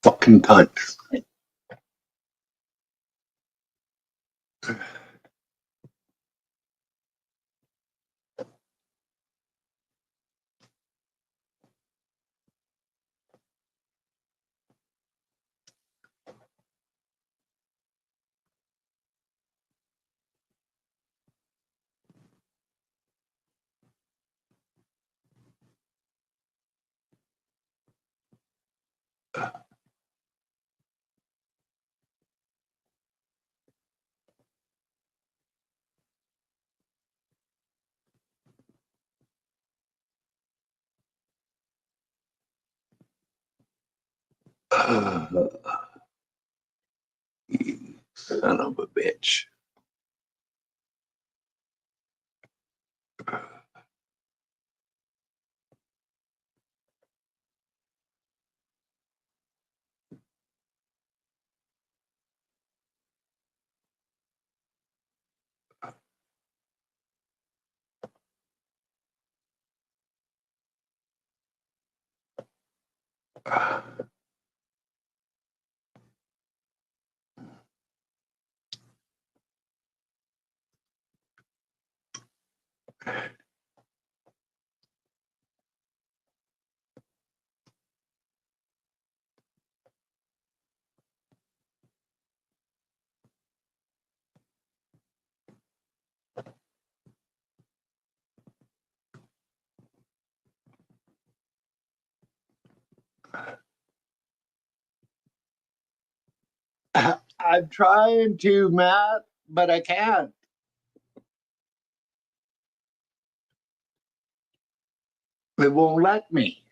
Fucking cunt. You son of a bitch. I'm trying to, Matt, but I can't. It won't let me.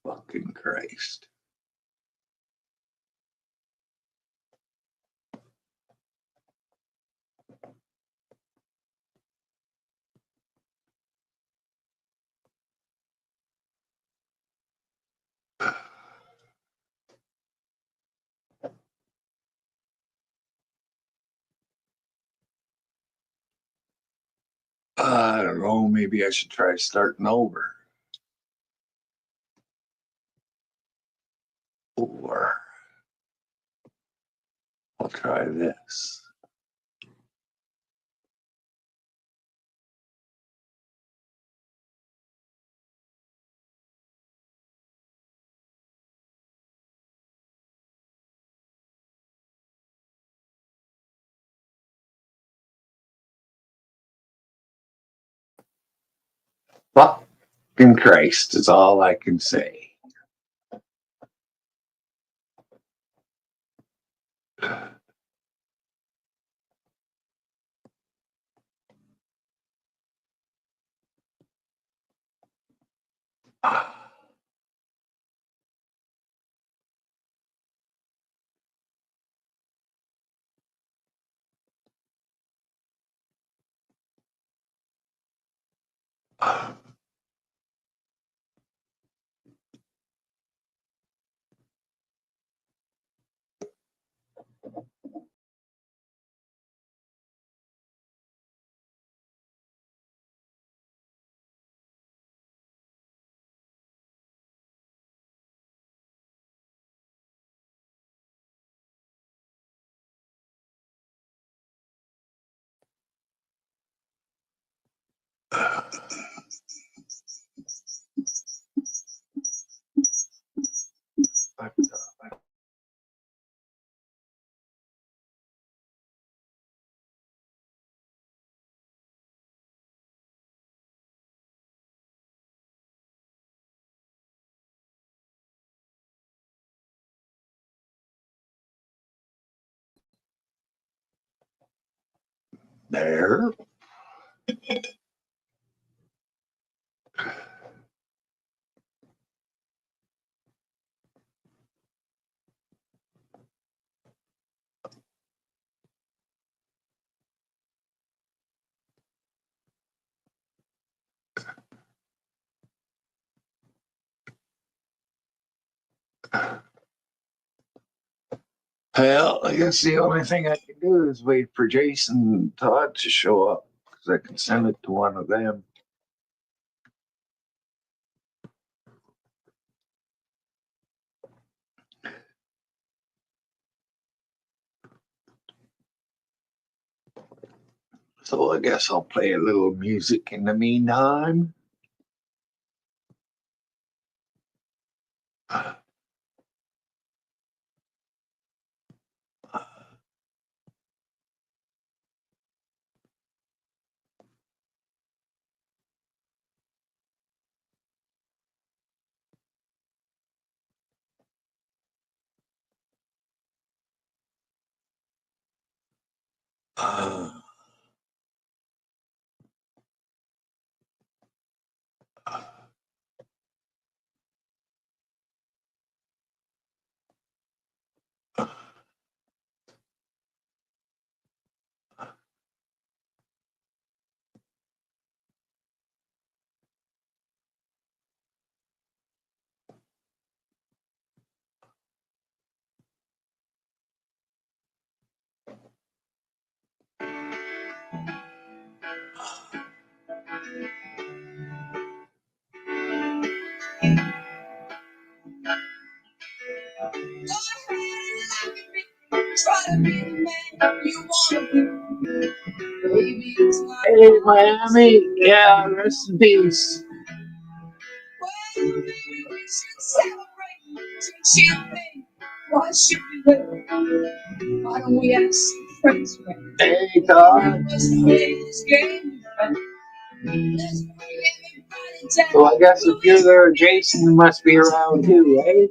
Fucking Christ. I don't know. Maybe I should try starting over. Or I'll try this. Fucking Christ is all I can say. There. Well, I guess the only thing I can do is wait for Jason and Todd to show up because I can send it to one of them. So I guess I'll play a little music in the meantime. Hey, Miami. Yeah, rest in peace. Hey, Todd. So I guess if you're there, Jason must be around too, right?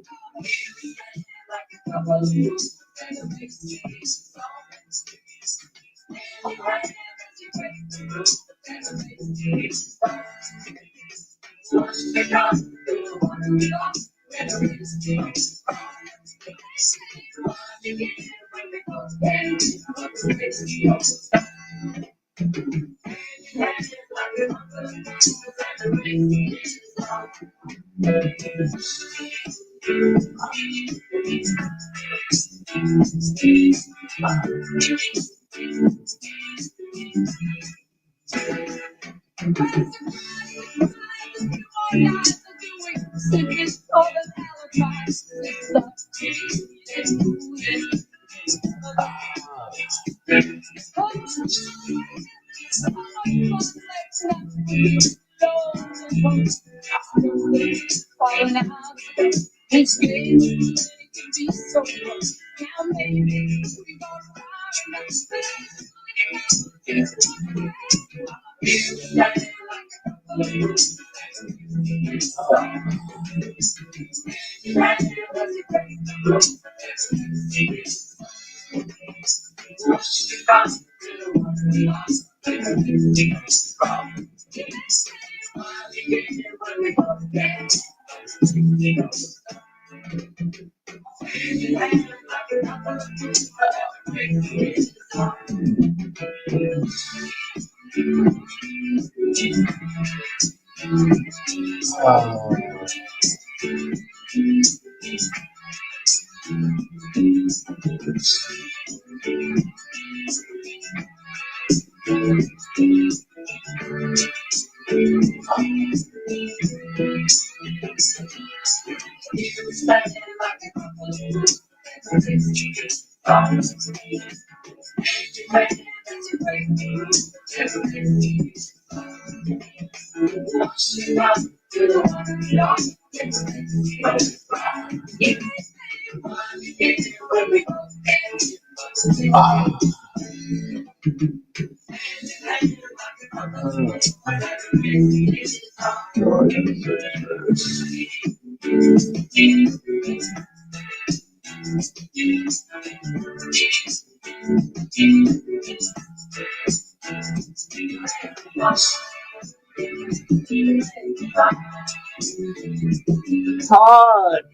Todd.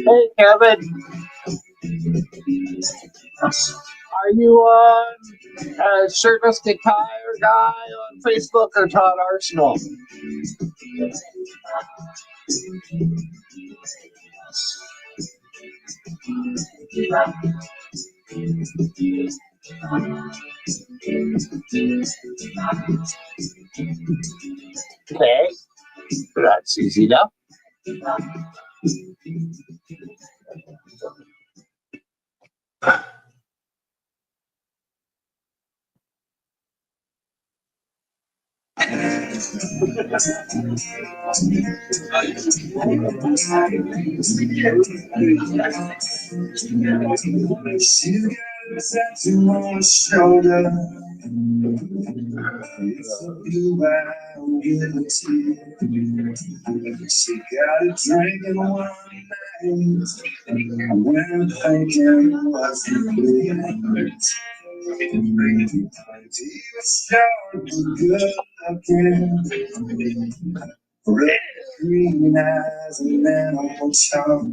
Hey, Kevin. Are you on Shirtless Tire Guy on Facebook or Todd Arsenal? Okay, that's easy enough. She got a drink in one night when thinking was the he was short, good looking, red green eyes and animal charm.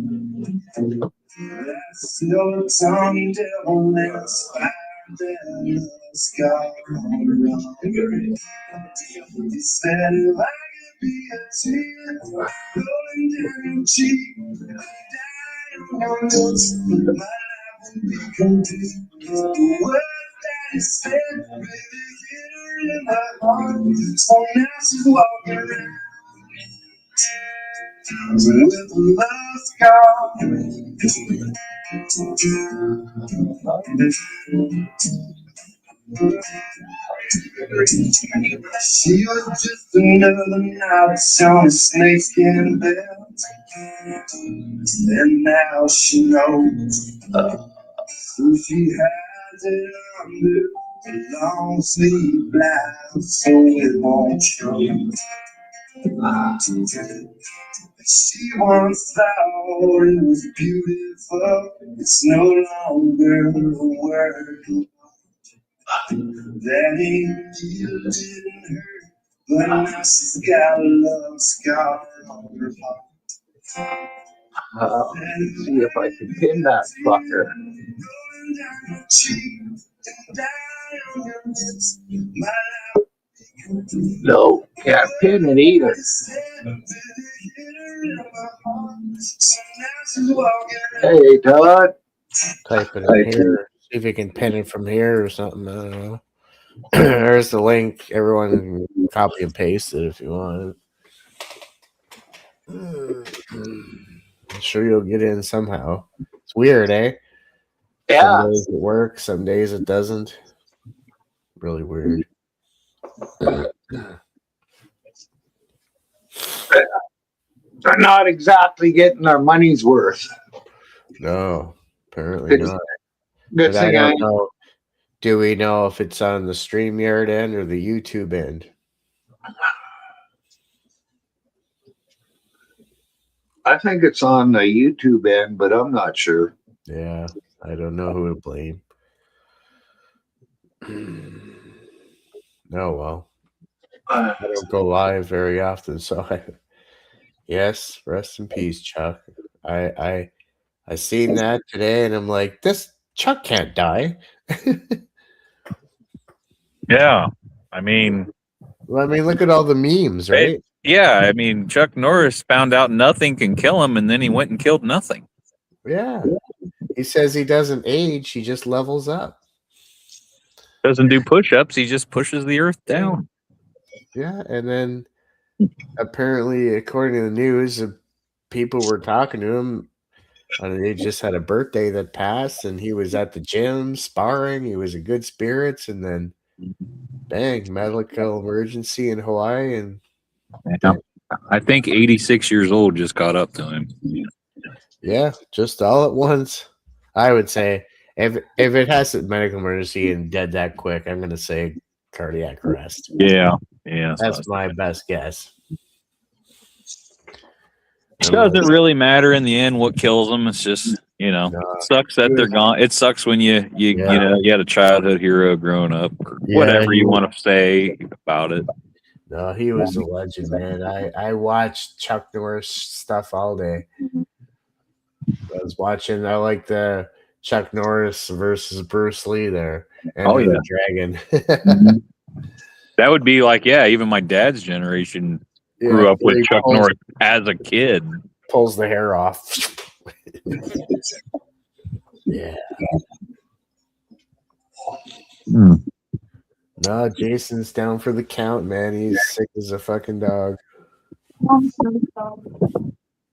That's no tongue devil inspired the scar. He said if I could be a tear rolling down your cheek, down your lips, my life would be complete. The words that he said really hit her in my heart. So now she's walking around with a love scar. She was just another night on a snakeskin belt, and now she knows who she has it under a long sleeve blouse, so it won't show. She once thought it was beautiful. It's no longer a word. That angel didn't hurt, but now she's got a love scar on her heart. Let's see if I can pin that fucker. No, can't pin it either. Hey, Todd. Type it in here. See if you can pin it from here or something. I don't know. There's the link. Everyone can copy and paste it if you want. I'm sure you'll get in somehow. It's weird, eh? Yeah. Some days it works, some days it doesn't. Really weird. They're not exactly getting their money's worth. No, apparently not. Good But I thing don't know. Do we know if it's on the StreamYard end or the YouTube end? I think it's on the YouTube end, but I'm not sure. Yeah, I don't know who to blame. Oh, well. I don't go live very often, so yes, rest in peace, Chuck. I seen that today, and I'm like, this Chuck can't die. Yeah, I mean, look at all the memes, right? Yeah, I mean, Chuck Norris found out nothing can kill him, and then he went and killed nothing. Yeah, he says he doesn't age; he just levels up. Doesn't do push-ups; he just pushes the earth down. Yeah, and then apparently, according to the news, people were talking to him. They just had a birthday that passed, and he was at the gym sparring. He was in good spirits, and then bang, medical emergency in Hawaii, and yeah. I think 86 years old just caught up to him. Yeah, just all at once. I would say if it has a medical emergency and dead that quick, I'm going to say cardiac arrest. Yeah, that's my best guess. It doesn't really matter in the end what kills them. It's just, it sucks that they're gone. It sucks when you had a childhood hero growing up, or whatever you want to say about it. No, he was a legend, man. I watched Chuck Norris stuff all day. I like the Chuck Norris versus Bruce Lee there. Enter the Dragon. That would be like, yeah, even my dad's generation grew up with Chuck Norris as a kid. Pulls the hair off. Yeah. No, Jason's down for the count, man. He's sick as a fucking dog.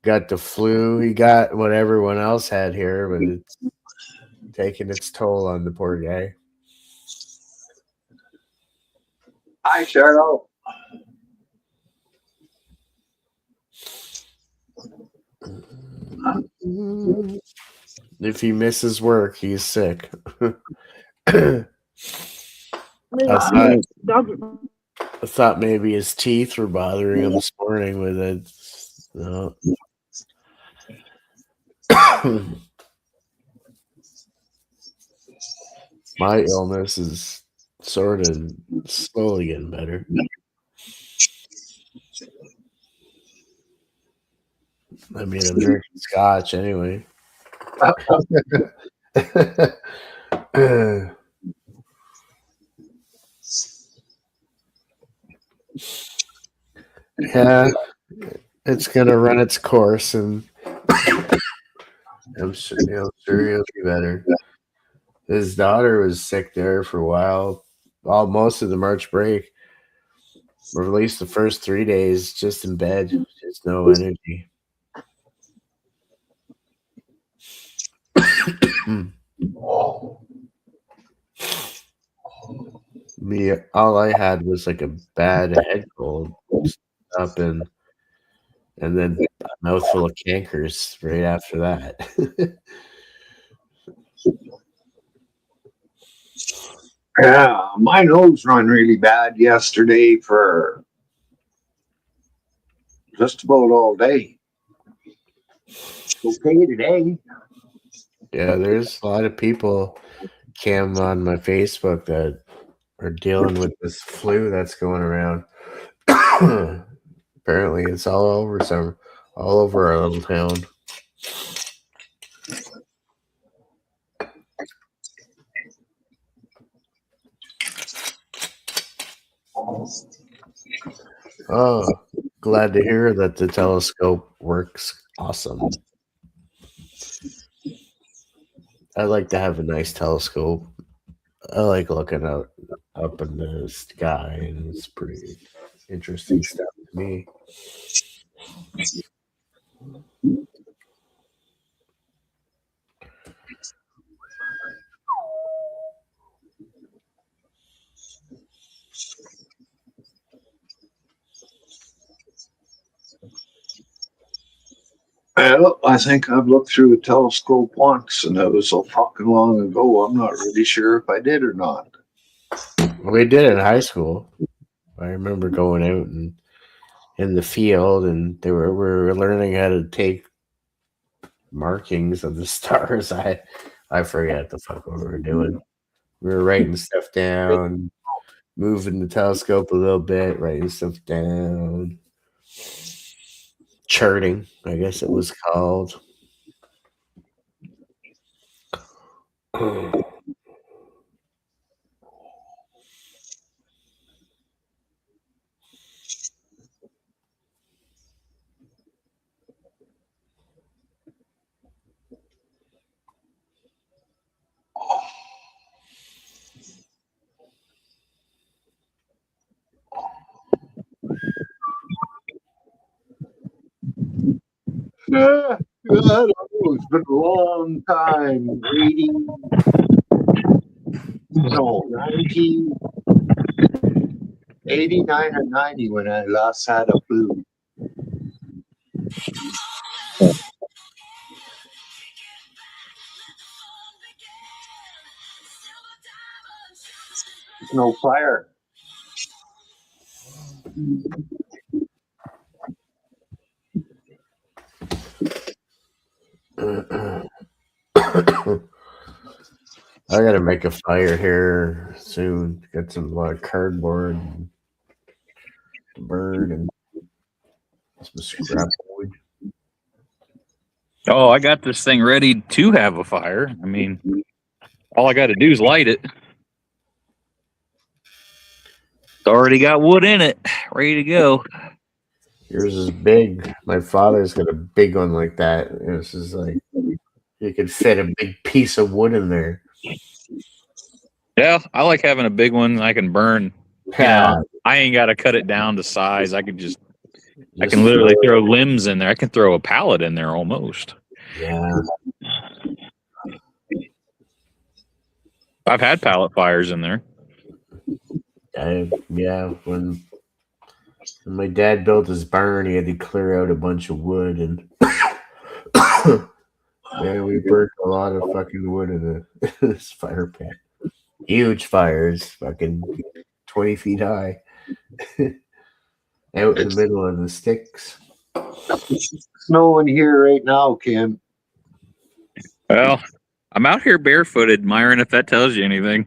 Got the flu. He got what everyone else had here, but it's taking its toll on the poor guy. Hi, Cheryl. If he misses work, he's sick. I thought maybe his teeth were bothering him this morning with it. No. My illness is sort of slowly getting better. I mean, I'm drinking scotch anyway. Yeah, it's gonna run its course, and I'm sure he'll be better. His daughter was sick there for a while, most of the March break, or at least the first 3 days, just in bed, just no energy. Me, all I had was like a bad head cold, up and then a mouthful of cankers right after that. Yeah, my nose run really bad yesterday for just about all day. Okay today. Yeah, there's a lot of people, Cam, on my Facebook that are dealing with this flu that's going around. Apparently, it's all over our little town. Oh, glad to hear that the telescope works awesome. I like to have a nice telescope. I like looking out up in the sky, and it's pretty interesting stuff to me. Well, I think I've looked through a telescope once, and that was so fucking long ago. I'm not really sure if I did or not. We did it in high school. I remember going out and in the field, and we were learning how to take markings of the stars. I forget the fuck what we were doing. We were writing stuff down, moving the telescope a little bit, writing stuff down, charting, I guess it was called. Yeah, it's been a long time. 89 or 90 when I last had a flu. There's no fire. I gotta make a fire here soon. Get some cardboard. to burn and some scrap wood. Oh, I got this thing ready to have a fire. I mean, all I got to do is light it. It's already got wood in it, ready to go. Yours is big. My father's got a big one like that. This is like you could fit a big piece of wood in there. Yeah, I like having a big one I can burn. You know, I ain't got to cut it down to size. I can I can literally throw limbs in there. I can throw a pallet in there almost. Yeah. I've had pallet fires in there. Yeah, when my dad built his barn, he had to clear out a bunch of wood, and man, we burnt a lot of fucking wood in this fire pit. Huge fires, fucking 20 feet high, out in the middle of the sticks. It's snowing here right now, Kim. Well, I'm out here barefooted, Myron, if that tells you anything.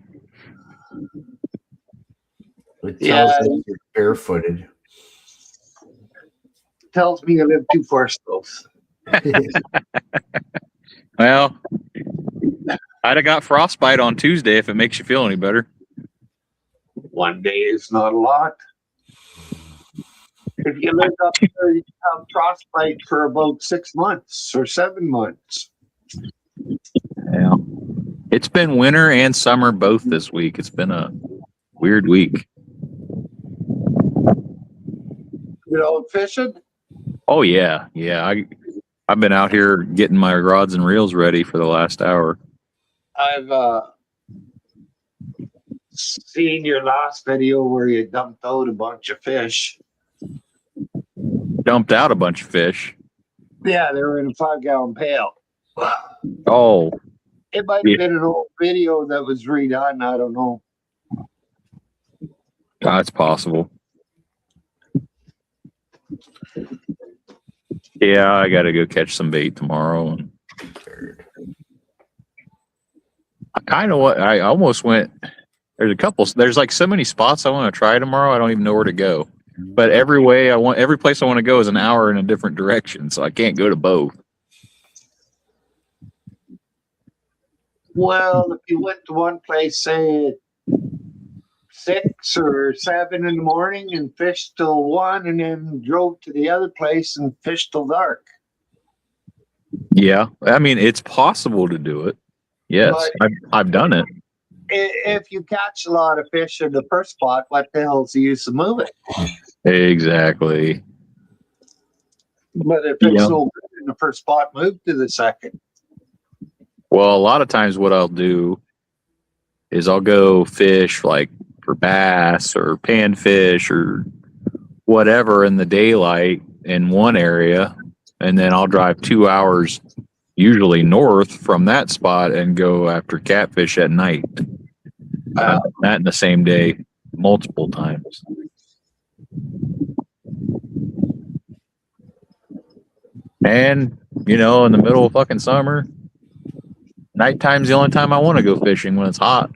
It tells us you're barefooted. Tells me I live too far south. Well, I'd have got frostbite on Tuesday if it makes you feel any better. One day is not a lot. If you live up there, you have frostbite for about 6 months or 7 months. Yeah. It's been winter and summer both this week. It's been a weird week. You know, fishing? Oh yeah. Yeah. I've been out here getting my rods and reels ready for the last hour. I've seen your last video where you dumped out a bunch of fish. Dumped out a bunch of fish. Yeah, they were in a 5-gallon pail. Oh. It might have been an old video that was redone. I don't know. That's possible. Yeah, I got to go catch some bait tomorrow. And I kind of I almost went. There's like so many spots I want to try tomorrow. I don't even know where to go. But every place I want to go is an hour in a different direction, so I can't go to both. Well, if you went to one place, say at 6 or 7 in the morning and fished till 1, and then drove to the other place and fished till dark. Yeah, I mean it's possible to do it. Yes, I've done it. If you catch a lot of fish in the first spot, what the hell's the use of moving? Exactly. But if it's so good in the first spot, move to the second. Well, a lot of times what I'll do is I'll go fish like for bass or panfish or whatever in the daylight in one area, and then I'll drive 2 hours usually north from that spot and go after catfish at night. That in the same day multiple times. And, you know, in the middle of fucking summer, nighttime's the only time I want to go fishing, when it's hot.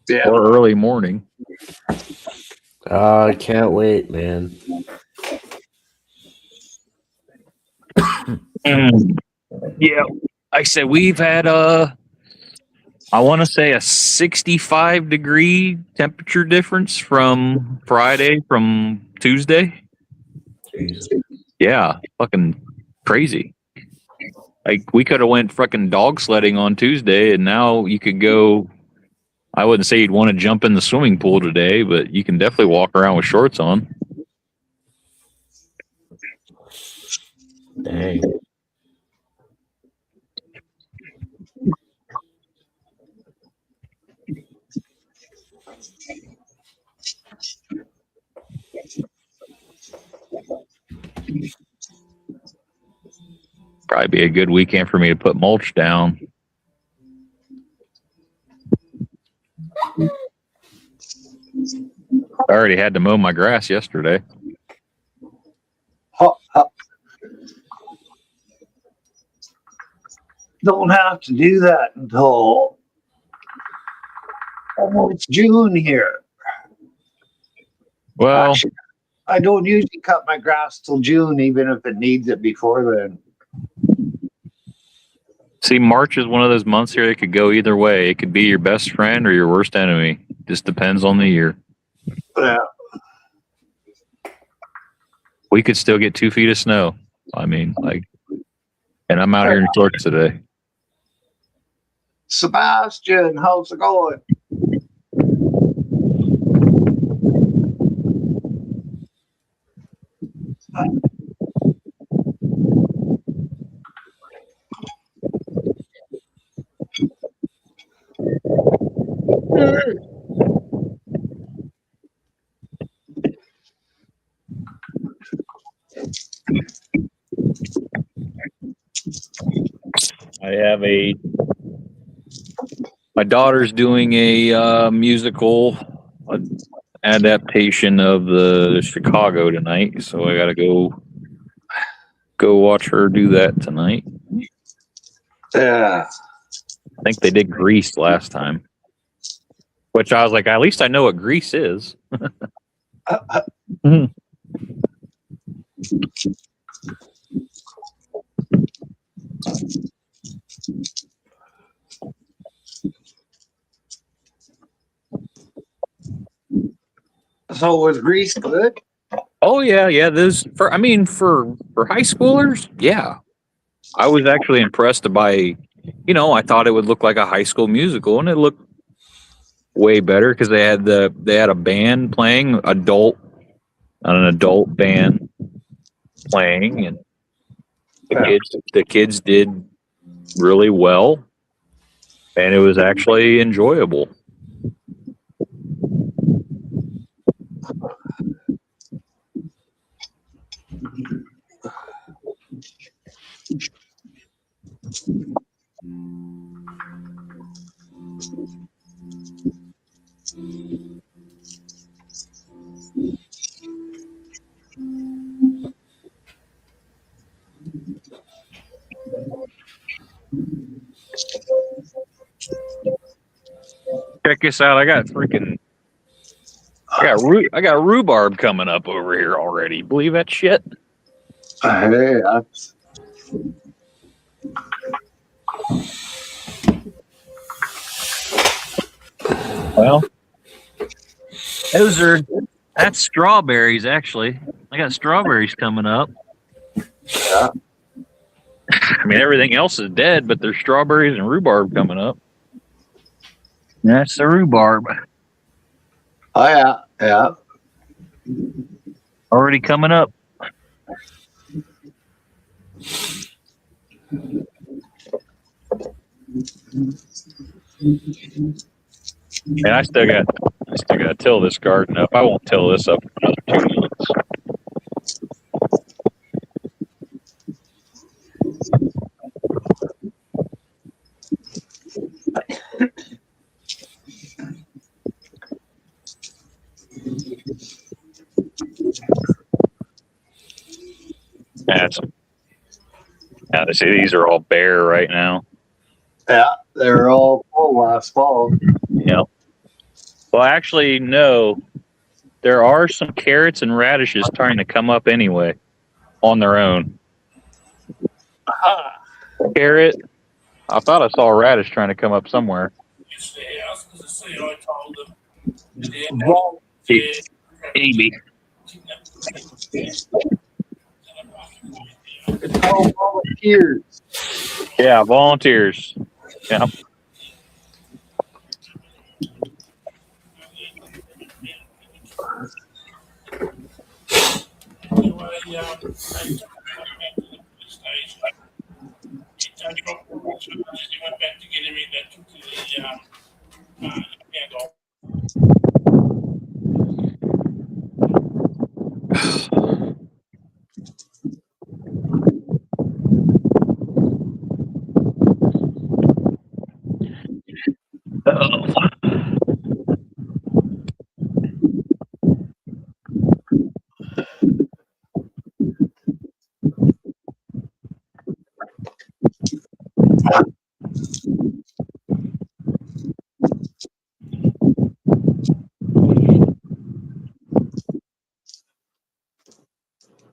Yeah. Or early morning. I can't wait, man. Yeah. Like I said, we've had I want to say a 65-degree temperature difference from Friday from Tuesday. Jesus. Yeah, fucking crazy. Like we could have went fucking dog sledding on Tuesday, and now you could go. I wouldn't say you'd want to jump in the swimming pool today, but you can definitely walk around with shorts on. Dang. Probably be a good weekend for me to put mulch down. I already had to mow my grass yesterday. Don't have to do that until almost June here. Well, I don't usually cut my grass till June, even if it needs it before then. see, March is one of those months here that could go either way. It could be your best friend or your worst enemy. Just depends on the year. Yeah. We could still get 2 feet of snow. I mean, like, and I'm out here in shorts today. Sebastian, how's it going? I have my daughter's doing a musical adaptation of the Chicago tonight, so I got to go watch her do that tonight. Yeah. I think they did Grease last time, which I was like, at least I know what Grease is. So was Greece good? Oh yeah. Those for high schoolers, yeah. I was actually impressed by, I thought it would look like a high school musical, and it looked way better because they had a band playing, an adult band playing, and the kids did really well, and it was actually enjoyable. Check this out! I got rhubarb coming up over here already. Believe that shit? Hey, Well, that's strawberries. Actually, I got strawberries coming up. Yeah. I mean, everything else is dead, but there's strawberries and rhubarb coming up. That's the rhubarb. Oh yeah. Already coming up. And I still got to till this garden up. I won't till this up for another 2 months. Now, see, these are all bare right now. Yeah, they're all full last fall. Yep. Well, actually, no. There are some carrots and radishes trying to come up anyway on their own. Carrot. I thought I saw a radish trying to come up somewhere. Maybe. It's called volunteers. Yeah, volunteers. Yeah.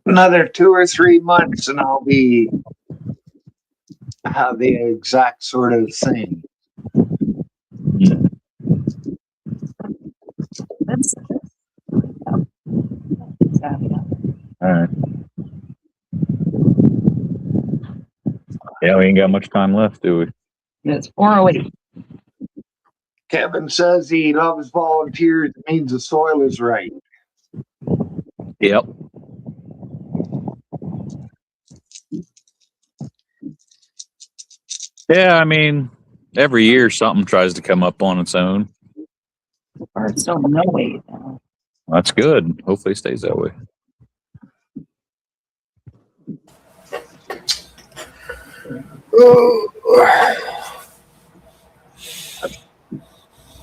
Another 2 or 3 months, and I'll have the exact sort of thing. All right. Yeah, we ain't got much time left, do we? It's 4:08. Kevin says he loves volunteers. It means the soil is right. Yep. Yeah, I mean, every year something tries to come up on its own. Or it's still no way now. That's good. Hopefully it stays that way.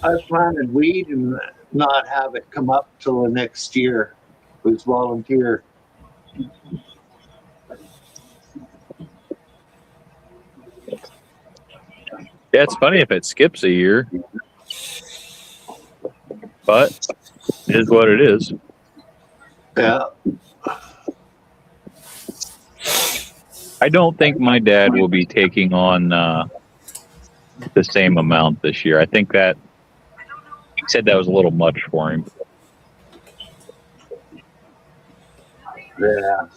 I planted weed and not have it come up till the next year. It was volunteer. Yeah, it's funny if it skips a year, but it is what it is. Yeah. I don't think my dad will be taking on the same amount this year. I think that he said that was a little much for him. Yeah.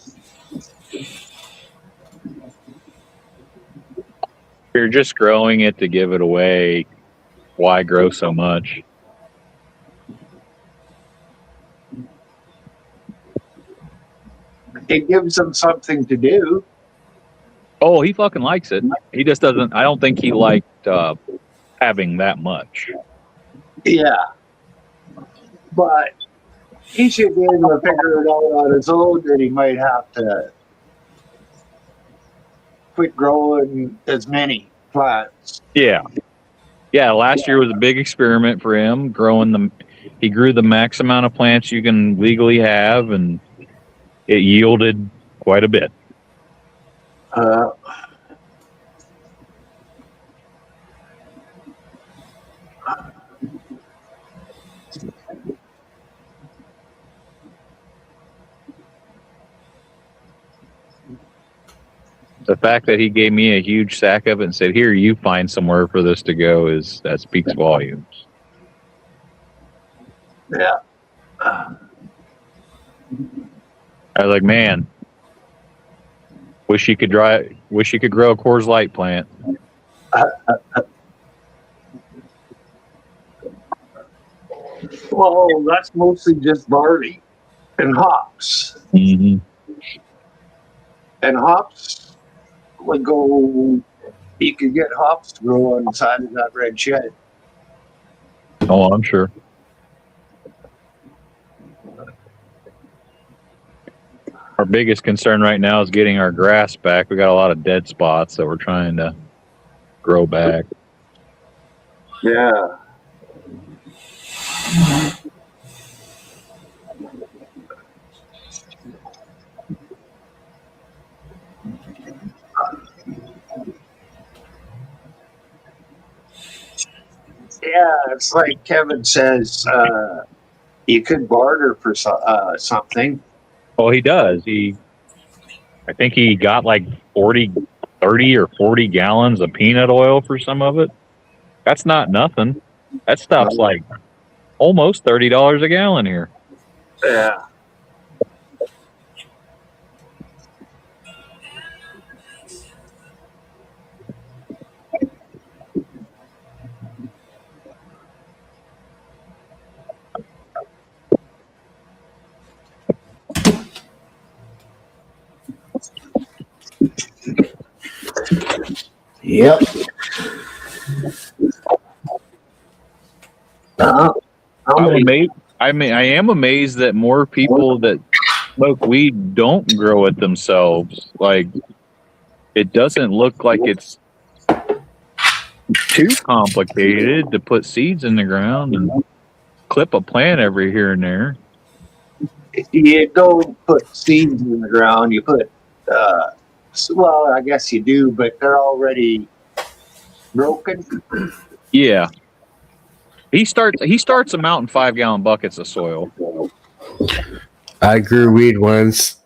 If you're just growing it to give it away, why grow so much? It gives them something to do. Oh, he fucking likes it. He just doesn't. I don't think he liked having that much. Yeah. But he should be able to figure it out on his own, that he might have to quit growing as many plants. Yeah. Yeah, last year was a big experiment for him. He grew the max amount of plants you can legally have, and it yielded quite a bit. The fact that he gave me a huge sack of it and said, "Here, you find somewhere for this to go," that speaks volumes. Yeah. I was like, man, wish you could grow a Coors Light plant. Well, that's mostly just barley and hops. Mm-hmm. And hops would go, you could get hops to grow on the side of that red shed. Oh, I'm sure. Our biggest concern right now is getting our grass back. We got a lot of dead spots that we're trying to grow back. Yeah. Yeah, it's like Kevin says, you could barter for something. Oh, he does. I think he got like 30 or 40 gallons of peanut oil for some of it. That's not nothing. That stuff's like almost $30 a gallon here. Yeah. Yep. I am amazed that more people that smoke weed don't grow it themselves. Like, it doesn't look like it's too complicated to put seeds in the ground and clip a plant every here and there. You don't put seeds in the ground. You put, well, I guess you do, but they're already broken. Yeah. He starts them out in 5-gallon buckets of soil. I grew weed once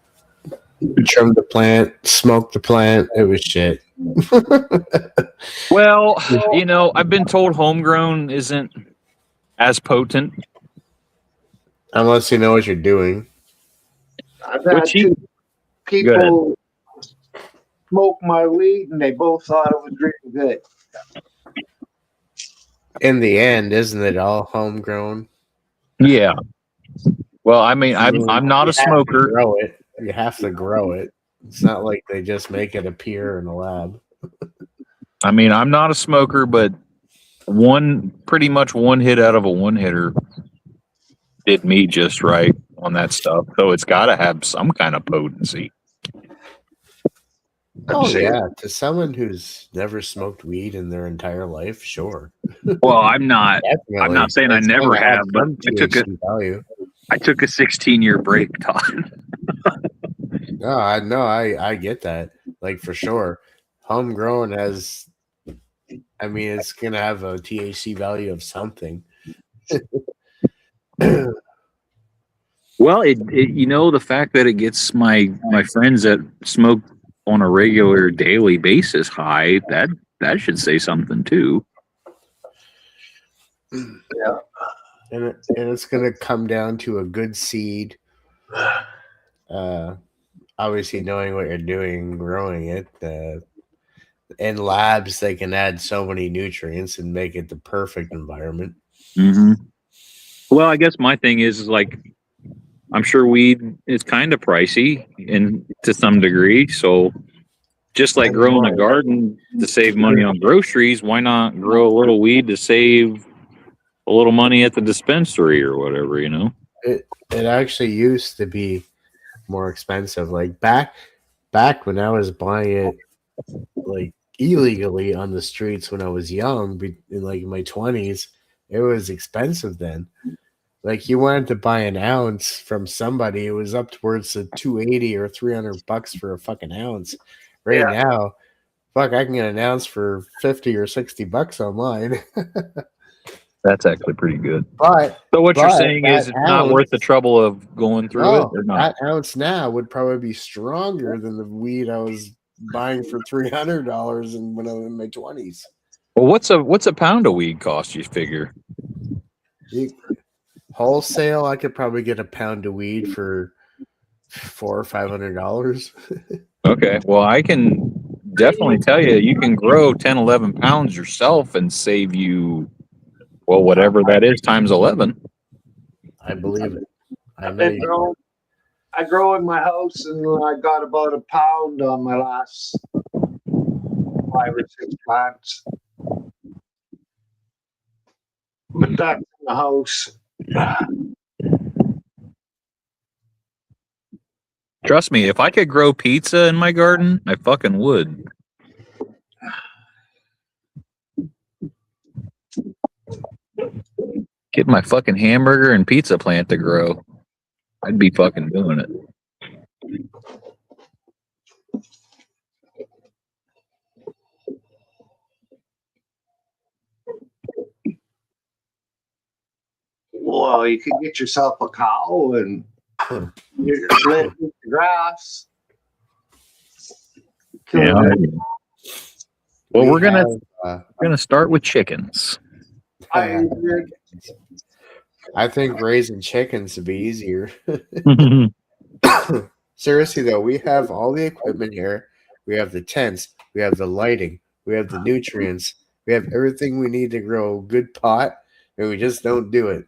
trimmed the plant, smoked the plant. It was shit. Well, I've been told homegrown isn't as potent. Unless you know what you're doing. I've had two people smoke my weed, and they both thought it was really good. In the end, isn't it all homegrown? Yeah. Well, I mean, I'm not a smoker. Grow it. You have to grow it. It's not like they just make it appear in a lab. I mean, I'm not a smoker, but pretty much one hit out of a one hitter did me just right on that stuff. So it's got to have some kind of potency. Oh yeah, to someone who's never smoked weed in their entire life, sure. Well, I'm not saying I never have, but I took a 16-year break, Todd. No, I get that. Like for sure. Homegrown has, I mean, it's gonna have a THC value of something. Well, the fact that it gets my friends that smoke on a regular daily basis high, that should say something too. Yeah. And it's gonna come down to a good seed. Obviously knowing what you're doing, growing it. In labs, they can add so many nutrients and make it the perfect environment. Mm-hmm. Well, I guess my thing is like, I'm sure weed is kind of pricey to some degree. So just like growing a garden to save money on groceries, why not grow a little weed to save a little money at the dispensary or whatever, It actually used to be more expensive. Like back when I was buying it like illegally on the streets when I was young, in like my 20s, it was expensive then. Like you wanted to buy an ounce from somebody, it was up towards of $280 or $300 for a fucking ounce. Right now, fuck, I can get an ounce for $50 or $60 online. That's actually pretty good. So what you're saying is it's not worth the trouble of going through it, or not? That ounce now would probably be stronger than the weed I was buying for $300 when I was in my 20s. Well, what's a pound of weed cost, you figure? Wholesale, I could probably get a pound of weed for $400 or $500. Okay, well, I can definitely tell you can grow 10, 11 pounds yourself and save you, well, whatever that is times 11. I believe it. I grow in my house, and I got about a pound on my last 5 or 6 plants. But that's in the house. Trust me, if I could grow pizza in my garden, I fucking would. Get my fucking hamburger and pizza plant to grow. I'd be fucking doing it. Well, you could get yourself a cow and you let it eat the grass. Yeah. Well, we're gonna start with chickens. I think raising chickens would be easier. Seriously though, we have all the equipment here. We have the tents, we have the lighting, we have the nutrients, we have everything we need to grow a good pot, and we just don't do it.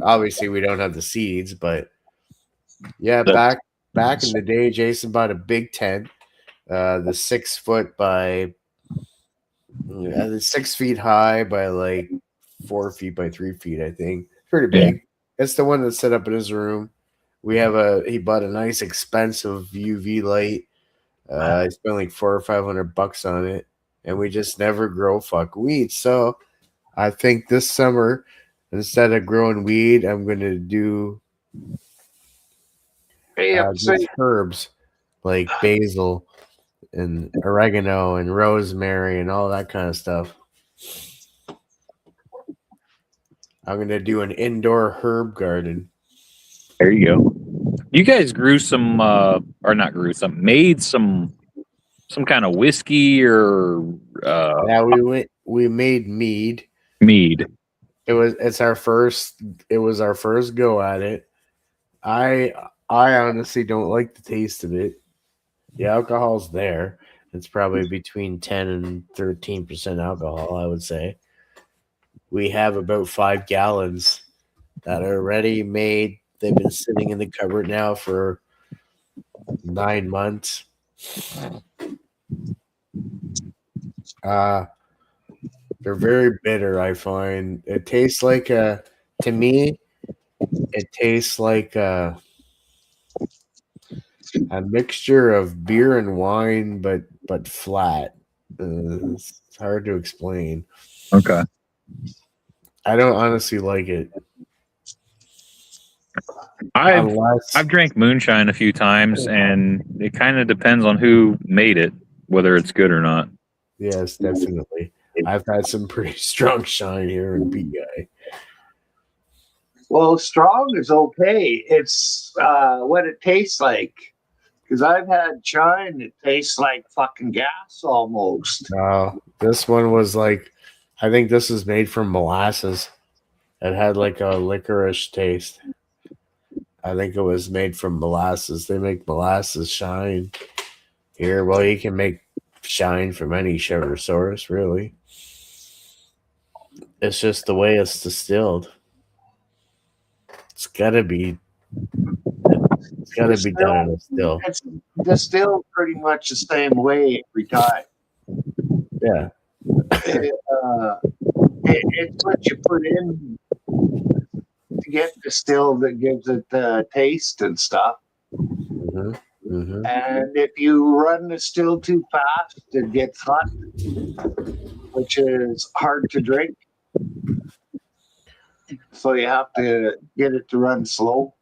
Obviously, we don't have the seeds, but yeah, back in the day, Jason bought a big tent, the 6 foot by 6 feet high by like 4 feet by 3 feet, I think. Pretty big. Yeah. It's the one that's set up in his room. He bought a nice expensive UV light. I spent like $400 or $500 on it, and we just never grow weed. So I think this summer, instead of growing weed, I'm going to do just herbs like basil and oregano and rosemary and all that kind of stuff. I'm going to do an indoor herb garden. There you go. You guys grew some, or not grew some, made some kind of whiskey or Yeah, we made mead. mead. It was our first go at it. I honestly don't like the taste of it. The alcohol's there. It's probably between 10 and 13% alcohol, I would say. We have about 5 gallons that are ready made. They've been sitting in the cupboard now for 9 months. They're very bitter, I find. It tastes like to me, it tastes like a mixture of beer and wine, but flat. It's hard to explain. Okay. I don't honestly like it. I've drank moonshine a few times, and it kind of depends on who made it, whether it's good or not. Yes, definitely. I've had some pretty strong shine here in PI. Well, strong is okay. It's what it tastes like. Because I've had shine that tastes like fucking gas almost. This one was like, I think this is made from molasses. It had like a licorice taste. I think it was made from molasses. They make molasses shine here. Well, you can make shine from any sugar source, really. It's just the way it's distilled. It's gotta be done in a still. It's distilled pretty much the same way every time. Yeah. It's what you put in to get distilled that gives it the taste and stuff. Mm-hmm. Mm-hmm. And if you run the still too fast, it gets hot, which is hard to drink. So you have to get it to run slow.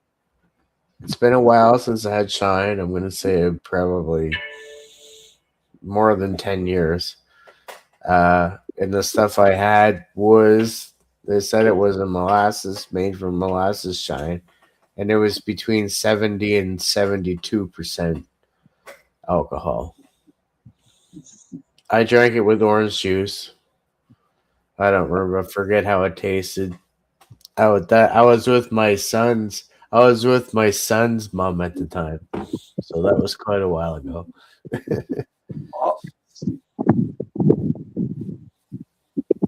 It's been a while since I had shine. I'm going to say probably more than 10 years. And the stuff I had was, they said it was a molasses, made from molasses shine. And it was between 70 and 72% alcohol. I drank it with orange juice. I don't remember. I forget how it tasted. I was with my son's mom at the time. So that was quite a while ago.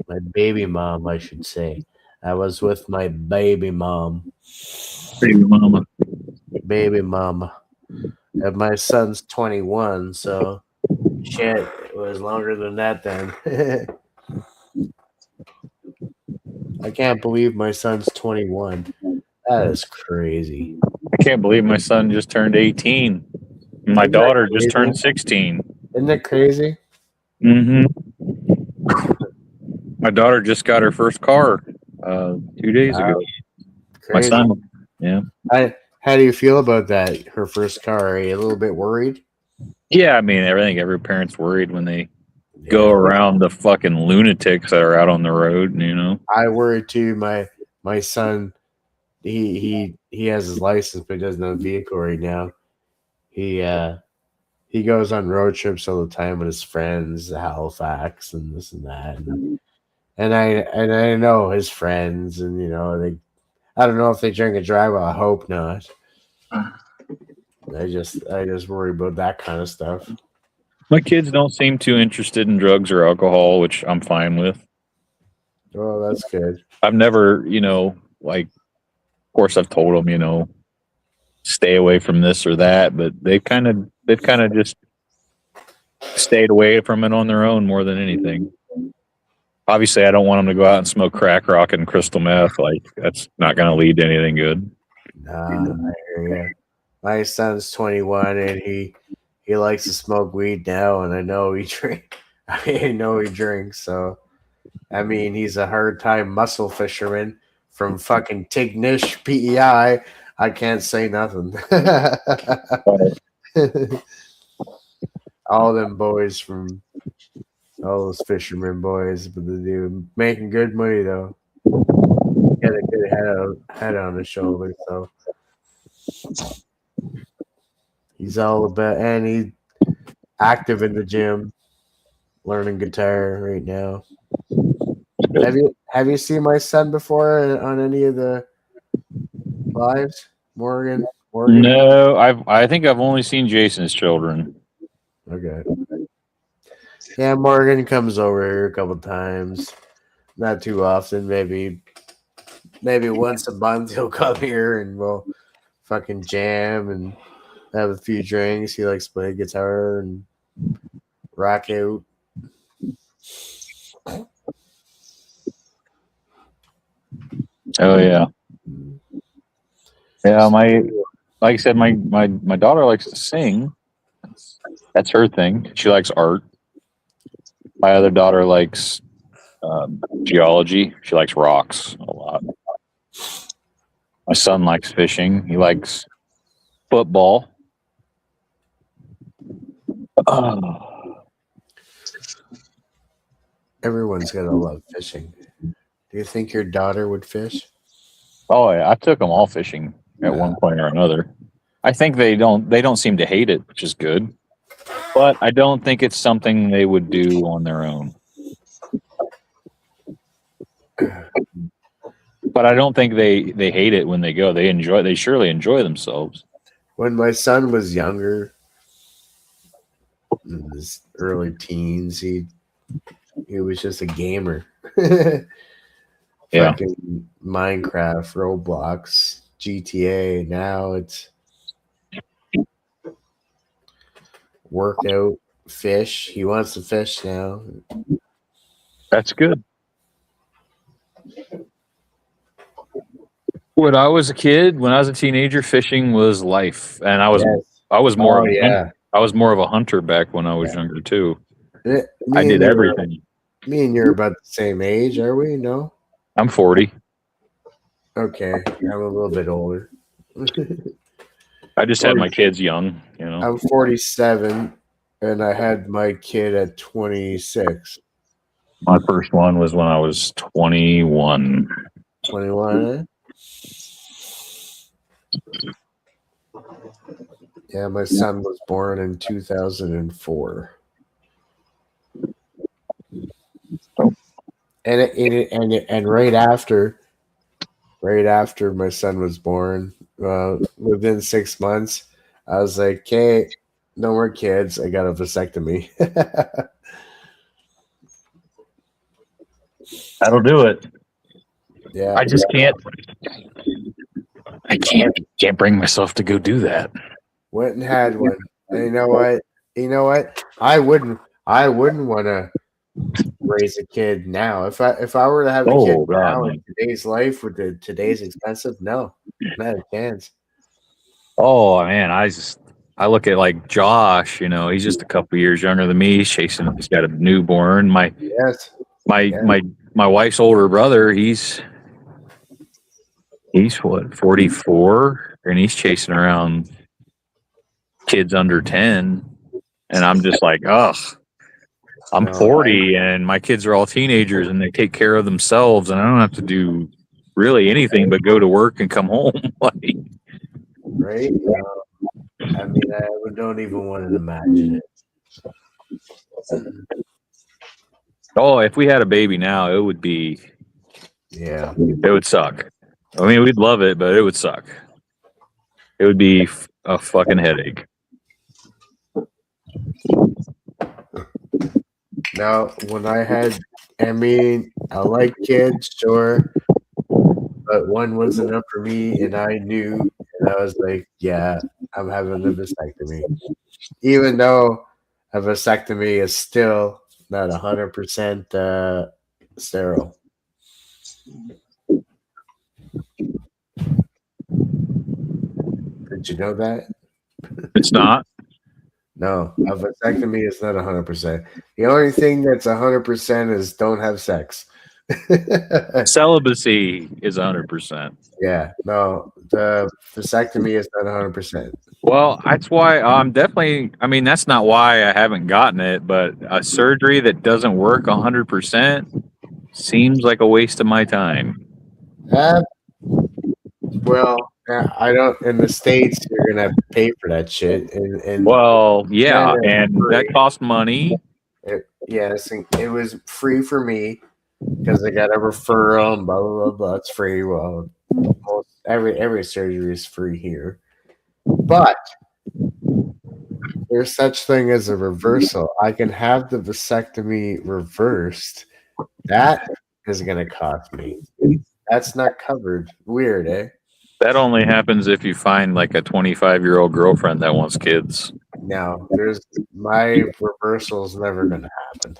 My baby mom, I should say. I was with my baby mom. Baby mama. Baby mama. And my son's 21, so shit, it was longer than that then. I can't believe my son's 21. That is crazy. I can't believe my son just turned 18. My daughter just turned 16. Isn't that crazy? Mm-hmm. My daughter just got her first car 2 days ago. Crazy. My son, yeah. How do you feel about that? Her first car? Are you a little bit worried? Yeah, I mean, I think every parent's worried when they go around the fucking lunatics that are out on the road, you know. I worry too. My son, he has his license, but he doesn't have a vehicle right now. He goes on road trips all the time with his friends, Halifax and this and that, and I know his friends, and you know I don't know if they drink and drive. I hope not. I just worry about that kind of stuff. My kids don't seem too interested in drugs or alcohol, which I'm fine with. Oh, that's good. I've never, like, of course I've told them, stay away from this or that, but they've kind of just stayed away from it on their own more than anything. Obviously, I don't want them to go out and smoke crack rock and crystal meth. Like, that's not going to lead to anything good. Nah, I hear you. My son's 21 and he likes to smoke weed now, and I know he drinks. So, I mean, he's a hard-time muscle fisherman from fucking Tignish, PEI. I can't say nothing. All them boys from all those fishermen boys, but they do making good money though. Got a good head on his shoulder, so He's all about, and he's active in the gym, learning guitar right now. Have you seen my son before on any of the lives, Morgan? No, I think I've only seen Jason's children. Okay. Yeah, Morgan comes over here a couple times. Not too often, maybe once a month he'll come here and we'll fucking jam and have a few drinks. He likes to play guitar and rock out. Oh yeah. Yeah, like I said, my daughter likes to sing. That's her thing. She likes art. My other daughter likes geology. She likes rocks a lot. My son likes fishing. He likes football. Everyone's gonna love fishing. Do you think your daughter would fish? Oh yeah, I took them all fishing at one point or another. I think they don't seem to hate it, which is good. But I don't think it's something they would do on their own. But I don't think they hate it when they go. They surely enjoy themselves. When my son was younger, in his early teens, he was just a gamer. Yeah. Fucking Minecraft, Roblox, GTA. Now it's workout, fish. He wants to fish now. That's good. When I was a kid, when I was a teenager, fishing was life, and I was more of a hunter back when I was younger too. I did everything. Me and you're about the same age, are we? No, I'm 40. Okay, I'm a little bit older. I just had my kids young, you know. I'm 47, and I had my kid at 26. My first one was when I was 21. 21, eh? Yeah, my son was born in 2004. And right after my son was born, within 6 months, I was like, "Okay, no more kids. I got a vasectomy." That'll do it. Yeah, I just can't. I can't bring myself to go do that. Went and had one. And you know what? I wouldn't want to raise a kid now. If I were to have a kid now in today's life with today's expensive, no, not a chance. Oh man, I look at like Josh. You know, he's just a couple years younger than me. He's got a newborn. My wife's older brother. He's what, 44, and he's chasing around kids under 10, and I'm just like, ugh. I'm 40 and my kids are all teenagers and they take care of themselves, and I don't have to do really anything but go to work and come home. Right? I mean, I don't even want to imagine it. Oh, if we had a baby now, it would be, it would suck. I mean, we'd love it, but it would suck. It would be a fucking headache. Now, when I like kids, sure, but one was enough for me, and I knew, and I was like, yeah, I'm having a vasectomy. Even though a vasectomy is still not 100% sterile. Did you know that? It's not? No, a vasectomy is not 100%. The only thing that's 100% is don't have sex. Celibacy is 100%. Yeah, no, the vasectomy is not 100%. Well, that's why that's not why I haven't gotten it, but a surgery that doesn't work 100% seems like a waste of my time. Well, I don't. In the States, you're gonna have to pay for that shit, and Well, yeah, Canada, it's and that free. costs money. Yes, and it was free for me because I got a referral. Blah blah blah blah. It's free. Well, every surgery is free here, but there's such thing as a reversal. I can have the vasectomy reversed. That is going to cost me. That's not covered. Weird, eh? That only happens if you find like a 25-year-old girlfriend that wants kids. No, there's my reversal's never going to happen.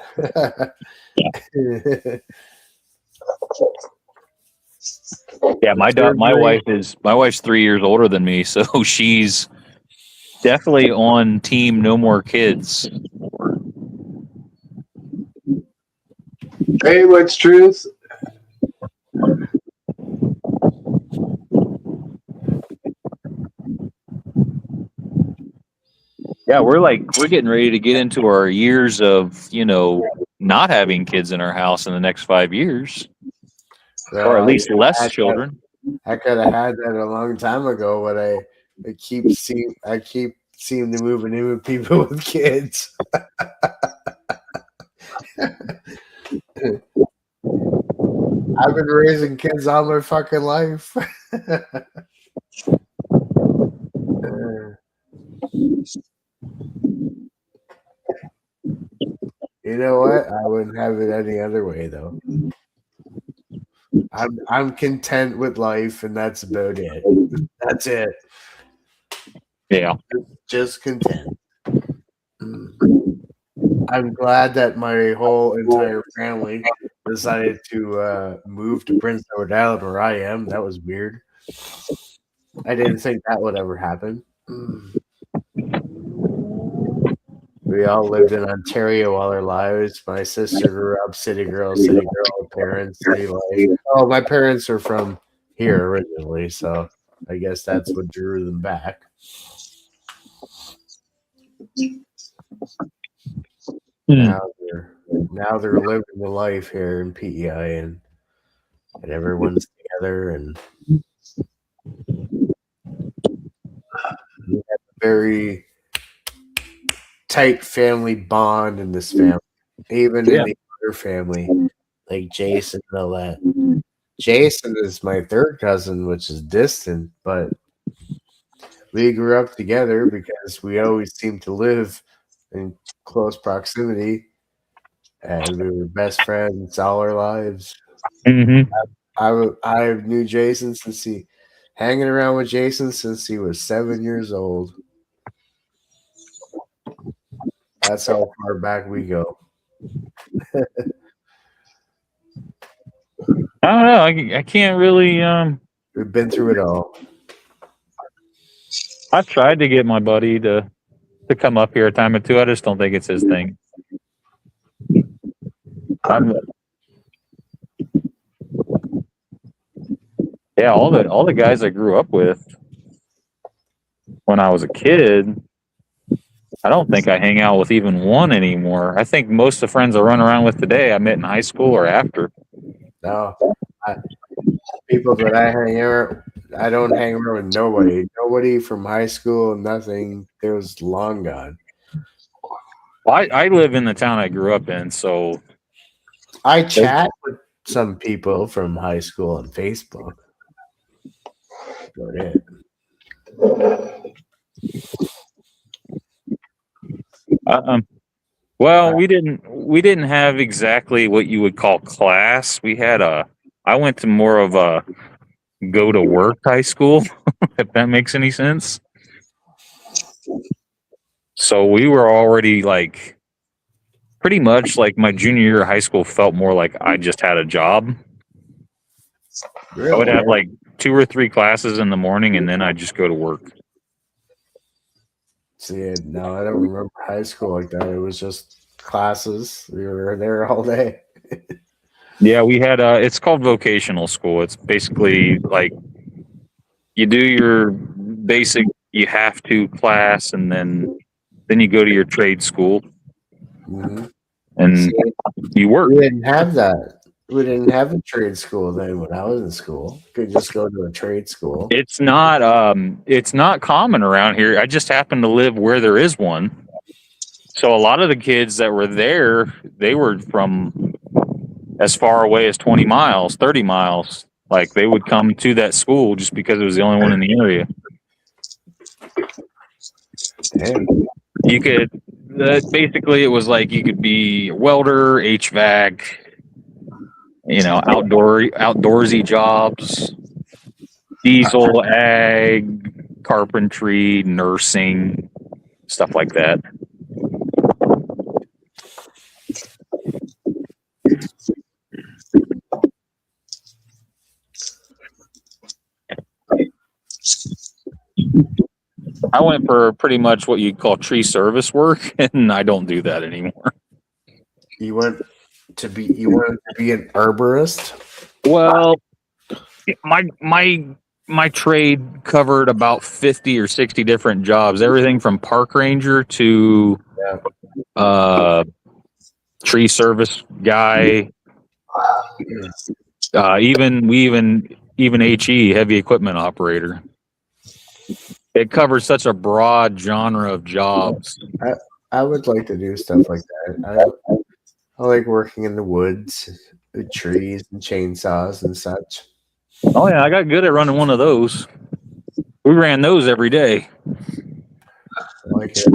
Yeah, my wife's 3 years older than me, so she's definitely on team no more kids. Hey, what's truth? Yeah, we're getting ready to get into our years of, not having kids in our house in the next 5 years, or at least less children. I could have had that a long time ago, but I keep seem to moving in with people with kids. I've been raising kids all my fucking life. You know what? I wouldn't have it any other way, though. I'm content with life, and that's about it. That's it. Yeah. Just content. I'm glad that my whole entire family decided to move to Prince Edward Island, where I am. That was weird. I didn't think that would ever happen. We all lived in Ontario all our lives. My sister grew up city girl, parents, city life. Oh, my parents are from here originally, so I guess that's what drew them back. Now they're living the life here in PEI, and everyone's together, and we have a very tight family bond in this family, even in the other family, like Jason and all that. Jason is my third cousin, which is distant, but we grew up together because we always seemed to live in close proximity, and we were best friends all our lives. Mm-hmm. I knew Jason hanging around with Jason since he was 7 years old. That's how far back we go. I don't know. I can't really. We've been through it all. I've tried to get my buddy to come up here a time or two. I just don't think it's his thing. Yeah, all the guys I grew up with when I was a kid, I don't think I hang out with even one anymore. I think most of the friends I run around with today I met in high school or after. No, people that I don't hang around with nobody. Nobody from high school, nothing. It was long gone. I live in the town I grew up in, so I chat with some people from high school on Facebook. About it. Well, we didn't have exactly what you would call class. I went to more of a go to work high school, if that makes any sense. So we were already like pretty much like my junior year of high school felt more like I just had a job. Really? I would have like 2 or 3 classes in the morning and then I'd just go to work. See, no, I don't remember high school like that. It was just classes. We were there all day. Yeah, we had it's called vocational school. It's basically like you do your basic you have to class and then you go to your trade school. Mm-hmm. And you work. We didn't have that. We didn't have a trade school then when I was in school. You could just go to a trade school. It's not common around here. I just happen to live where there is one. So a lot of the kids that were there, they were from as far away as 20 miles, 30 miles. Like they would come to that school just because it was the only one in the area. Damn. You could basically it was like you could be a welder, HVAC, outdoorsy jobs, diesel, ag, carpentry, nursing, stuff like that. I went for pretty much what you'd call tree service work, and I don't do that anymore. You wanted to be an arborist? Well, my trade covered about 50 or 60 different jobs, everything from park ranger to tree service guy. Even HE, heavy equipment operator. It covers such a broad genre of jobs. I would like to do stuff like that. I like working in the woods with trees and chainsaws and such. Oh yeah, I got good at running one of those. We ran those every day. I like it.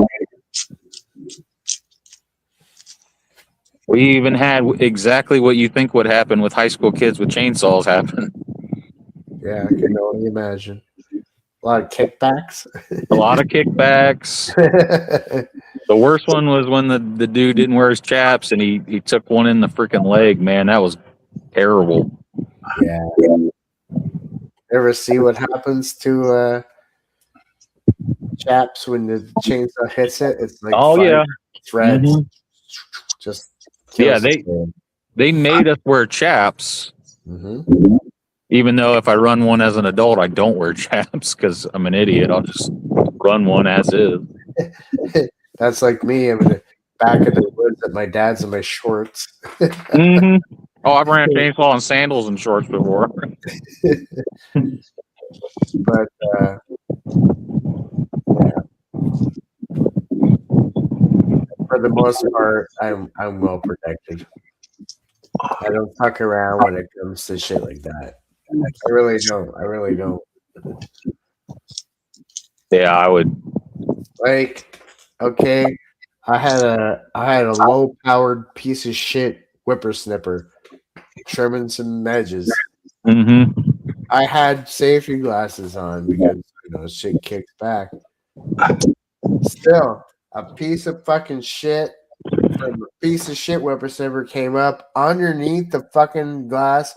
We even had exactly what you think would happen with high school kids with chainsaws happen. Yeah, I can only imagine. A lot of kickbacks. A lot of kickbacks. The worst one was when the dude didn't wear his chaps and he took one in the freaking leg. Man, that was terrible. Yeah. Ever see what happens to chaps when the chainsaw hits it? It's like threads. Mm-hmm. Just they made us wear chaps. Mm-hmm. Even though if I run one as an adult, I don't wear chaps because I'm an idiot. I'll just run one as is. That's like me. I'm in the back of the woods at my dad's in my shorts. Mm-hmm. Oh, I've ran a chainsaw in sandals and shorts before. But yeah. For the most part, I'm well protected. I don't fuck around when it comes to shit like that. I really don't. Yeah, I would. Like, okay, I had a low powered piece of shit whippersnipper trimming some edges. Mm-hmm. I had safety glasses on because shit kicks back. Still, a piece of fucking shit from a piece of shit whippersnipper came up underneath the fucking glass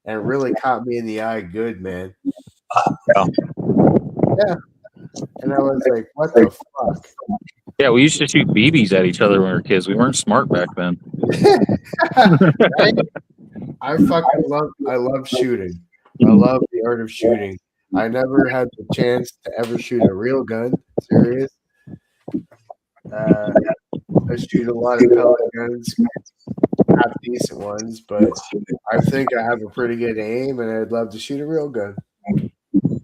and really caught me in the eye good, man. Yeah. And I was like, what the fuck? Yeah, we used to shoot BBs at each other when we were kids. We weren't smart back then. I love shooting. I love the art of shooting. I never had the chance to ever shoot a real gun. Serious. I shoot a lot of pellet guns, half decent ones, but I think I have a pretty good aim, and I'd love to shoot a real gun.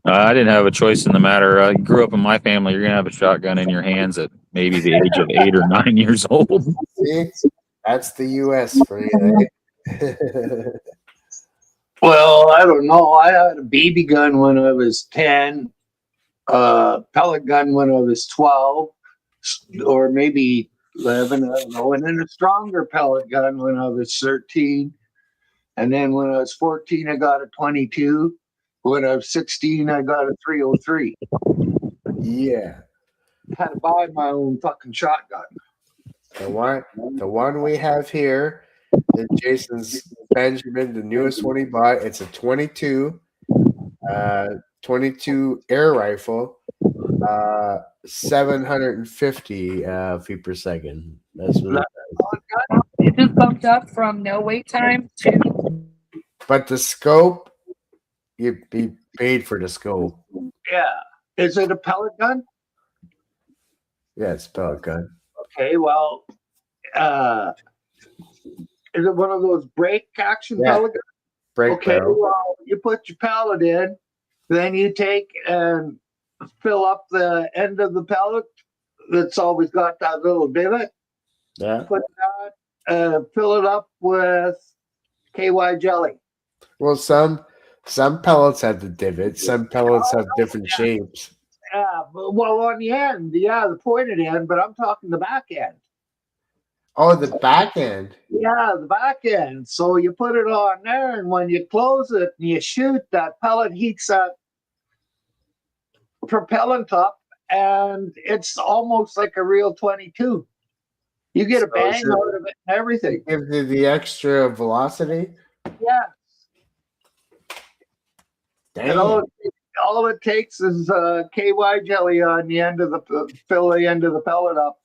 I didn't have a choice in the matter. I grew up in my family. You're gonna have a shotgun in your hands at maybe the age of 8 or 9 years old. See, that's the U.S. for you. Eh? Well, I don't know. I had a BB gun when I was 10, pellet gun when I was 12, or maybe 11, I don't know. And then a stronger pellet gun when I was 13. And then when I was 14, I got a 22. When I was 16, I got a 303. Yeah. I had to buy my own fucking shotgun. The one we have here, the Jason's Benjamin, the newest one he bought. It's a 22 air rifle, 750 feet per second. That's what It just bumped up from no wait time to. But the scope, you'd be paid for the scope. Yeah. Is it a pellet gun? Yeah, it's a pellet gun. Okay, well, Is it one of those break action Yeah. pellet guns? Break Okay, barrel. well, you put your pellet in, then you take and fill up the end of the pellet that's always got that little divot. Yeah. Put that, fill it up with KY jelly. Well, some pellets have the divots. Some pellets have different shapes. Yeah, well, on the end, yeah, the pointed end, but I'm talking the back end. Oh, the back end. Yeah, the back end. So you put it on there, and when you close it and you shoot, that pellet heats that propellant up, and it's almost like a real 22. You get a So bang out of it and everything. Give you the extra velocity. Yeah. Damn. And all it takes is KY jelly on the end of fill the end of the pellet up.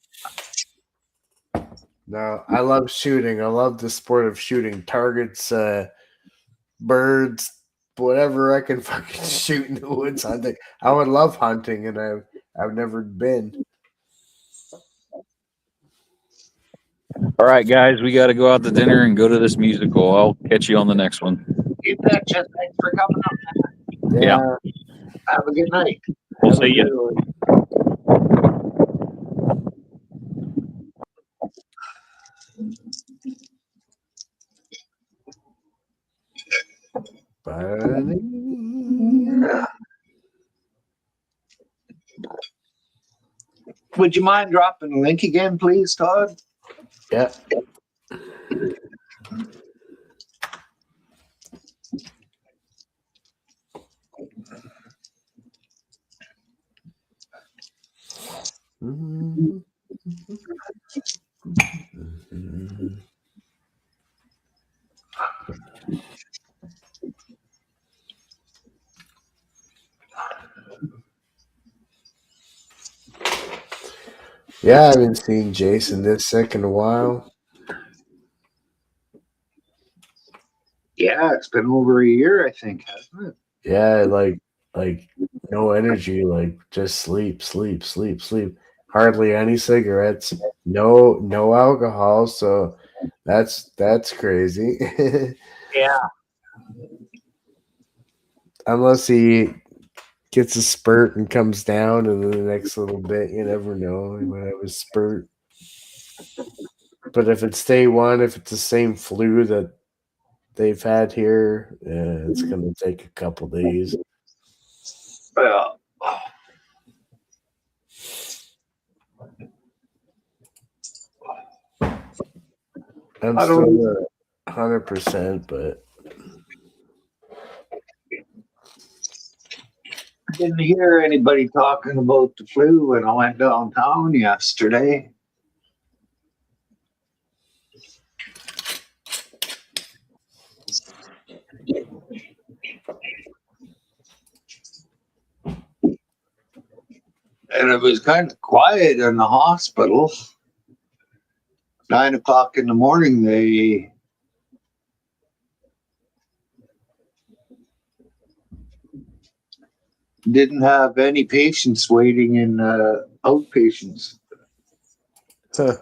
No, I love shooting. I love the sport of shooting targets, birds, whatever I can fucking shoot in the woods hunting. I would love hunting, and I've never been. All right, guys, we got to go out to dinner and go to this musical. I'll catch you on the next one. You betcha. Thanks for coming up. Yeah. Have a good night. We'll Have a see you. good one. Bunny. Would you mind dropping the link again, please, Todd? Yeah. Yeah, I haven't seen Jason this sick in a while. Yeah, it's been over a year, I think, hasn't it? Yeah, like no energy, like just sleep. Hardly any cigarettes, no alcohol, so that's crazy. Yeah. Unless he gets a spurt and comes down, and then the next little bit, you never know. He might have a spurt. But if it's day one, if it's the same flu that they've had here, it's going to take a couple days. I'm still 100%, but I didn't hear anybody talking about the flu when I went downtown yesterday. And it was kind of quiet in the hospital. 9 o'clock in the morning, they didn't have any patients waiting in outpatients. huh.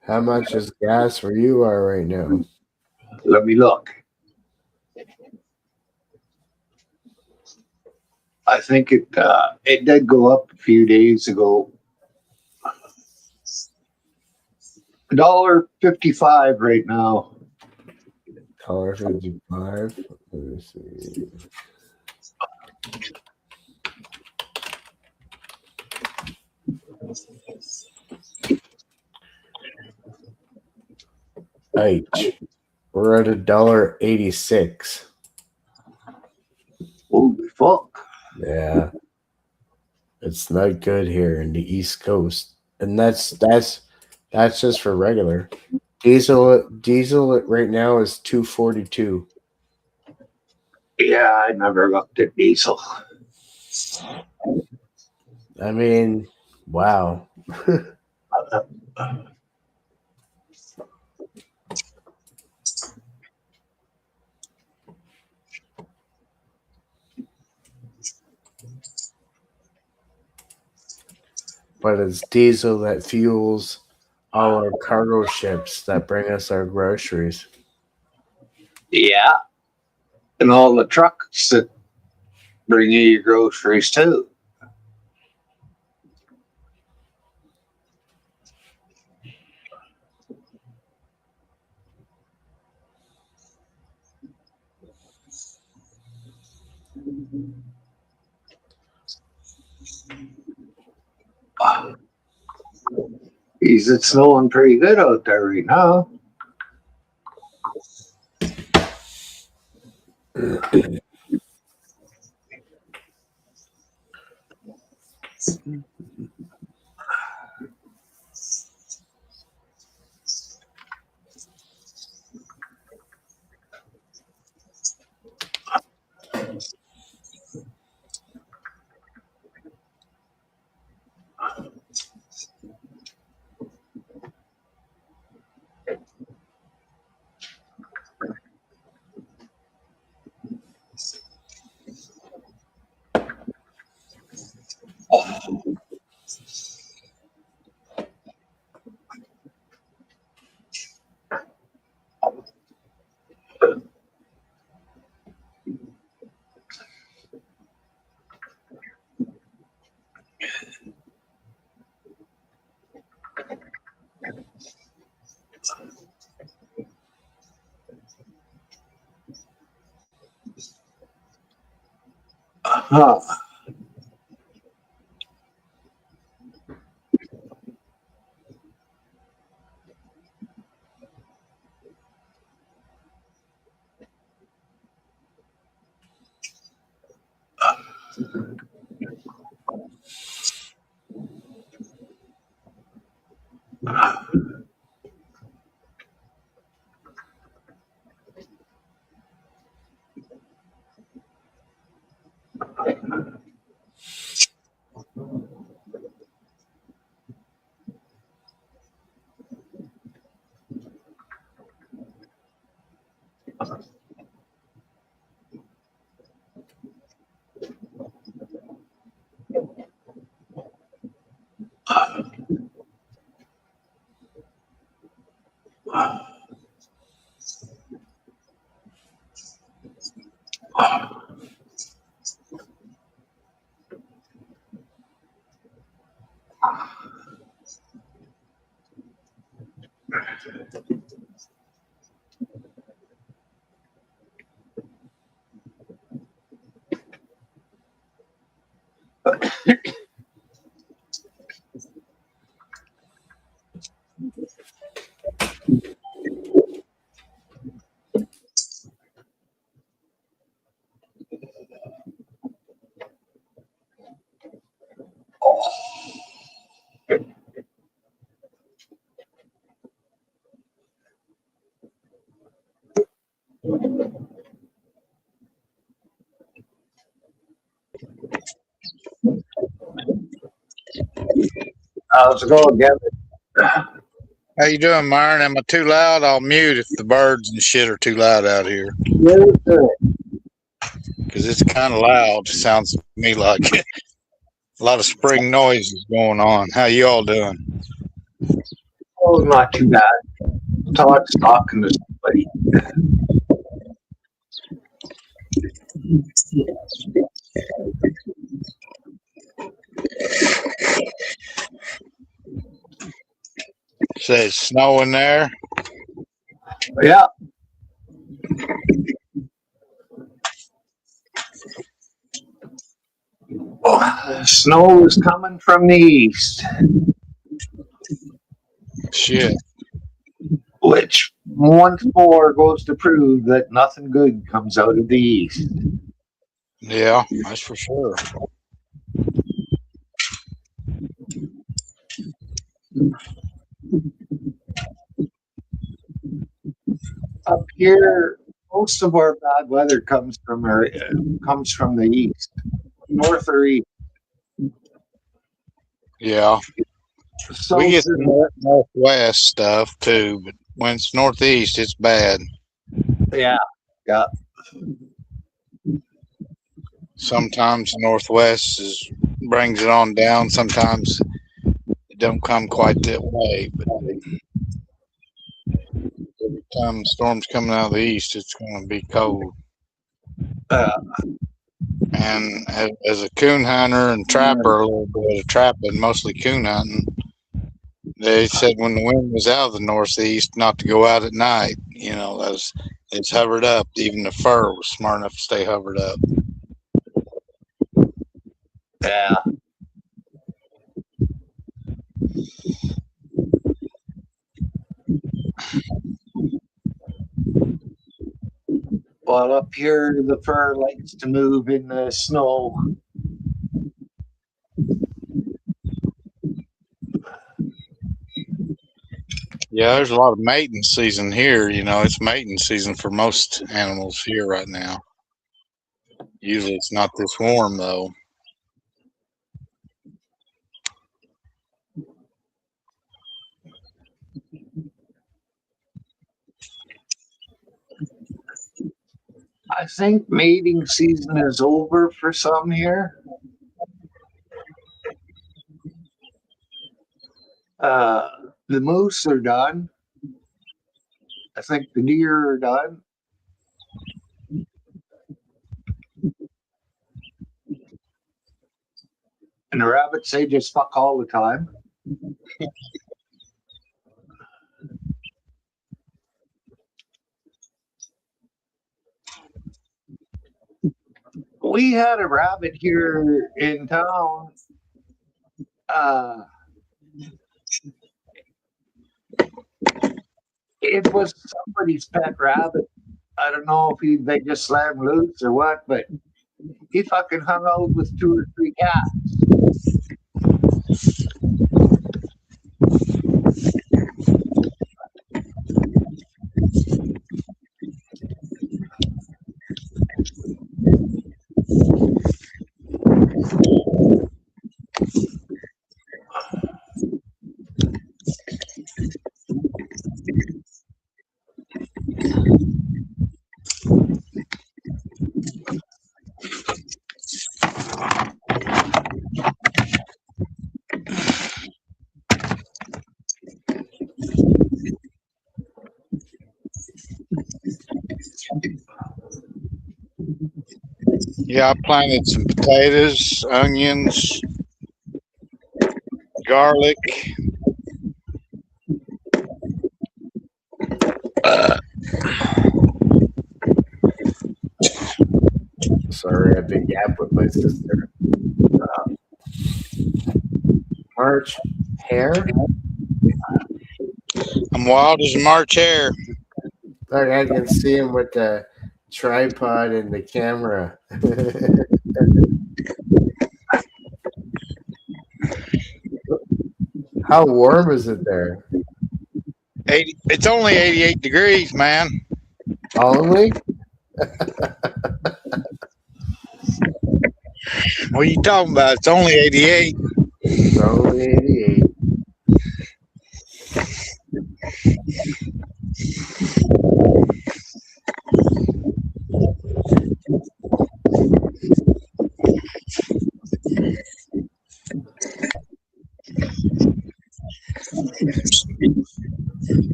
How much is gas where you are right now? Let me look. I think it did go up a few days ago. $1.55 right now. $1.55. Let me see. H. We're at $1.86. Holy fuck. Yeah. It's not good here in the East Coast. And that's just for regular. Diesel right now is 242. Yeah, I never looked at diesel. I mean, wow. But it's diesel that fuels all our cargo ships that bring us our groceries. Yeah, and all the trucks that bring you your groceries too. Geez, it's snowing pretty good out there right now. Huh. How's it going, Gavin? How you doing, Myron? Am I too loud? I'll mute if the birds and shit are too loud out here. Because it's kind of loud. Sounds to me like a lot of spring noises going on. How you all doing? Oh, not too bad. Todd's talking to somebody. Say it's snowing there. Yeah. Oh, snow is coming from the east, Shit. which once more goes to prove that nothing good comes out of the east. Yeah, that's for sure. Up here, most of our bad weather comes from the east, north or east. Yeah. So We get some northwest stuff too, but when it's northeast, it's bad. yeah. Sometimes the northwest brings it on down. Sometimes it don't come quite that way, but every time the storm's coming out of the east, it's going to be cold. And as a coon hunter and trapper, a little bit of trapping, mostly coon hunting, they said when the wind was out of the northeast, not to go out at night. You know, it's hovered up. Even the fur was smart enough to stay hovered up. Yeah. Well, up here, the fur likes to move in the snow. Yeah, there's a lot of mating season here. You know, it's mating season for most animals here right now. Usually it's not this warm, though. I think mating season is over for some here. The moose are done. I think the deer are done. And the rabbits, they just fuck all the time. We had a rabbit here in town. It was somebody's pet rabbit. I don't know if they just slammed loose or what, but he fucking hung out with 2 or 3 cats. Yeah, I planted some potatoes, onions, garlic. Sorry, a big gap with my sister. March hare? I'm wild as a March hare. Look, I can see him with the tripod and the camera. How warm is it there? It's only 88 degrees, man. Only? What are you talking about? It's only 88. It's only 88.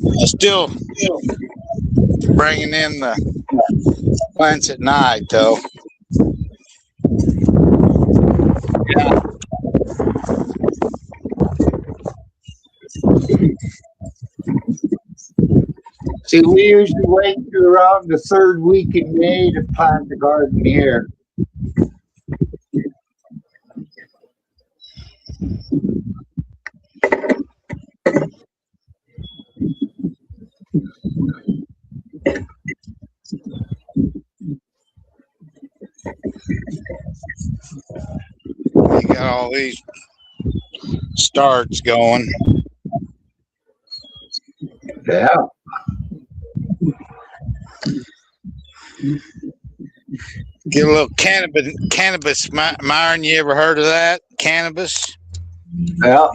I'm still bringing in the plants at night, though. Yeah. See, we usually wait to around the 3rd week in May to plant the garden here. You got all these starts going. Yeah. Get a little cannabis, Myron. You ever heard of that? Cannabis. Yeah.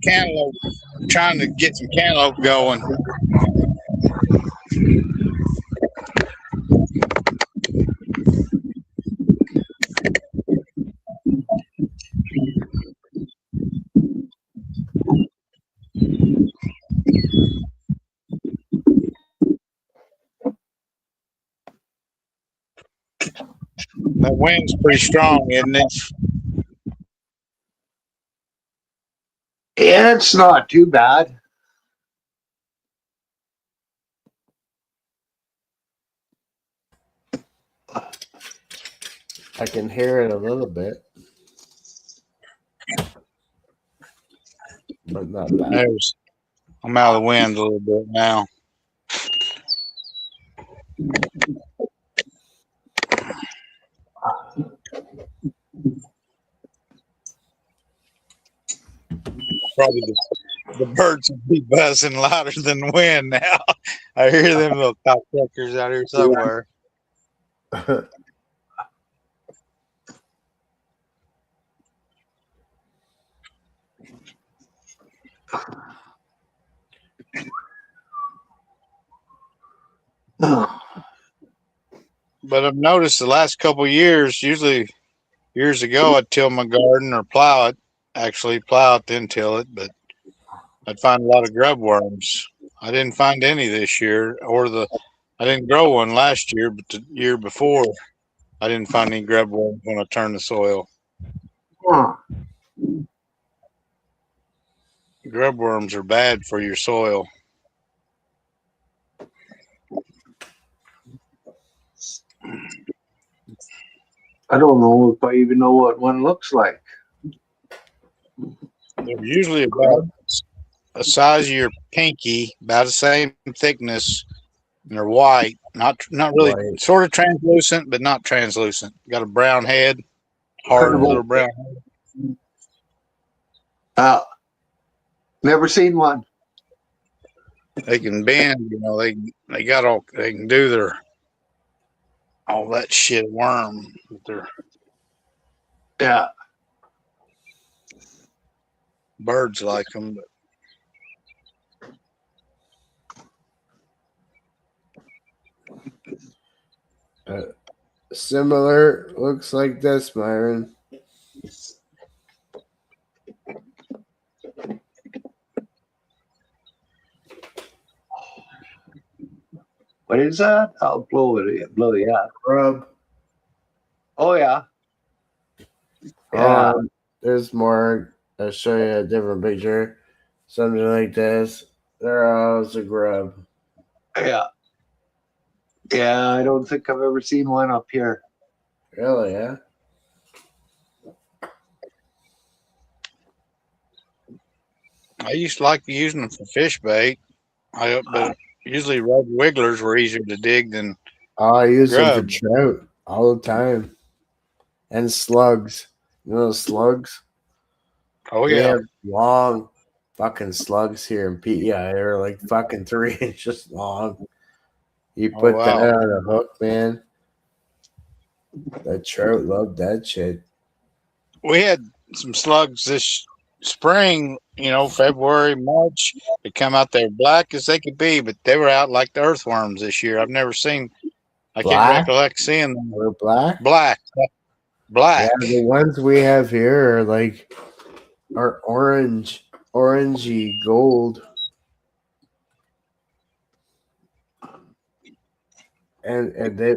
Cantaloupe. Trying to get some cantaloupe going. That wind's pretty strong, isn't it? Yeah, it's not too bad. I can hear it a little bit, but not bad. I'm out of the wind a little bit now. Probably the birds would be buzzing louder than the wind now. I hear them little cocksuckers out here somewhere. But I've noticed the last couple of years, usually years ago, I'd till my garden or plow it. Actually, plow it, then till it. But I'd find a lot of grub worms. I didn't find any this year, I didn't grow one last year, but the year before, I didn't find any grub worms when I turned the soil. Grub worms are bad for your soil. I don't know if I even know what one looks like. They're usually about the size of your pinky, about the same thickness, and they're white. Not really, White. sort of translucent, but not translucent. Got a brown head, hard Kind of little brown head. Never seen one. They can bend, they got all, they can do their all that shit worm. Yeah. Birds like them, but Similar looks like this, Myron. What is that? I'll blow you up. Grub. Oh yeah. Yeah. There's more. I'll show you a different picture. Something like this. They're all a grub. Yeah. Yeah, I don't think I've ever seen one up here. Really, yeah? I used to like using them for fish bait. But usually red wigglers were easier to dig than I use them for grub. trout all the time. And slugs. You know those slugs? Oh We yeah. have long fucking slugs here in PEI. They're like fucking 3 inches long. You Oh, put wow. that on a hook, man. That trout loved that shit. We had some slugs this spring, February, March. They come out there black as they could be, but they were out like the earthworms this year. I've never seen, I can't Black? recollect seeing them. We're black? Black. Yeah, the ones we have here are orangey gold. And they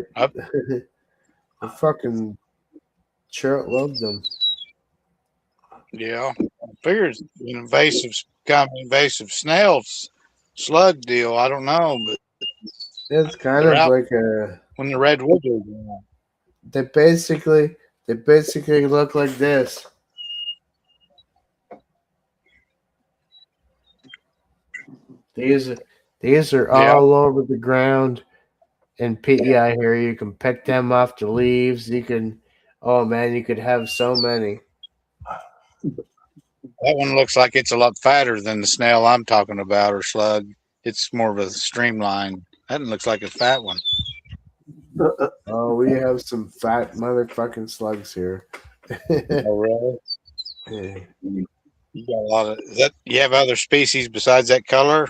the fucking trout loved them. Yeah. I figured kind of invasive snails slug deal. I don't know, but It's kind they're of out like a when the red wigglers. they basically look like this. These these are Yeah. all over the ground. And PEI here, you can pick them off the leaves. You can, oh man, you could have so many. That one looks like it's a lot fatter than the snail I'm talking about, or slug. It's more of a streamline. That one looks like a fat one. Oh, we have some fat motherfucking slugs here. Oh, really? Yeah. You got a lot of that. You have other species besides that color?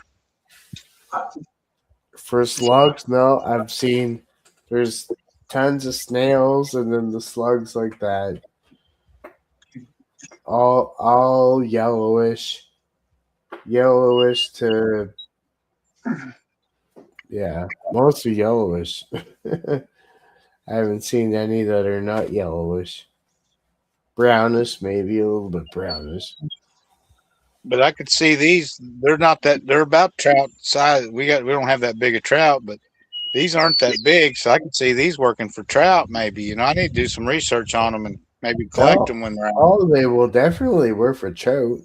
For slugs, no, I've seen there's tons of snails and then the slugs like that. All yellowish to yeah, mostly yellowish. I haven't seen any that are not yellowish. Brownish, maybe a little bit brownish. But I could see these. They're not that. They're about trout size. We don't have that big a trout, but these aren't that big. So I could see these working for trout. Maybe I need to do some research on them and maybe collect them when they're out. Oh, they will definitely work for trout.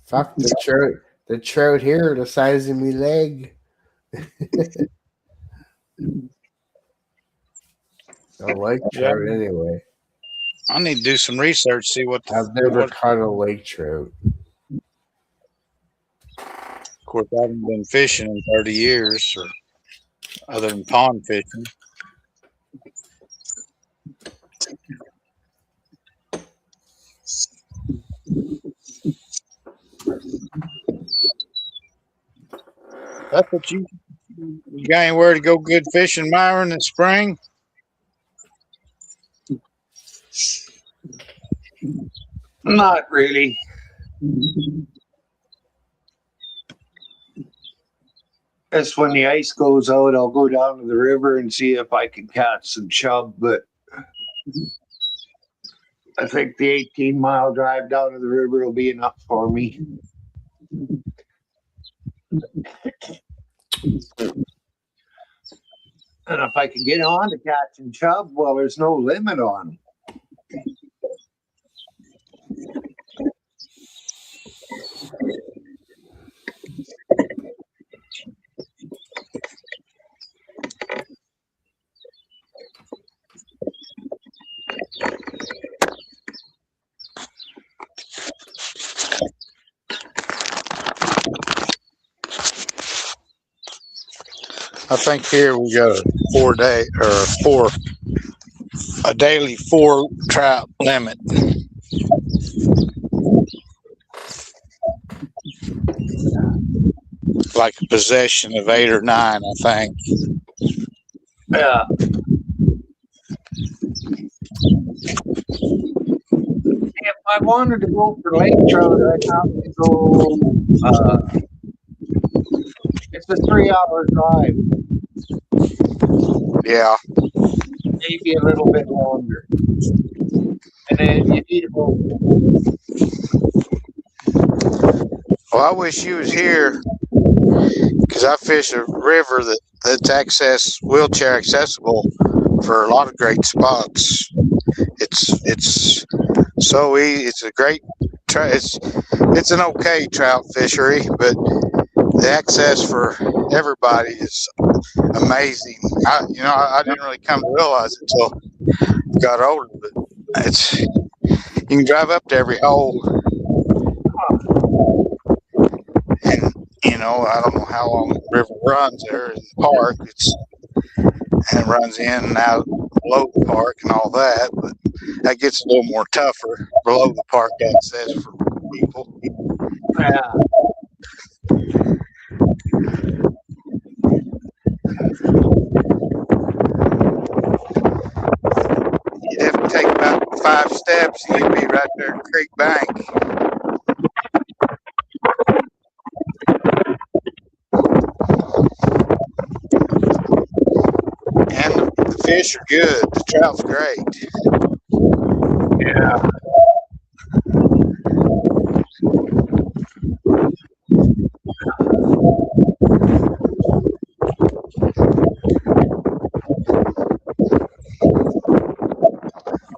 Fuck the trout. The trout here, the size of me leg. I like trout anyway. I need to do some research. See what. I've never caught a lake trout. Of course, I haven't been fishing in 30 years, or other than pond fishing. That's what you got anywhere to go good fishing, Myron, in spring? Not really. That's when the ice goes out, I'll go down to the river and see if I can catch some chub, but I think the 18-mile drive down to the river will be enough for me. And if I can get on to catching chub, well, there's no limit on them. I think here we got a daily 4 trout limit. Like a possession of 8 or 9, I think. Yeah. If I wanted to go for lake trout, I'd have to go. It's a 3-hour drive. Yeah. Maybe a little bit longer. And then you need to go. Well, I wish you was here because I fish a river that's wheelchair accessible for a lot of great spots. It's so easy. It's a great. It's an okay trout fishery, but the access for everybody is amazing. I didn't really come to realize it until I got older, but you can drive up to every hole, and I don't know how long the river runs there in the park. And it runs in and out below the park and all that, but that gets a little more tougher below the park access for people. Yeah. You'd have to take about 5 steps and you'd be right there at the creek bank. And the fish are good. The trout's great. Yeah.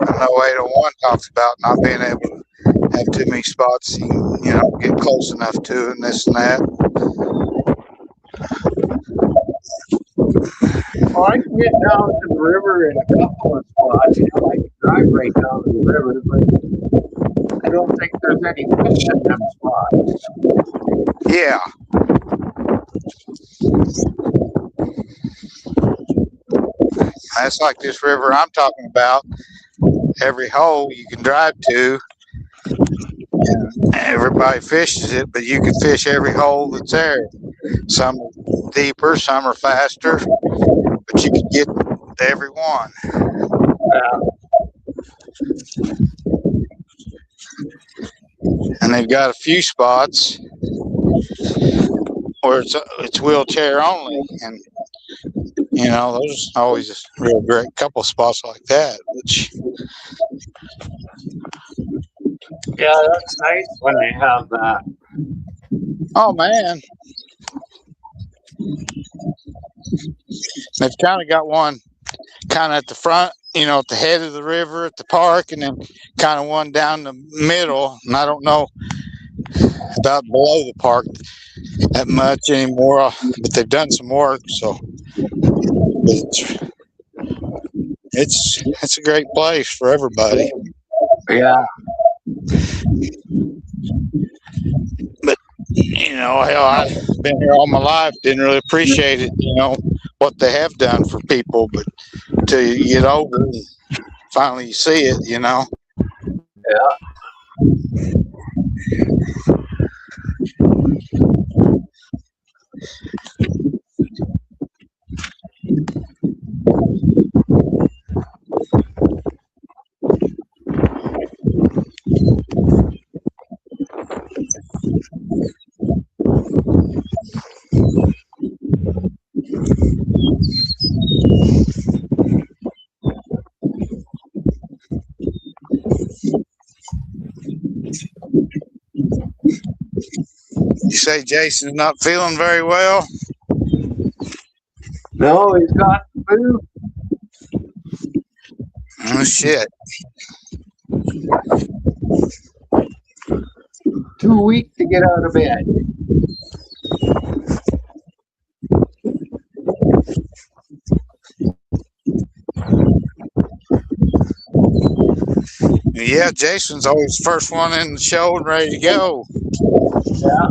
I know 801 talks about not being able to have too many spots. You know, get close enough to it and this and that. Well, I can get down to the river in a couple of spots. You know, I can drive right down to the river, but I don't think there's any fish in them spots. Yeah. That's like this river I'm talking about. Every hole you can drive to, everybody fishes it, but you can fish every hole that's there. Some are deeper, some are faster, but you can get to every one. And they've got a few spots where it's wheelchair only, and you know, there's always a real great couple spots like that. Which, Yeah, that's nice when they have that. oh man, they've kind of got one kind of at the front, you know, at the head of the river at the park, and then kind of one down the middle. And I don't know about below the park that much anymore, but they've done some work, so it's a great place for everybody. Yeah. But you know, hell, I've been here all my life, didn't really appreciate it, you know, what they have done for people, but till you get older and finally you see it, you know. Yeah. You say Jason's not feeling very well? No, he's got the flu. Oh shit. 2 weeks to get out of bed. Yeah, Jason's always the first one in the show and ready to go. Yeah.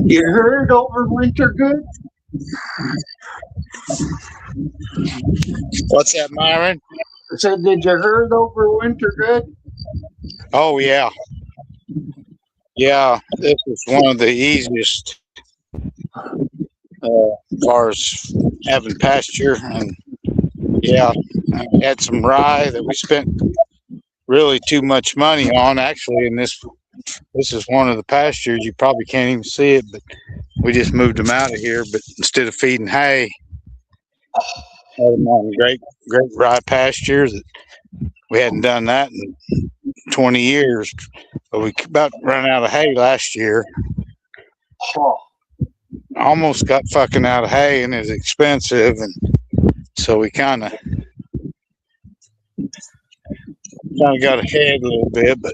You heard over winter good? What's that, Myron? I said, did you herd over winter good? Oh yeah. Yeah, this is one of the easiest as far as having pasture, and yeah, I had some rye that we spent really too much money on actually, and this is one of the pastures. You probably can't even see it, but we just moved them out of here. But instead of feeding hay, had them on great rye pastures. We hadn't done that in 20 years, but we about ran out of hay last year. Oh. Almost got fucking out of hay, and it's expensive, and so we kind of got ahead a little bit, but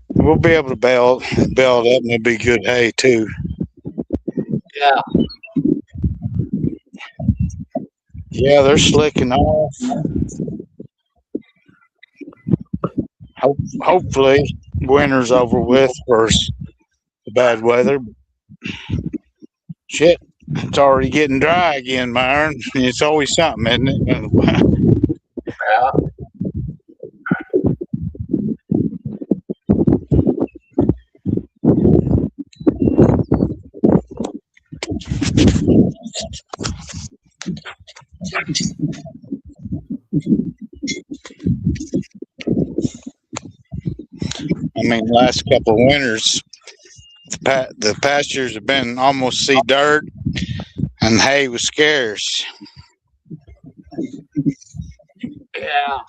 we'll be able to bale it up, and it'll be good hay too. Yeah. Yeah, they're slicking off. Hopefully, winter's over with for the bad weather. Shit, It's already getting dry again, Myron. It's always something, isn't it? Yeah. I mean, last couple of winters, the pastures have been almost see dirt, and hay was scarce. Yeah.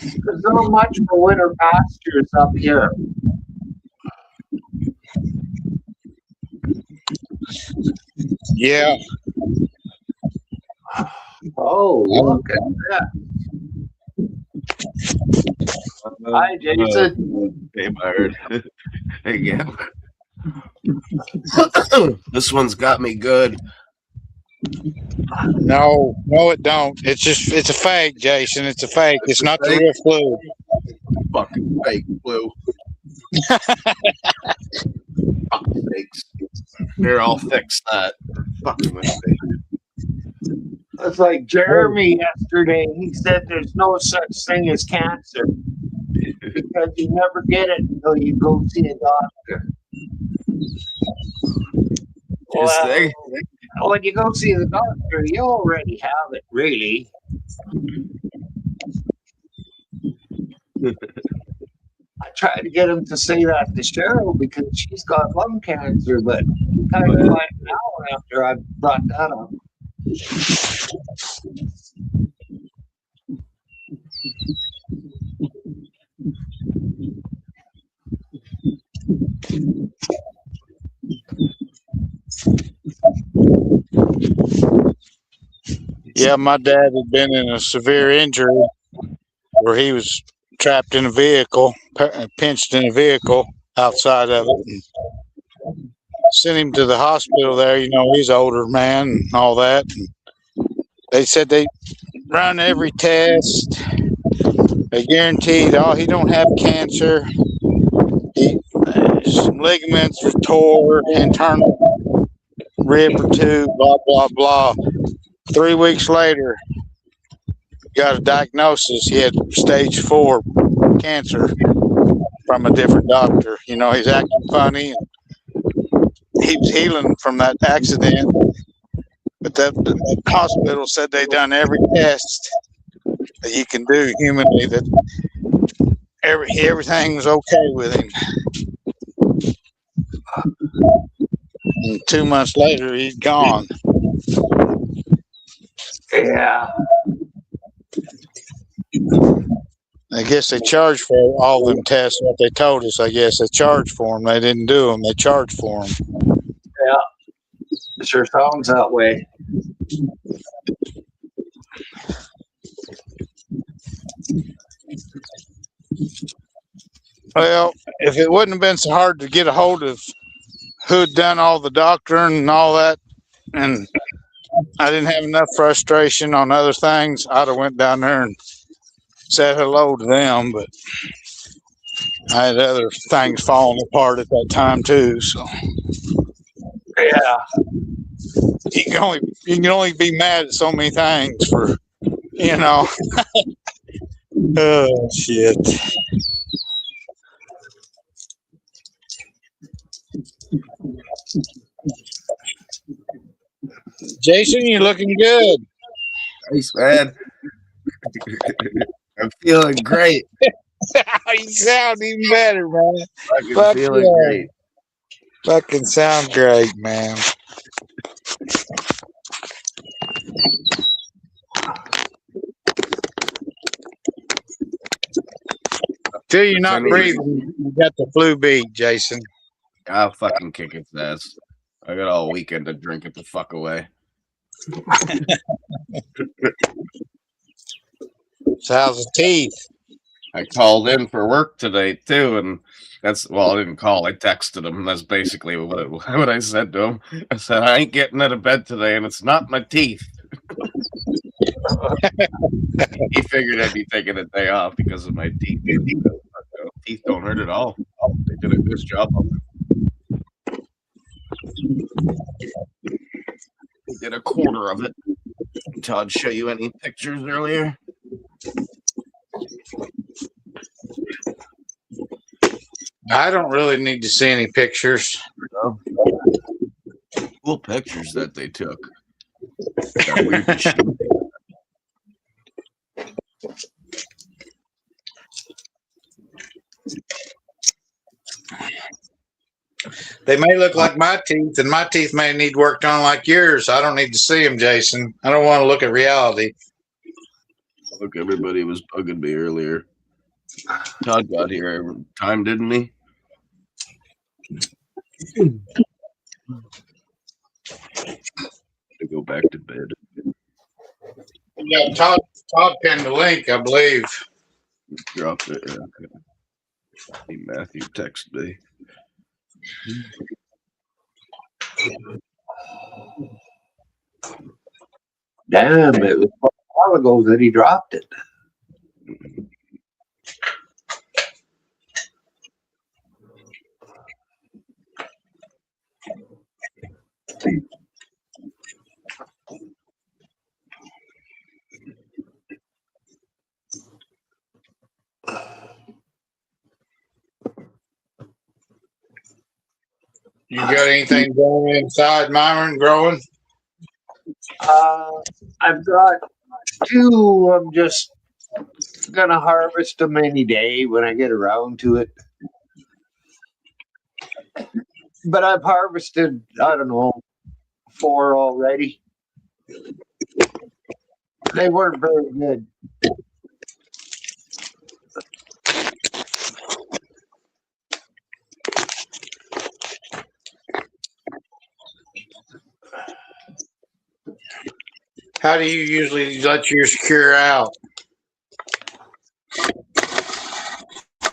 There's not much for winter pastures up here. Yeah. Oh, look at that. Hi, Jason. Hey, Byron. Hey, Gab. This one's got me good. No, it don't. It's a fake, Jason. It's a fake. It's not the real flu. Fucking fake flu. Fucking fakes. Here, I'll fix that. Fucking with me. It's like Jeremy yesterday. He said there's no such thing as cancer because you never get it until you go see a doctor. Well, when you go see the doctor, you already have it, really. I tried to get him to say that to Cheryl because she's got lung cancer, but he kind of find out after I brought that up. Yeah, my dad had been in a severe injury where he was trapped in a vehicle, pinched in a vehicle outside of it. And sent him to the hospital there. You know, he's an older man and all that. And they said they run every test. They guaranteed, he don't have cancer. His ligaments are tore, internal rib or two, blah, blah, blah. 3 weeks later, got a diagnosis. He had stage 4 cancer from a different doctor. You know, he's acting funny. And he was healing from that accident. But the hospital said they done every test that you can do humanly, that everything was okay with him. And 2 months later, he's gone. Yeah. I guess they charged for all them tests. What they told us, I guess they charged for them. They didn't do them. They charged for them. Yeah. It sure sounds that way. Well, if it wouldn't have been so hard to get a hold of who had done all the doctoring and all that, and I didn't have enough frustration on other things, I'd have went down there and said hello to them. But I had other things falling apart at that time too. So yeah, you can only be mad at so many things for, you know. Oh shit. Jason, you're looking good. Thanks, man. I'm feeling great. You sound even better, man. Fucking feeling great. Fucking sound great, man. Till you're not breathing, you got the flu beat, Jason. I'll fucking kick its ass. I got all weekend to drink it the fuck away. So how's the teeth? I called in for work today too, and I didn't call. I texted him. That's basically what I said to him. I said, I ain't getting out of bed today, and it's not my teeth. He figured I'd be taking a day off because of my teeth. Teeth don't hurt at all. They did a good job of it. Did a quarter of it. Todd show you any pictures earlier? I don't really need to see any pictures. No. Cool pictures that they took. That weird machine. They may look like my teeth, and my teeth may need worked on like yours. I don't need to see them, Jason. I don't want to look at reality. Look, everybody was bugging me earlier. Todd got here every time, didn't he? To go back to bed. Yeah, Todd pinned the link, I believe. Dropped it. Yeah, okay. Matthew texted me. Damn, it was a while ago that he dropped it. You got anything going inside, Myron, growing? I've got 2. I'm just gonna harvest them any day when I get around to it. But I've harvested, I don't know, 4 already. They weren't very good. How do you usually let yours cure out?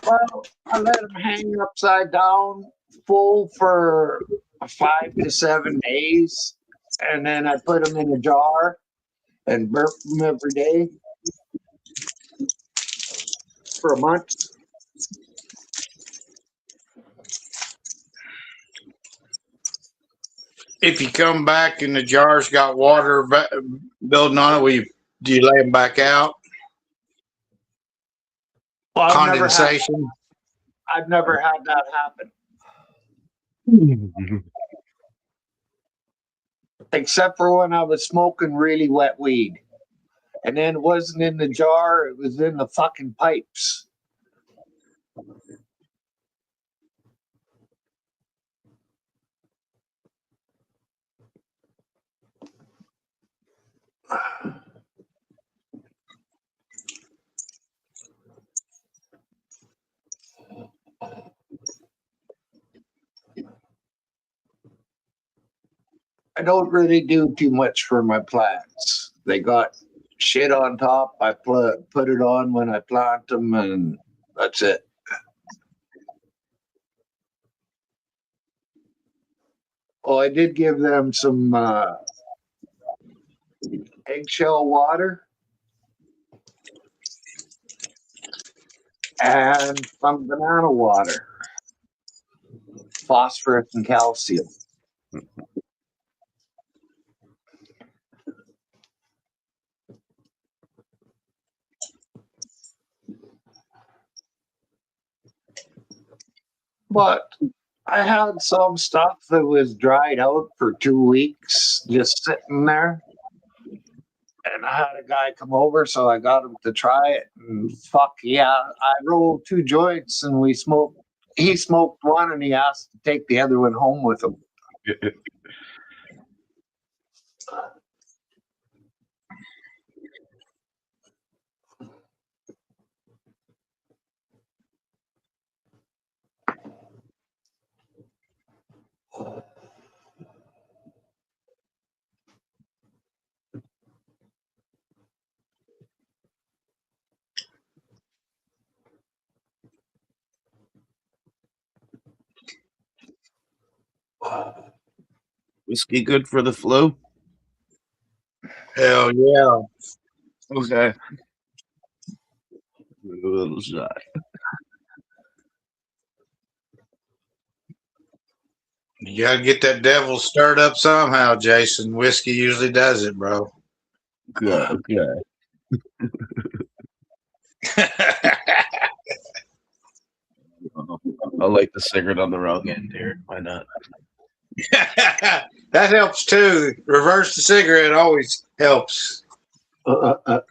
Well, I let them hang upside down full for 5 to 7 days, and then I put them in a jar and burp them every day for a month. If you come back and the jar's got water building on it, do you lay them back out? Well, Condensation? I've never had that happen. Except for when I was smoking really wet weed. And then it wasn't in the jar, it was in the fucking pipes. I don't really do too much for my plants. They got shit on top. I put it on when I plant them, and that's it. Oh, I did give them some eggshell water and some banana water, phosphorus and calcium. But I had some stuff that was dried out for 2 weeks, just sitting there. And I had a guy come over, so I got him to try it. And fuck yeah, I rolled 2 joints, and we smoked. He smoked one, and he asked to take the other one home with him. Whiskey good for the flu? Hell yeah. Okay. A little shot. You got to get that devil stirred up somehow, Jason. Whiskey usually does it, bro. Good. Okay. I'll light the cigarette on the wrong end here. Why not? That helps too. Reverse the cigarette always helps. I've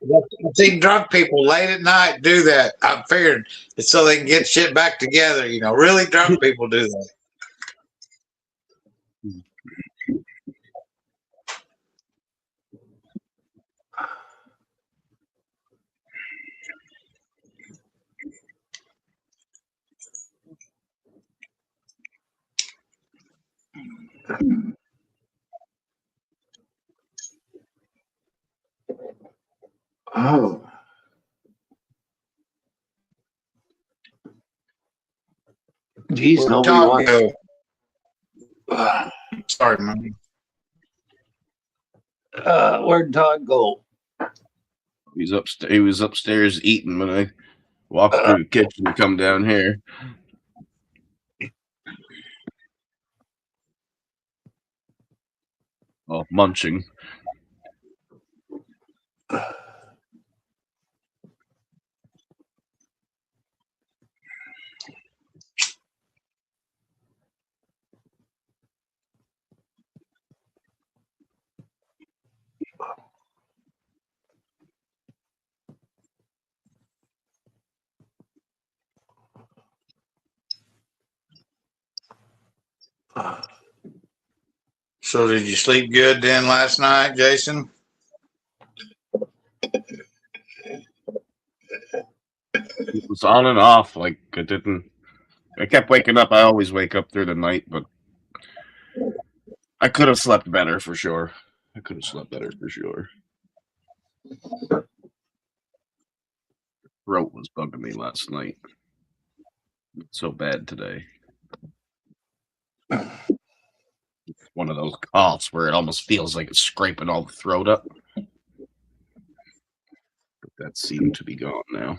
seen drunk people late at night do that. I figured it's so they can get shit back together. You know, really drunk people do that. Oh. Geez, Where'd nobody Todd wants. go? Sorry, man. Where'd Todd go? He's upstairs. He was upstairs eating when I walked through the kitchen and come down here. Oh, munching. So did you sleep good then last night, Jason? It was on and off. Like I didn't. I kept waking up. I always wake up through the night, but I could have slept better for sure. I could have slept better for sure. Throat was bugging me last night. So bad today. It's one of those coughs where it almost feels like it's scraping all the throat up. But that seemed to be gone now.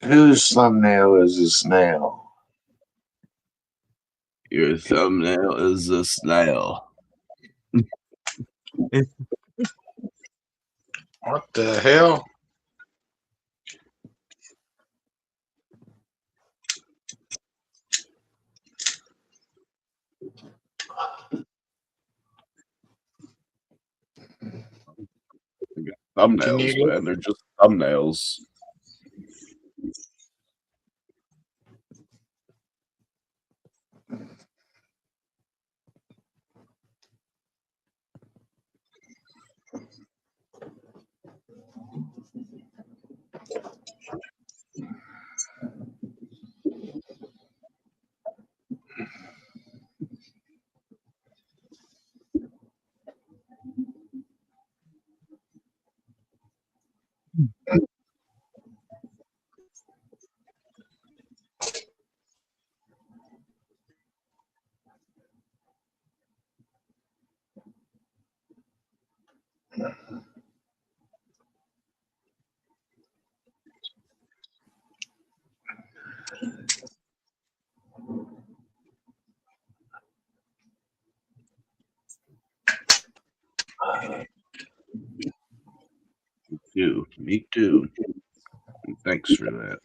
Whose thumbnail is a snail? Your thumbnail is a snail. What the hell? Thumbnails, man. They're just thumbnails. Me too. Thanks for that.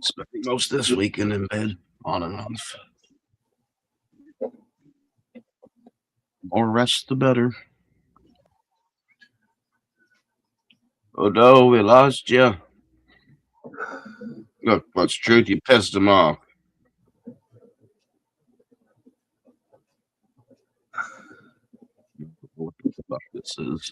Spending most this weekend in bed, on and off. More rest, the better. Oh no, we lost you. Look, what's truth? You pissed him off. What the fuck this is?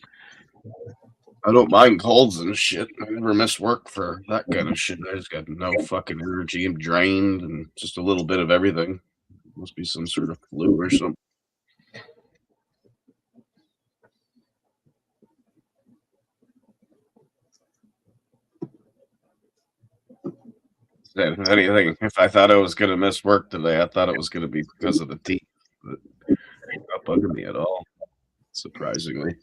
I don't mind colds and shit. I never miss work for that kind of shit. I just got no fucking energy. I'm drained and just a little bit of everything. Must be some sort of flu or something. If anything, if I thought I was going to miss work today, I thought it was going to be because of the teeth. But it's not bugging me at all, surprisingly.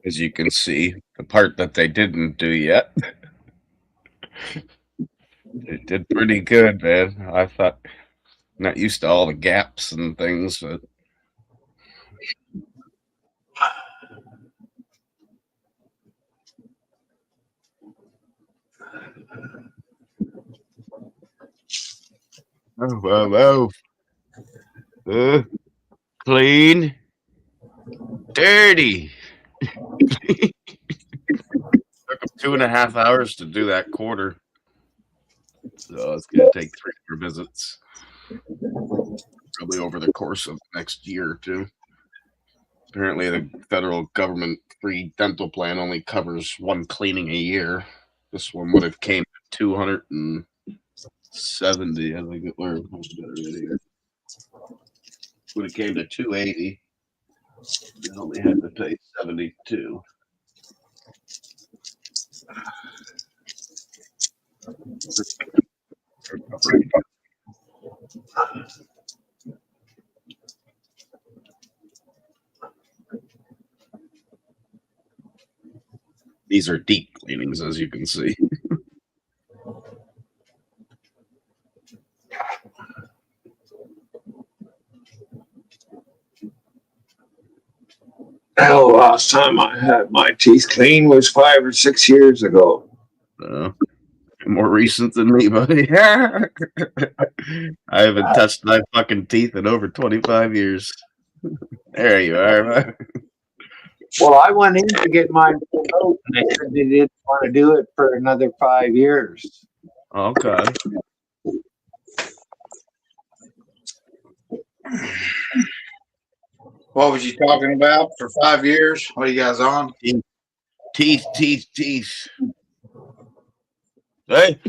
As you can see, the part that they didn't do yet, they did pretty good, man. I thought, not used to all the gaps and things, but clean, dirty. Took them 2.5 hours to do that quarter, so it's going to take 3 more visits, probably over the course of the next year or two. Apparently, the federal government free dental plan only covers 1 cleaning a year. This one would have came to 270, I think it was. Would have came to 280. You only had to pay 72. These are deep cleanings, as you can see. Hell, last time I had my teeth cleaned was 5 or 6 years ago. More recent than me, buddy. I haven't touched my fucking teeth in over 25 years. There you are. Well, I went in to get mine pulled out, and they said they didn't want to do it for another 5 years. Okay. What was you talking about for 5 years? What are you guys on? Teeth. Hey.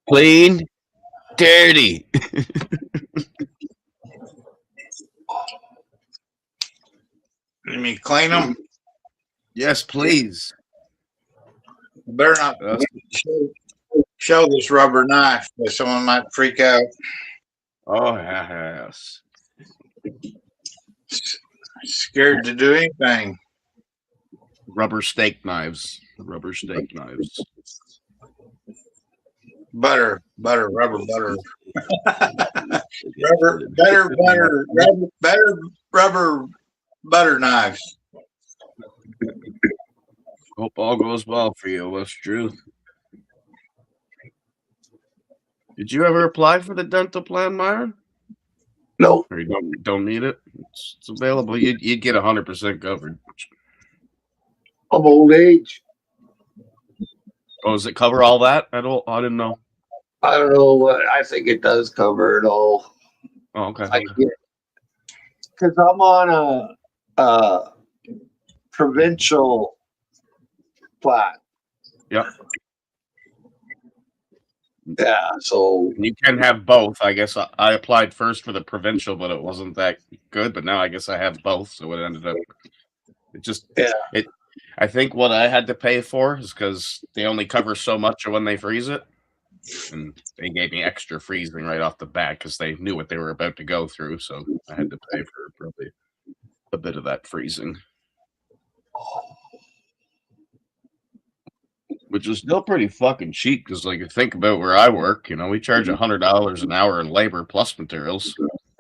Clean, dirty. You mean clean them? Yes, please. Better not show this rubber knife, because someone might freak out. Oh, yes. Scared to do anything. Rubber steak knives. Rubber butter. Rubber butter knives. Hope all goes well for you, West Truth. Did you ever apply for the dental plan, Myron? No. Or you don't need it? It's available. You'd get 100% covered. I'm old age. Oh, does it cover all that? I didn't know. I don't know what. I think it does cover it all. Oh, okay. Because I'm on a provincial plan. Yep. Yeah, so you can have both. I guess I applied first for the provincial, but it wasn't that good. But now I guess I have both, so it ended up. I think what I had to pay for is because they only cover so much when they freeze it, and they gave me extra freezing right off the bat because they knew what they were about to go through. So I had to pay for probably a bit of that freezing, which is still pretty fucking cheap because, like, you think about where I work, we charge $100 an hour in labor plus materials.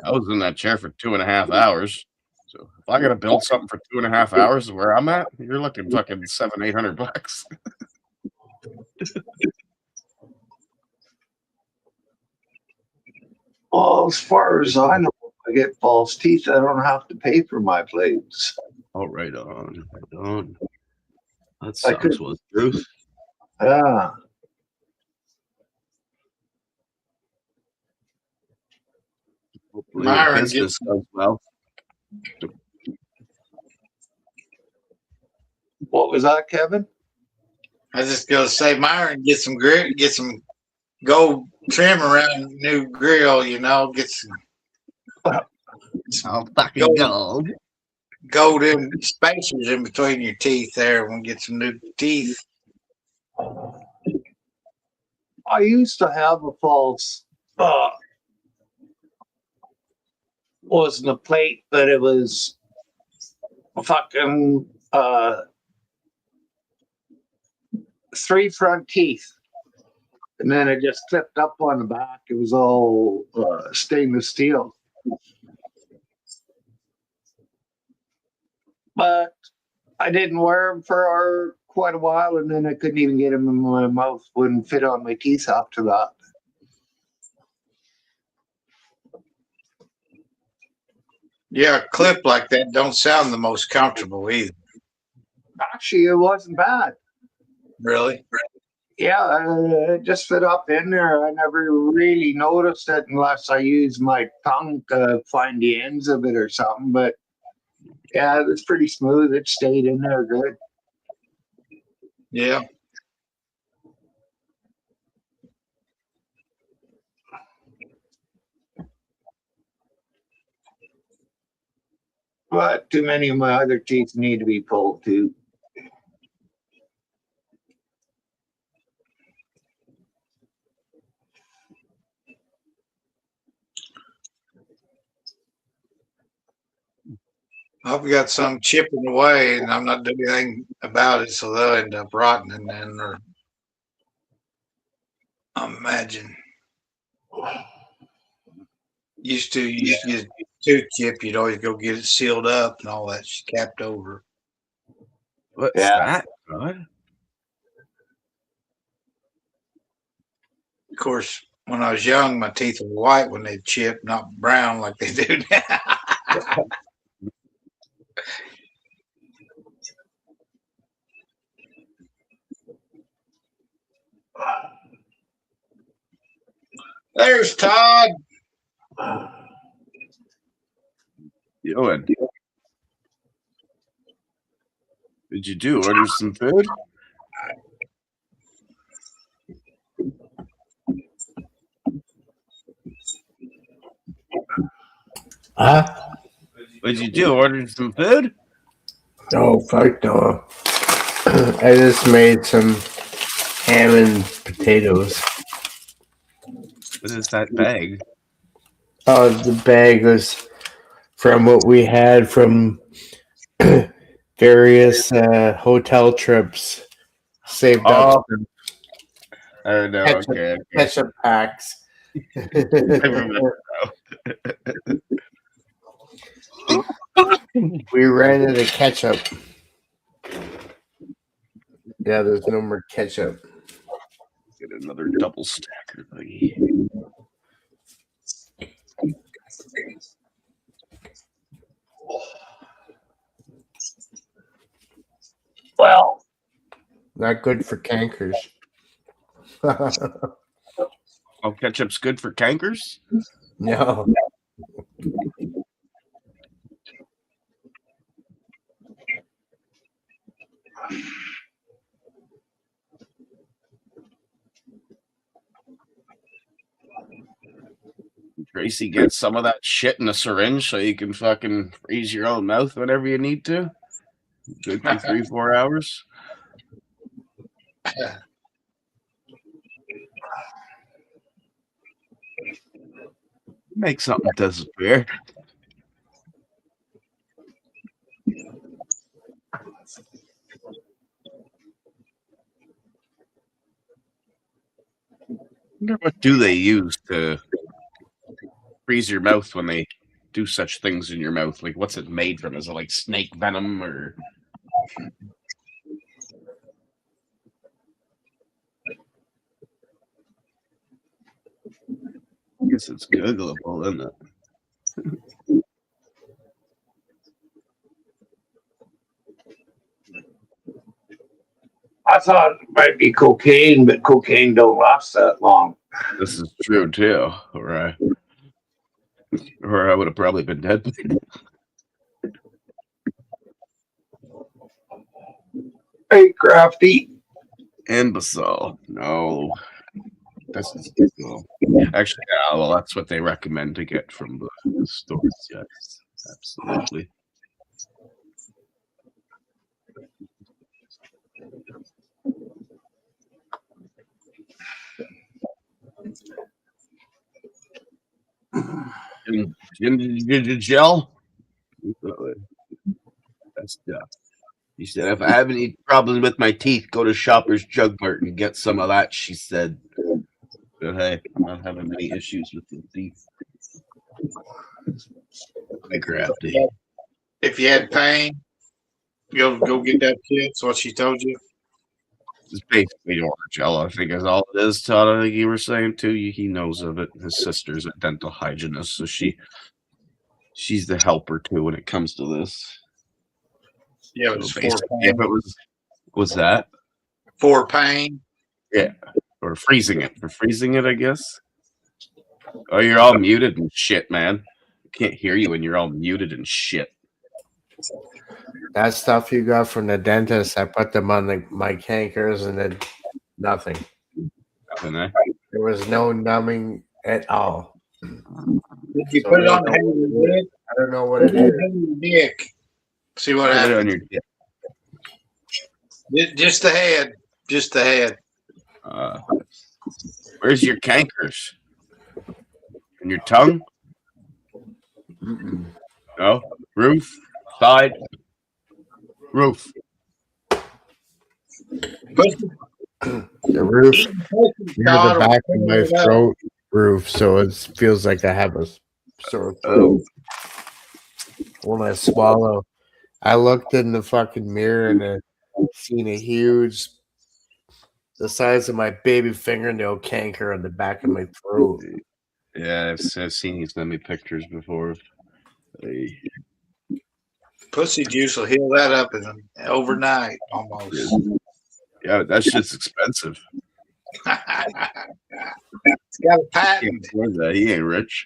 I was in that chair for 2.5 hours. So if I got to build something for 2.5 hours where I'm at, you're looking fucking $700-800. Well, as far as I know, if I get false teeth, I don't have to pay for my plates. Oh, right on. That sounds was truth. Yeah. Hopefully the business goes well. What was that, Kevin? I was just gonna say, Myron, get some gold trim around new grill. Get some fucking gold. Golden spacers in between your teeth there. We'll get some new teeth. I used to have a false. Wasn't a plate, but it was fucking 3 front teeth. And then it just clipped up on the back. It was all stainless steel. But I didn't wear them for quite a while, and then I couldn't even get them in my mouth. Wouldn't fit on my teeth after that. Yeah, a clip like that don't sound the most comfortable either. Actually, it wasn't bad. Really? Yeah, it just fit up in there. I never really noticed it unless I used my tongue to find the ends of it or something. But yeah, it was pretty smooth. It stayed in there good. Yeah. But too many of my other teeth need to be pulled too. I've got some chipping away, and I'm not doing anything about it, so they'll end up rotting, and then I imagine. Used to get a tooth chip, you'd always go get it sealed up and all that capped over. What's Yeah. that, God? Of course, when I was young, my teeth were white when they chipped, not brown like they do now. There's Todd. Yoan. What'd you do? Order some food? What'd you do? Order some food? Oh, fuck no. I just made some ham and potatoes. What is that bag? Oh, the bag was from what we had from various hotel trips. Saved up some Oh, no. ketchup, Okay. ketchup packs. I remember We ran out of ketchup. Yeah, there's no more ketchup. Get another double stacker, buddy. Well, Not good for cankers. Oh, ketchup's good for cankers? No. Tracy, get some of that shit in a syringe so you can fucking freeze your own mouth whenever you need to. Good for 3-4 hours. Make something disappear. Wonder what do they use to freeze your mouth when they do such things in your mouth? Like, what's it made from? Is it like snake venom or? I guess it's Googleable, isn't it? I thought it might be cocaine, but cocaine don't last that long. This is true too, or I would have probably been dead. Hey, Crafty. Imbecile. No. That's no. Actually, yeah, well, that's what they recommend to get from the stores. Yes, absolutely. Gel. That's said, if I have any problems with my teeth, go to Shoppers Drug Mart and get some of that, she said. But hey, I'm not having any issues with the teeth. I grabbed it. If you had pain, go get that kid. That's what she told you. It's basically Orangella, I think is all it is, Todd. I think you were saying too. He knows of it. His sister's a dental hygienist, so she's the helper too when it comes to this. Yeah, So it's for basically, pain. if it was that? For pain. Yeah. Or freezing it. For freezing it, I guess. Oh, you're all muted and shit, man. I can't hear you when you're all muted and shit. That stuff you got from the dentist, I put them on my cankers and then nothing. Nothing, eh? There was no numbing at all. Did you So put it yeah, on the head of your dick? I don't know what it is. Dick. See what Put it on happens. your dick. Just the head. Just the head. Where's your cankers? In your tongue? Mm-mm. No? Roof? Side? Roof. The roof near the back of my throat roof, so it feels like I have a sore throat. When I swallow, I looked in the fucking mirror and I seen a huge, the size of my baby fingernail canker on the back of my throat. Yeah, I've seen you send me pictures before. Hey. Pussy juice will heal that up in overnight almost. Yeah, that shit's expensive. It's got a Can't patent. afford that. He ain't rich.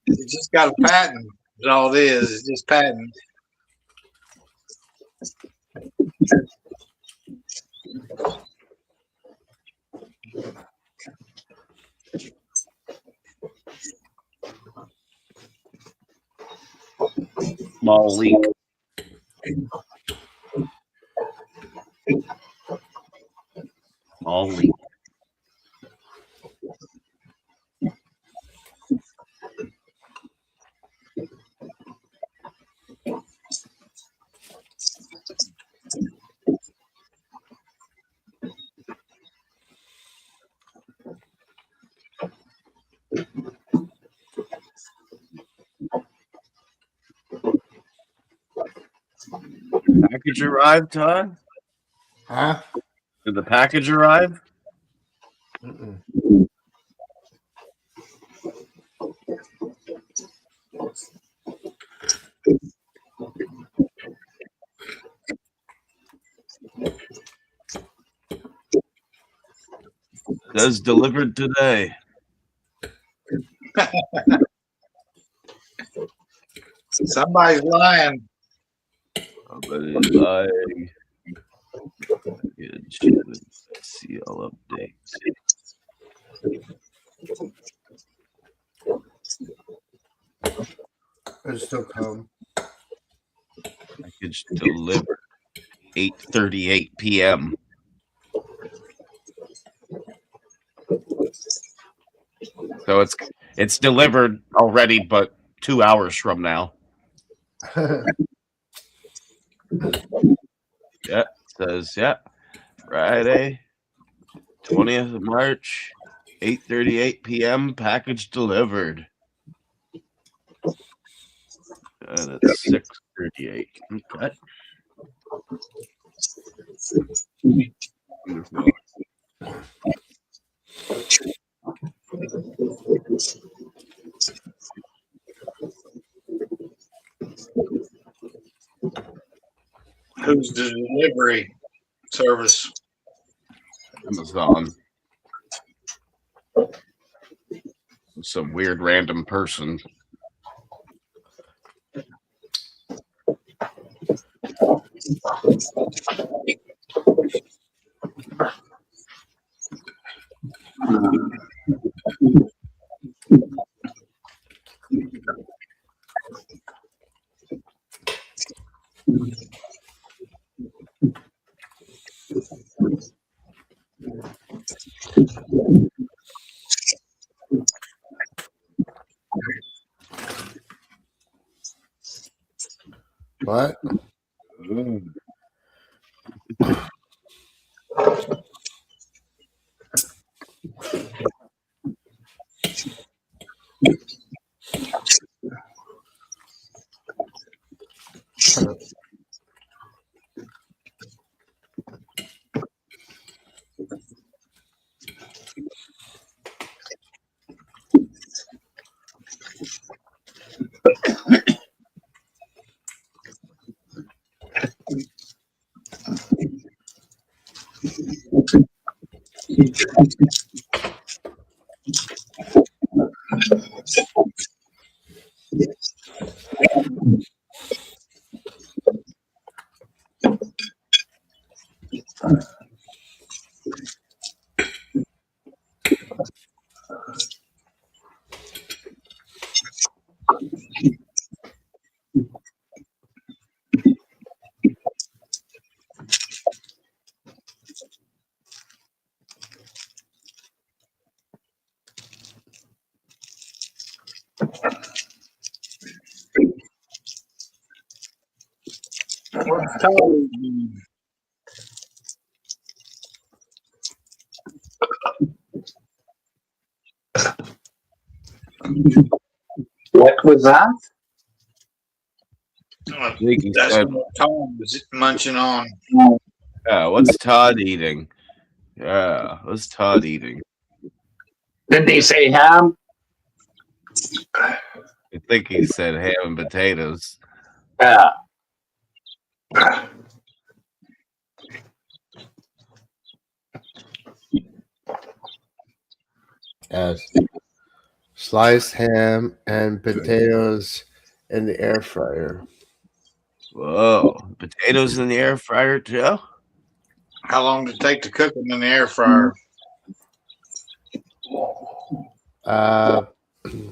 It's just got a patent. That's all it is. It's just patent. Small leak. Small leak. Package arrived, Todd? Huh? Did the package arrive? Mm-mm. It says delivered today. Somebody's lying. Somebody's lying. Good shit. See all updates. It's still come. Package delivered 8:38 p.m. So it's delivered already, but 2 hours from now. Yeah, says Friday, 20th of March, 8:38 p.m. Package delivered. And it's 6:38. Okay. Wonderful. Who's the delivery service? Amazon. Some weird random person. What? What's Todd eating? What was that? I think he That's said, what Tom was munching on. what's Todd eating? Yeah, what's Todd eating? Did they say ham? I think he said ham and potatoes. Yeah. Yes. Sliced ham and potatoes in the air fryer. Whoa, potatoes in the air fryer too? How long did it take to cook them in the air fryer?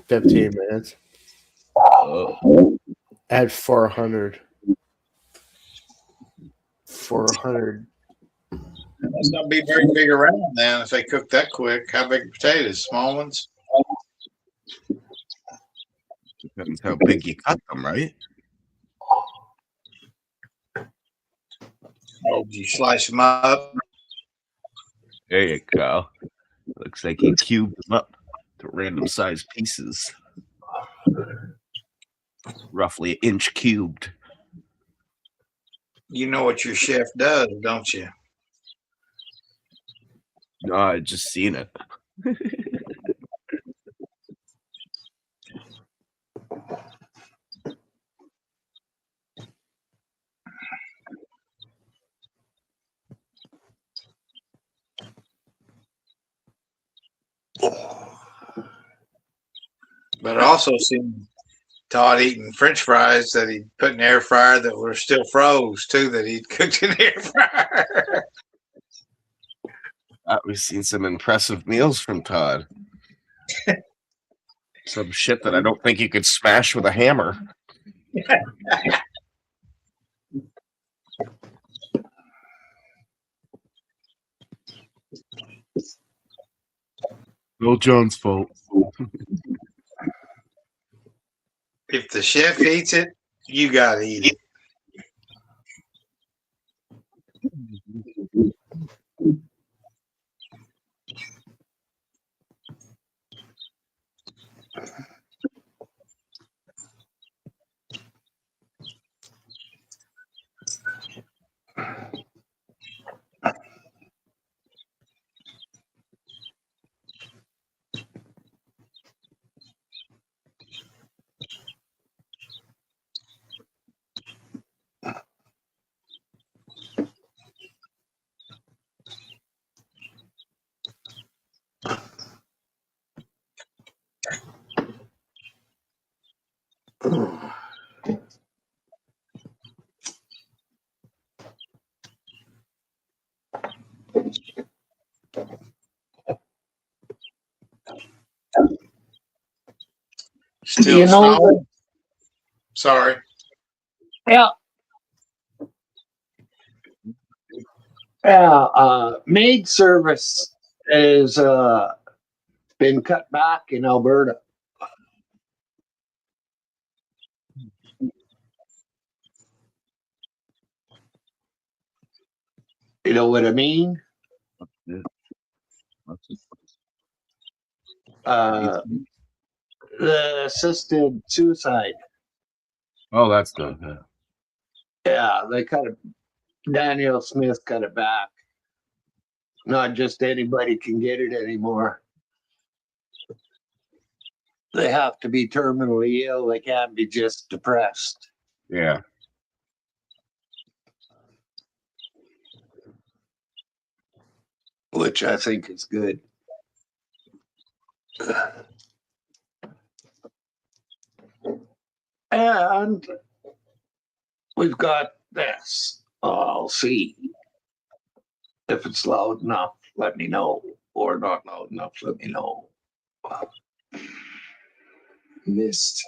15 minutes Oh, at 400. 400. Must not be very big around then if they cook that quick. How big are potatoes? Small ones? depends how big you cut them, right? Oh, you slice them up? There you go. Looks like he cubed them up to random size pieces. Roughly an inch cubed. You know what your chef does, don't you? No, I just seen it. But I also seen Todd eating French fries that he put in the air fryer that were still froze too, that he'd cooked in the air fryer. We've seen some impressive meals from Todd. Some shit that I don't think you could smash with a hammer. No John's fault. If the chef eats it, you gotta eat it. Still You know, snowing? Sorry. yeah. Yeah, maid service is been cut back in Alberta. You know what I mean? Yeah. What's it? The assisted suicide. Oh, that's good. Yeah, they cut it. Daniel Smith cut it back. Not just anybody can get it anymore. They have to be terminally ill. They can't be just depressed. Yeah. Which I think is good. And we've got this. I'll see if it's loud enough. Let me know. Or not loud enough. Let me know. Missed.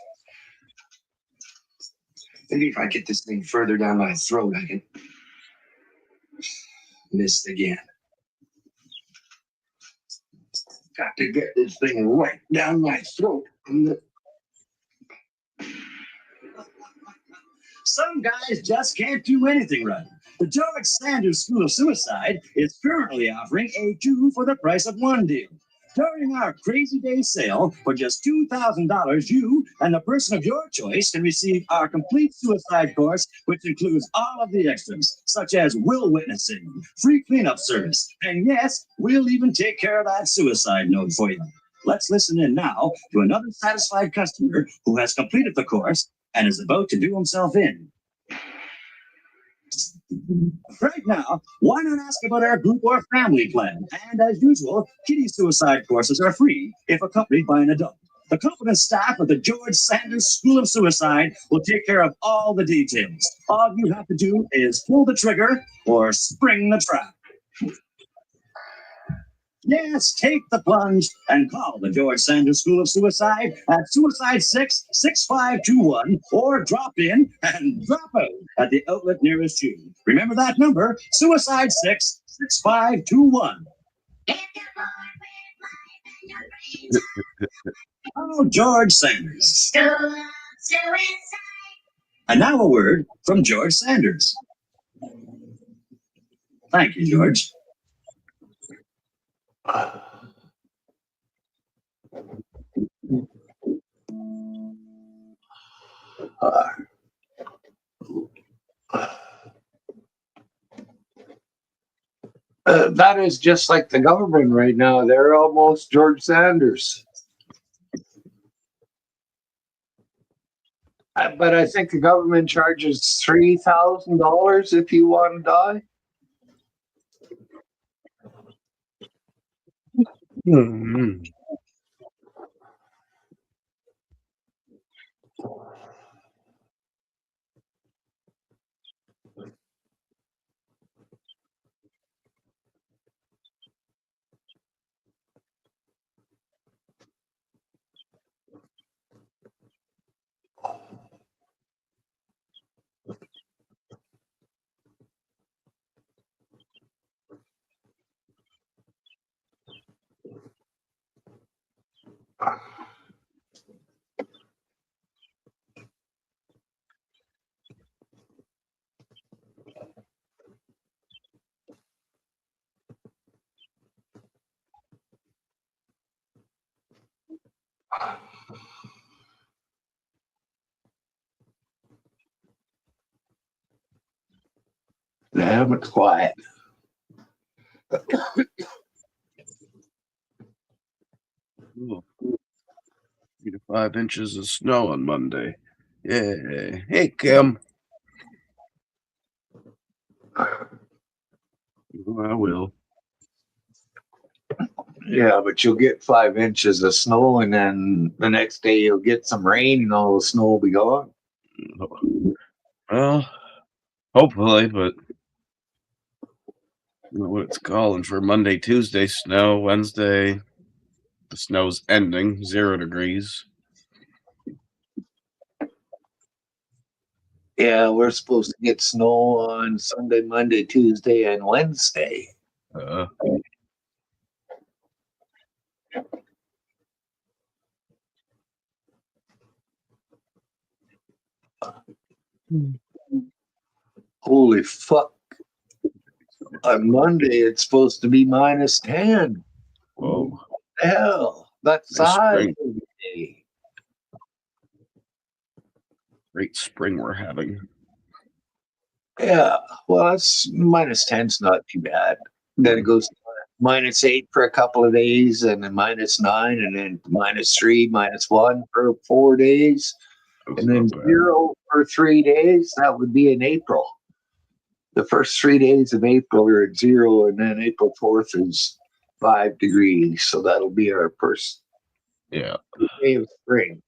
Maybe if I get this thing further down my throat, I can. Missed again. Got to get this thing right down my throat. Some guys just can't do anything right. The George Sanders School of Suicide is currently offering a 2 for the price of 1 deal. During our Crazy Day sale, for just $2,000, you and the person of your choice can receive our complete suicide course, which includes all of the extras, such as will witnessing, free cleanup service, and yes, we'll even take care of that suicide note for you. Let's listen in now to another satisfied customer who has completed the course and is about to do himself in. Right now, why not ask about our group or family plan? And as usual, kiddie suicide courses are free if accompanied by an adult. The competent staff of the George Sanders School of Suicide will take care of all the details. All you have to do is pull the trigger or spring the trap. Yes, take the plunge and call the George Sanders School of Suicide at Suicide 66521 or drop in and drop out at the outlet nearest you. Remember that number, Suicide 66521. Oh, George Sanders. And now a word from George Sanders. Thank you, George. That is just like the government right now. They're almost George Sanders. But I think the government charges $3,000 if you want to die. Mm-hmm. Damn, it's quiet. 3 to 5 inches of snow on Monday. Yeah. Hey, Kim. Oh, I will. Yeah, but you'll get 5 inches of snow, and then the next day you'll get some rain, and all the snow will be gone. Well, hopefully, but you know what it's calling for Monday, Tuesday, snow. Wednesday, the snow's ending, 0 degrees. Yeah, we're supposed to get snow on Sunday, Monday, Tuesday, and Wednesday. Holy fuck. On Monday, it's supposed to be -10. Whoa. Hell, that's the Nice high spring. for the day. Great spring we're having. Yeah, well, that's -10's not too bad. Then it goes to -8 for a couple of days, and then -9, and then -3, -1 for 4 days, That's and then not bad. 0 for 3 days. That would be in April. The first 3 days of April are at 0, and then April 4th is 5 degrees. So that'll be our first Yeah. day of spring.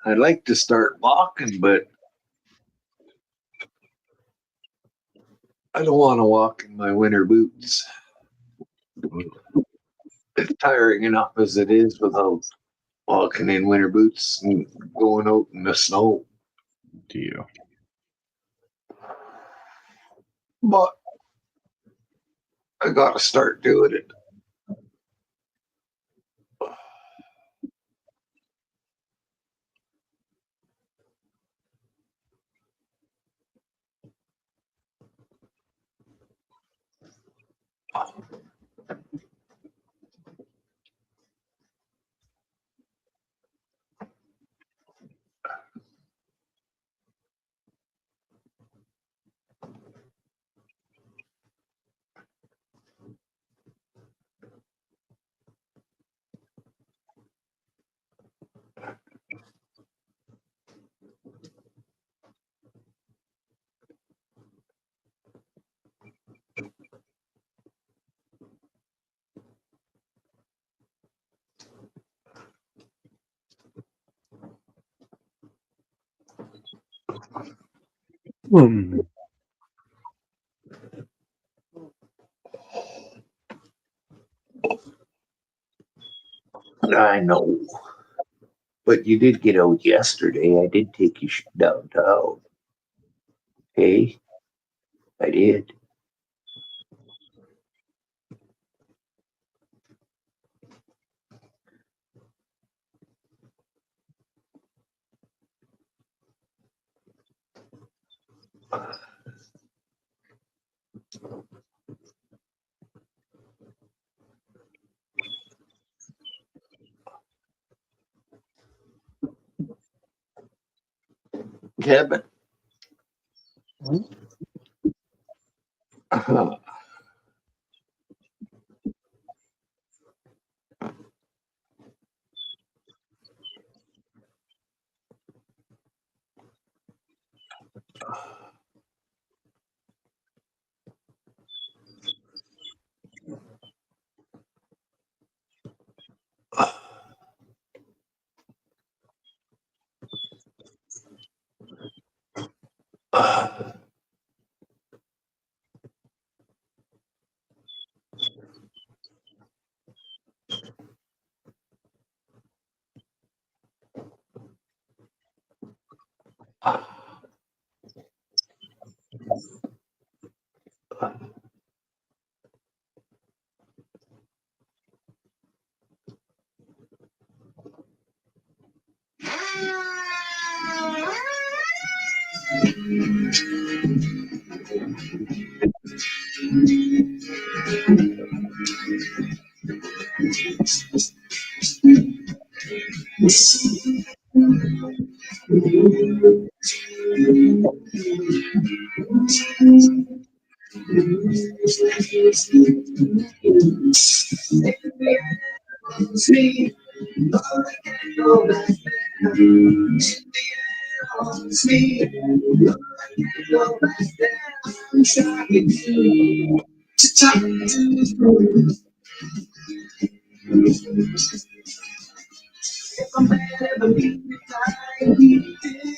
I'd like to start walking, but I don't want to walk in my winter boots. It's tiring enough as it is without walking in winter boots and going out in the snow. Do you? But I gotta start doing it. I know. But you did get out yesterday. I did take you downtown. Hey, I did. Kevin. See, It's me. Go back there. I'm trying to talk to you. If I'm bad, ever leave me dying, we did.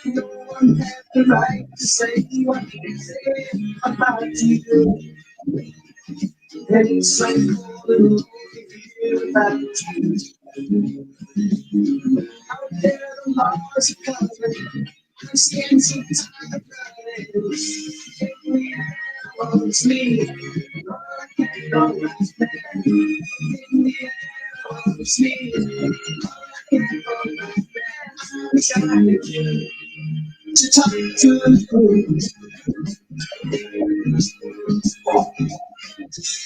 No one had the right to say what he said about you. And it's so cool to hear about you. Out there, the Mars are coming. I spend some time running. It's me. I can't go back there. It's me. I can't go back there. I'm trying to talk to you.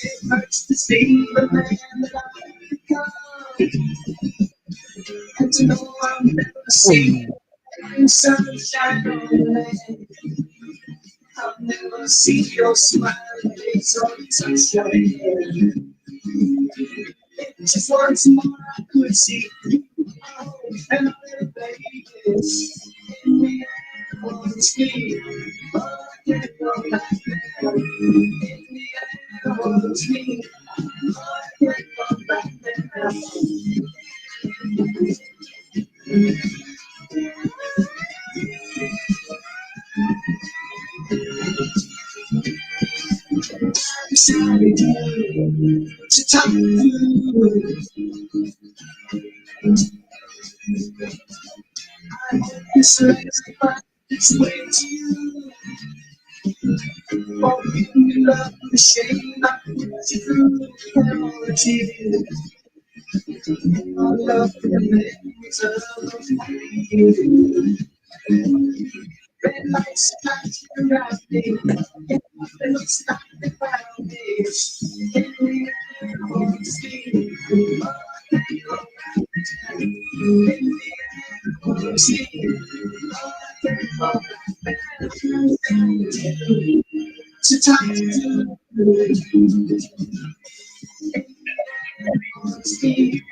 It hurts to see the man that I've become. And to know I'll never see the sunshine on the land. I'll never see your smiling face or touch your hand. If just once more I could see you, oh, and a little baby. In the air, oh, it's me. Oh, I can't go back there. In the air, oh, it's me. Oh, I can't go back there. I'm sorry to talk to you. I hope this is this way to you. Oh, you love the shame I put you through. Apology. I love the memories of you. Red lights flash around me. It looks like the cloud is. In the air, oh, it's me. Oh, I can't go back. In the air, oh, it's me. Oh, I can't go back. To talk to you. Oh, it's me.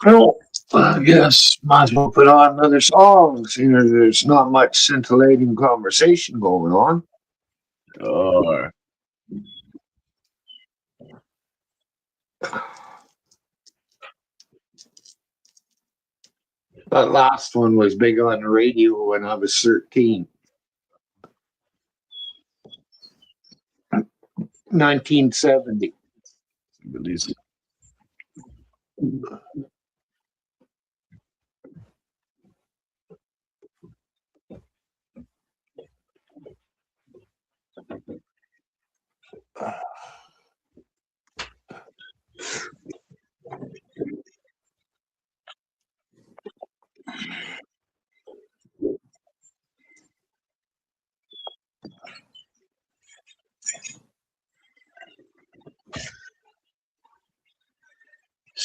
Well, I guess might as well put on another song. There's not much scintillating conversation going on. Oh, That last one was big on the radio when I was 13. 1970. release.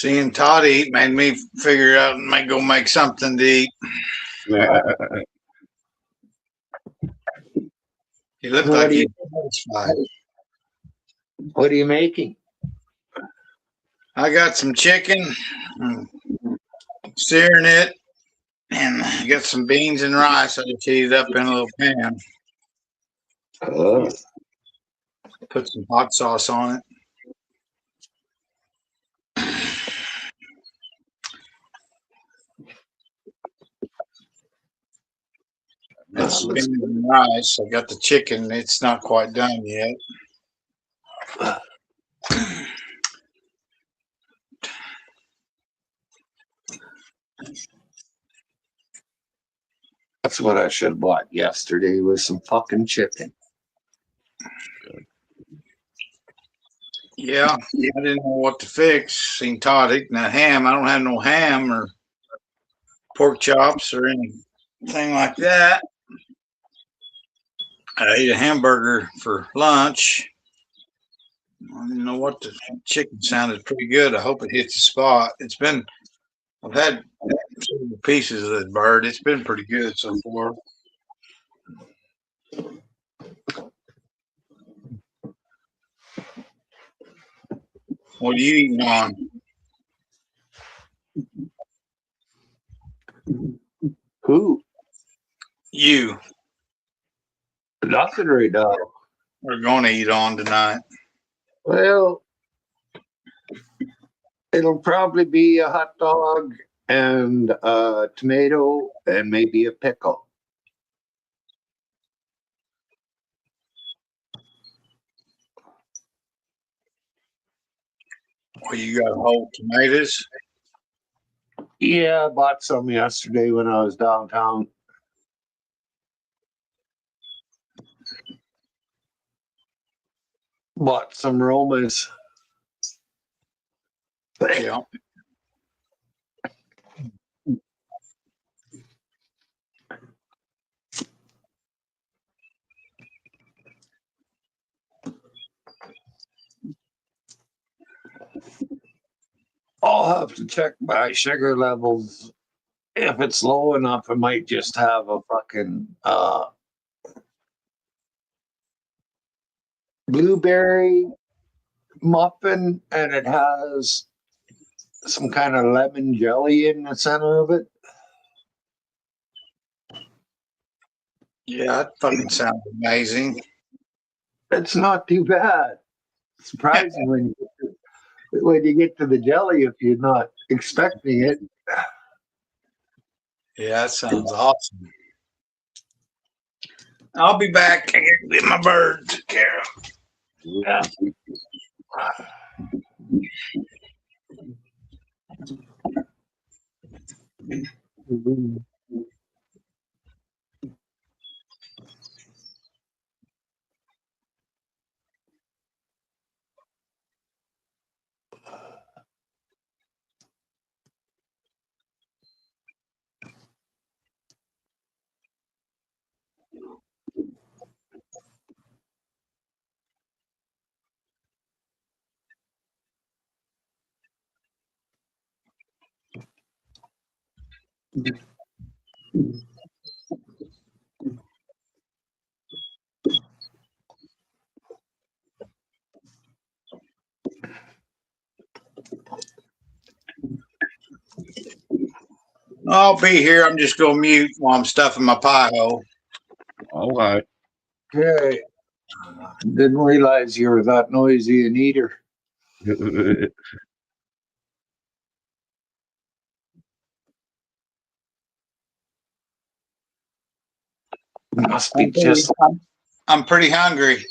Seeing Todd eat made me figure out and might go make something to eat. He looked like he was satisfied. What are you making? I got some chicken, searing it, and I got some beans and rice. I just heated up in a little pan. Put some hot sauce on it. That's beans and rice. I got the chicken. It's not quite done yet. That's what I should have bought yesterday was some fucking chicken. Yeah, I didn't know what to fix. Seen Todd eating that ham. I don't have no ham or pork chops or anything like that. I ate a hamburger for lunch. I didn't know what the chicken sounded pretty good. I hope it hits the spot. I've had several pieces of that bird. It's been pretty good so far. What are you eating on? Who? You. Nothing right now. We're going to eat on tonight. Well, it'll probably be a hot dog and a tomato and maybe a pickle. Well, you got whole tomatoes? Yeah, I bought some yesterday when I was downtown. Bought some Romas. Yeah. I'll have to check my sugar levels. If it's low enough, I might just have a fucking blueberry muffin, and it has some kind of lemon jelly in the center of it. Yeah, that fucking sounds amazing. It's not too bad. Surprising when you get to the jelly if you're not expecting it. Yeah, that sounds awesome. I'll be back. I gotta get my bird took care of. Yeah. I'll be here. I'm just going to mute while I'm stuffing my pie hole. All right. Okay. Didn't realize you were that noisy an eater. Must be just. I'm pretty hungry.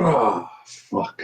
Oh, fuck.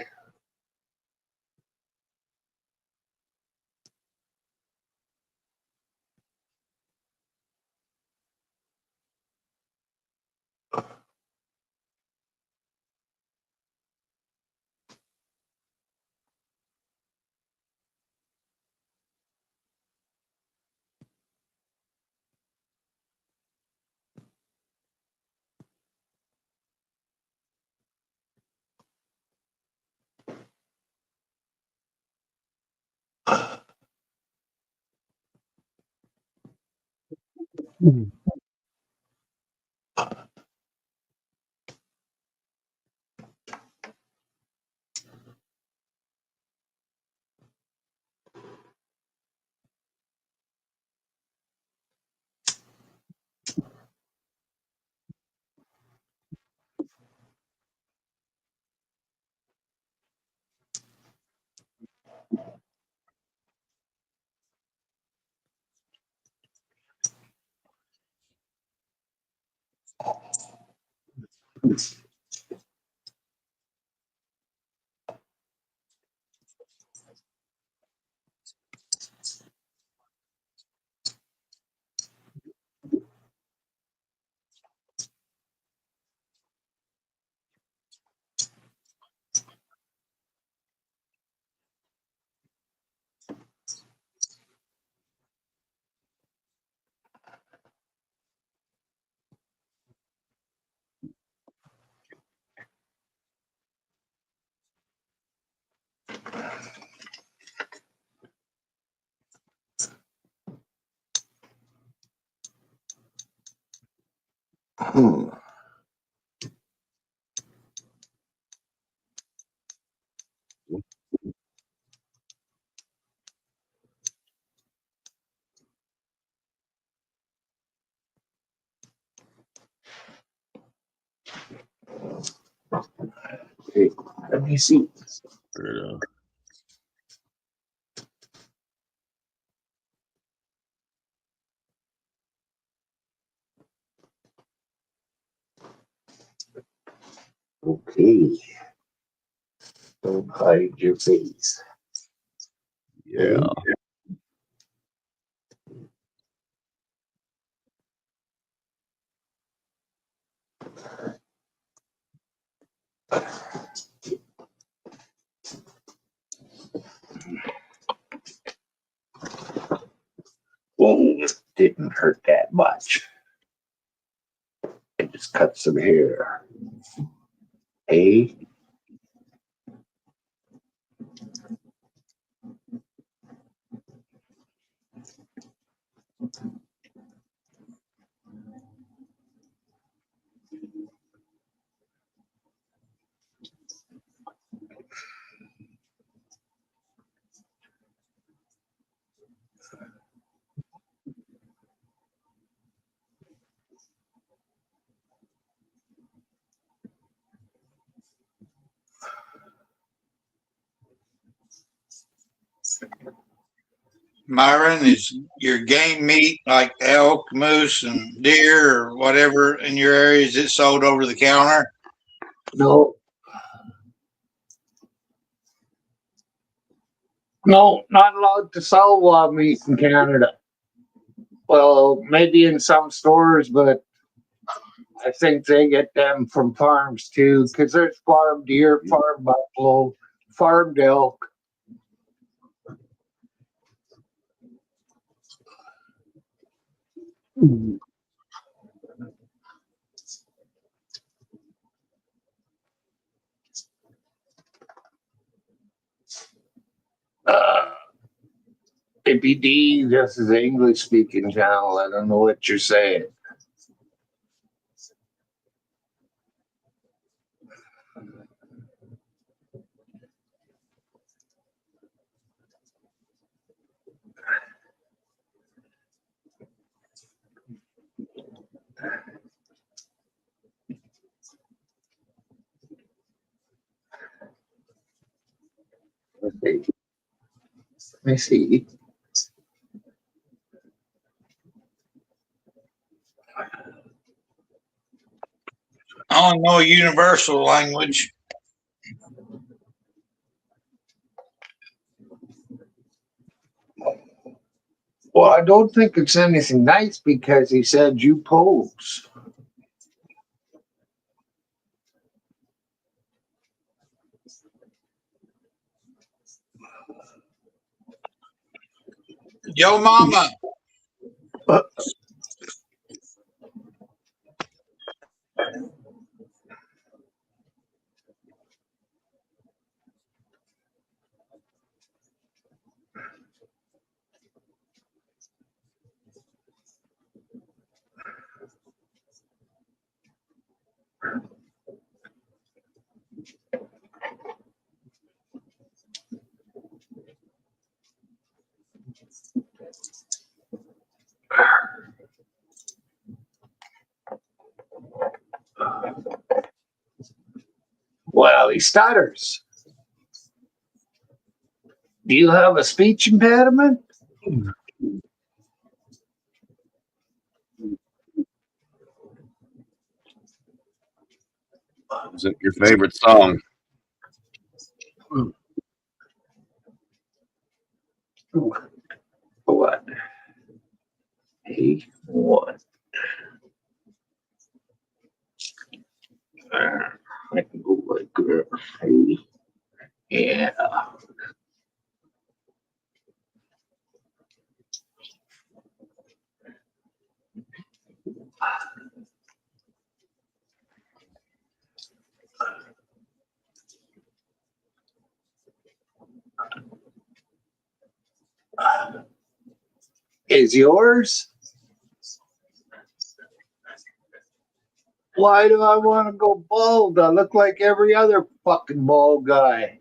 Hey, let me see. Okay. Don't hide your face. Yeah. Well, didn't hurt that much. It just cut some hair. Hey, Myron, is your game meat like elk, moose, and deer or whatever in your area? Is it sold over the counter? no, no, not allowed to sell wild meat in Canada. Well, maybe in some stores, but I think they get them from farms too, because there's farm deer, farm buffalo, farmed elk. Uh, APD, this is an English speaking channel. I don't know what you're saying. Let me see. I don't know a universal language. Well, I don't think it's anything nice because he said you pose. Yo, mama. he stutters. Do you have a speech impediment? Is it your favorite song? What? Hey, what? I can go like that. Hey, yeah. Is yours? Why do I want to go bald? I look like every other fucking bald guy.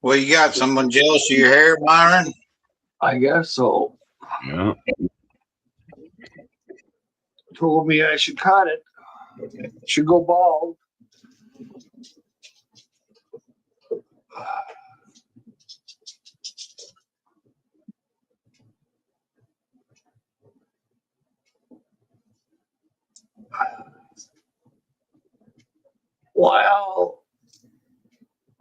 Well, you got someone jealous of your hair, Myron? I guess so. Yeah. Told me I should cut it. Should go bald. Well,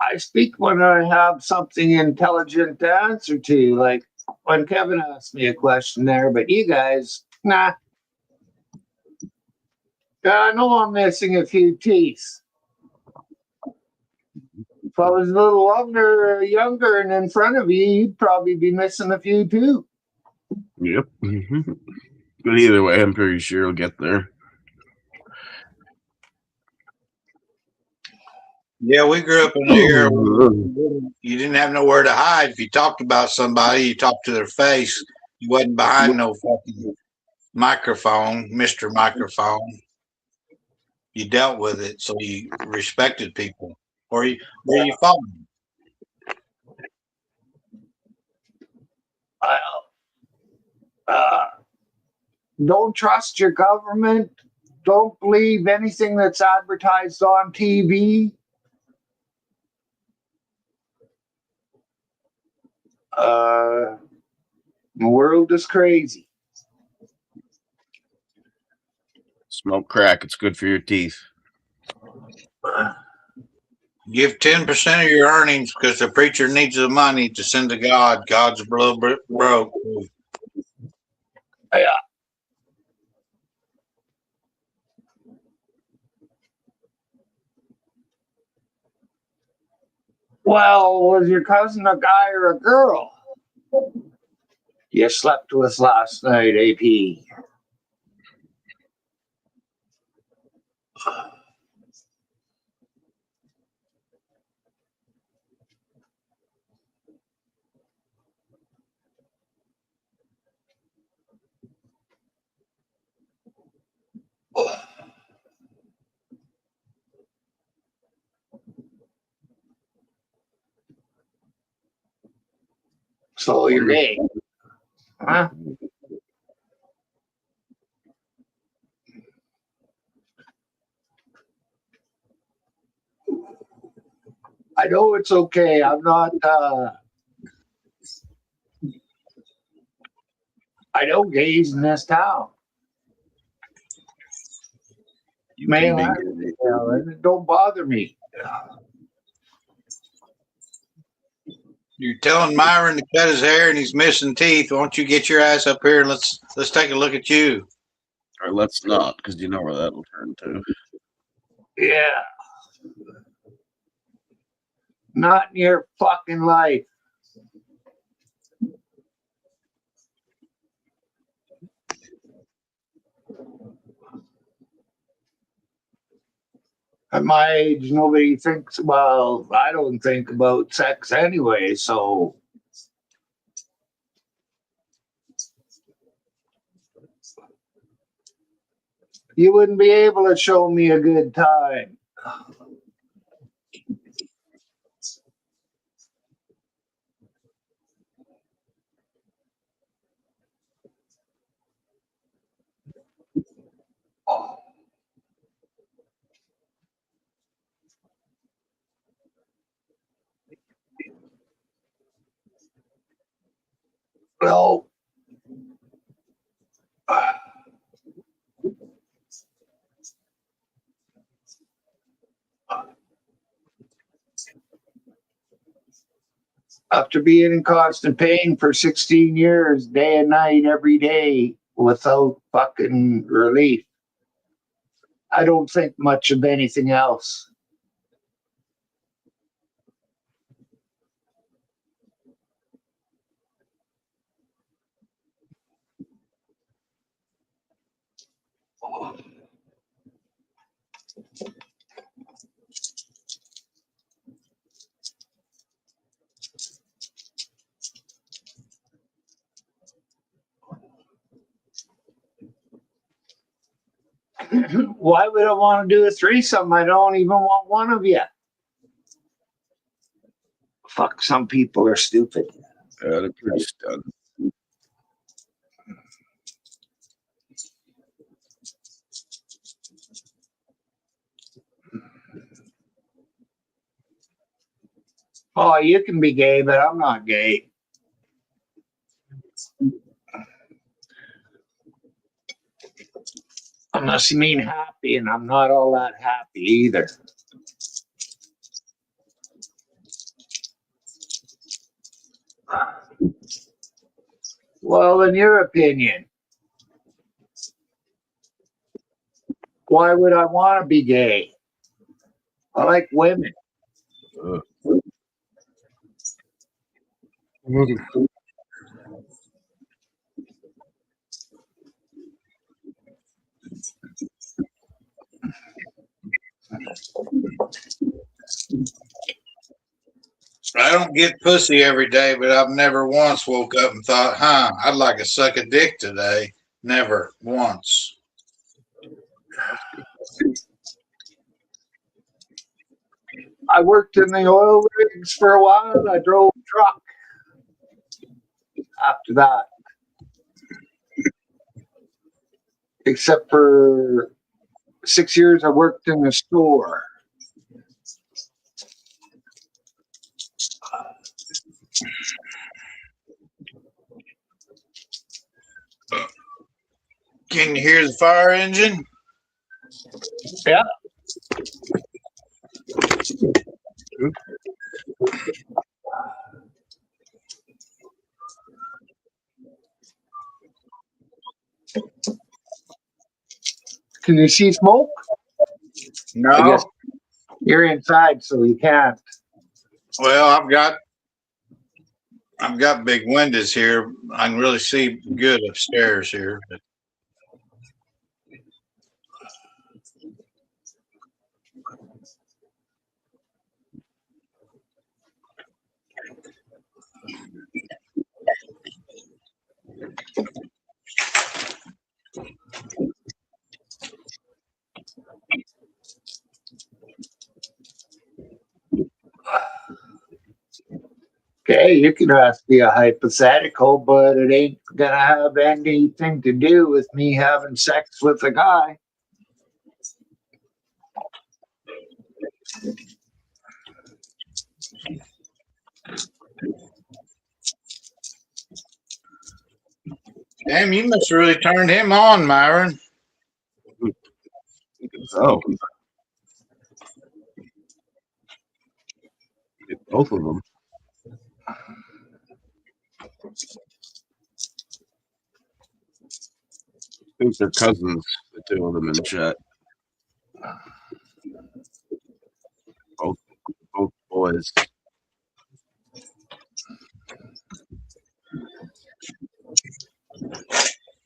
I speak when I have something intelligent to answer to, like when Kevin asked me a question there, but you guys, nah. I know I'm missing a few teeth. If I was a little longer, younger, and in front of you, you'd probably be missing a few too. Yep. But either way, I'm pretty sure he'll get there. Yeah, we grew up in an era where you didn't have nowhere to hide. If you talked about somebody, you talked to their face. You wasn't behind no fucking microphone, Mr. Microphone. You dealt with it, so you respected people. Or you followed them. Don't trust your government. Don't believe anything that's advertised on TV. The world is crazy. Smoke crack. It's good for your teeth. Give 10% of your earnings because the preacher needs the money to send to God. God's a little bit broke. Yeah. Well, was your cousin a guy or a girl? You slept with last night, AP. So you're gay, huh? I know it's okay. I'm not. I know gays in this town. You may laugh, and it don't bother me. You're telling Myron to cut his hair and he's missing teeth. Why don't you get your ass up here and let's take a look at you? Or let's not, because you know where that'll turn to. Yeah. Not in your fucking life. At my age, nobody thinks, well, I don't think about sex anyway, so. You wouldn't be able to show me a good time. Well, after being in constant pain for 16 years, day and night, every day, without fucking relief, I don't think much of anything else. Why would I want to do a threesome? I don't even want one of you. Fuck, some people are stupid. Yeah, they're pretty stunned. Oh, you can be gay, but I'm not gay. Unless you mean happy, and I'm not all that happy either. Well, in your opinion, why would I want to be gay? I like women. I don't get pussy every day, but I've never once woke up and thought, I'd like to suck a dick today. Never once. I worked in the oil rigs for a while. I drove a truck. After that, except for 6 years, I worked in a store. Can you hear the fire engine? Yeah. Can you see smoke? No. I guess you're inside, so you can't. Well, I've got big windows here. I can really see good upstairs here. Okay, you can ask me a hypothetical, but it ain't gonna have anything to do with me having sex with a guy. Damn, you must have really turned him on, Myron. So, get both of them. I think they're cousins, the two of them in the chat. Both boys.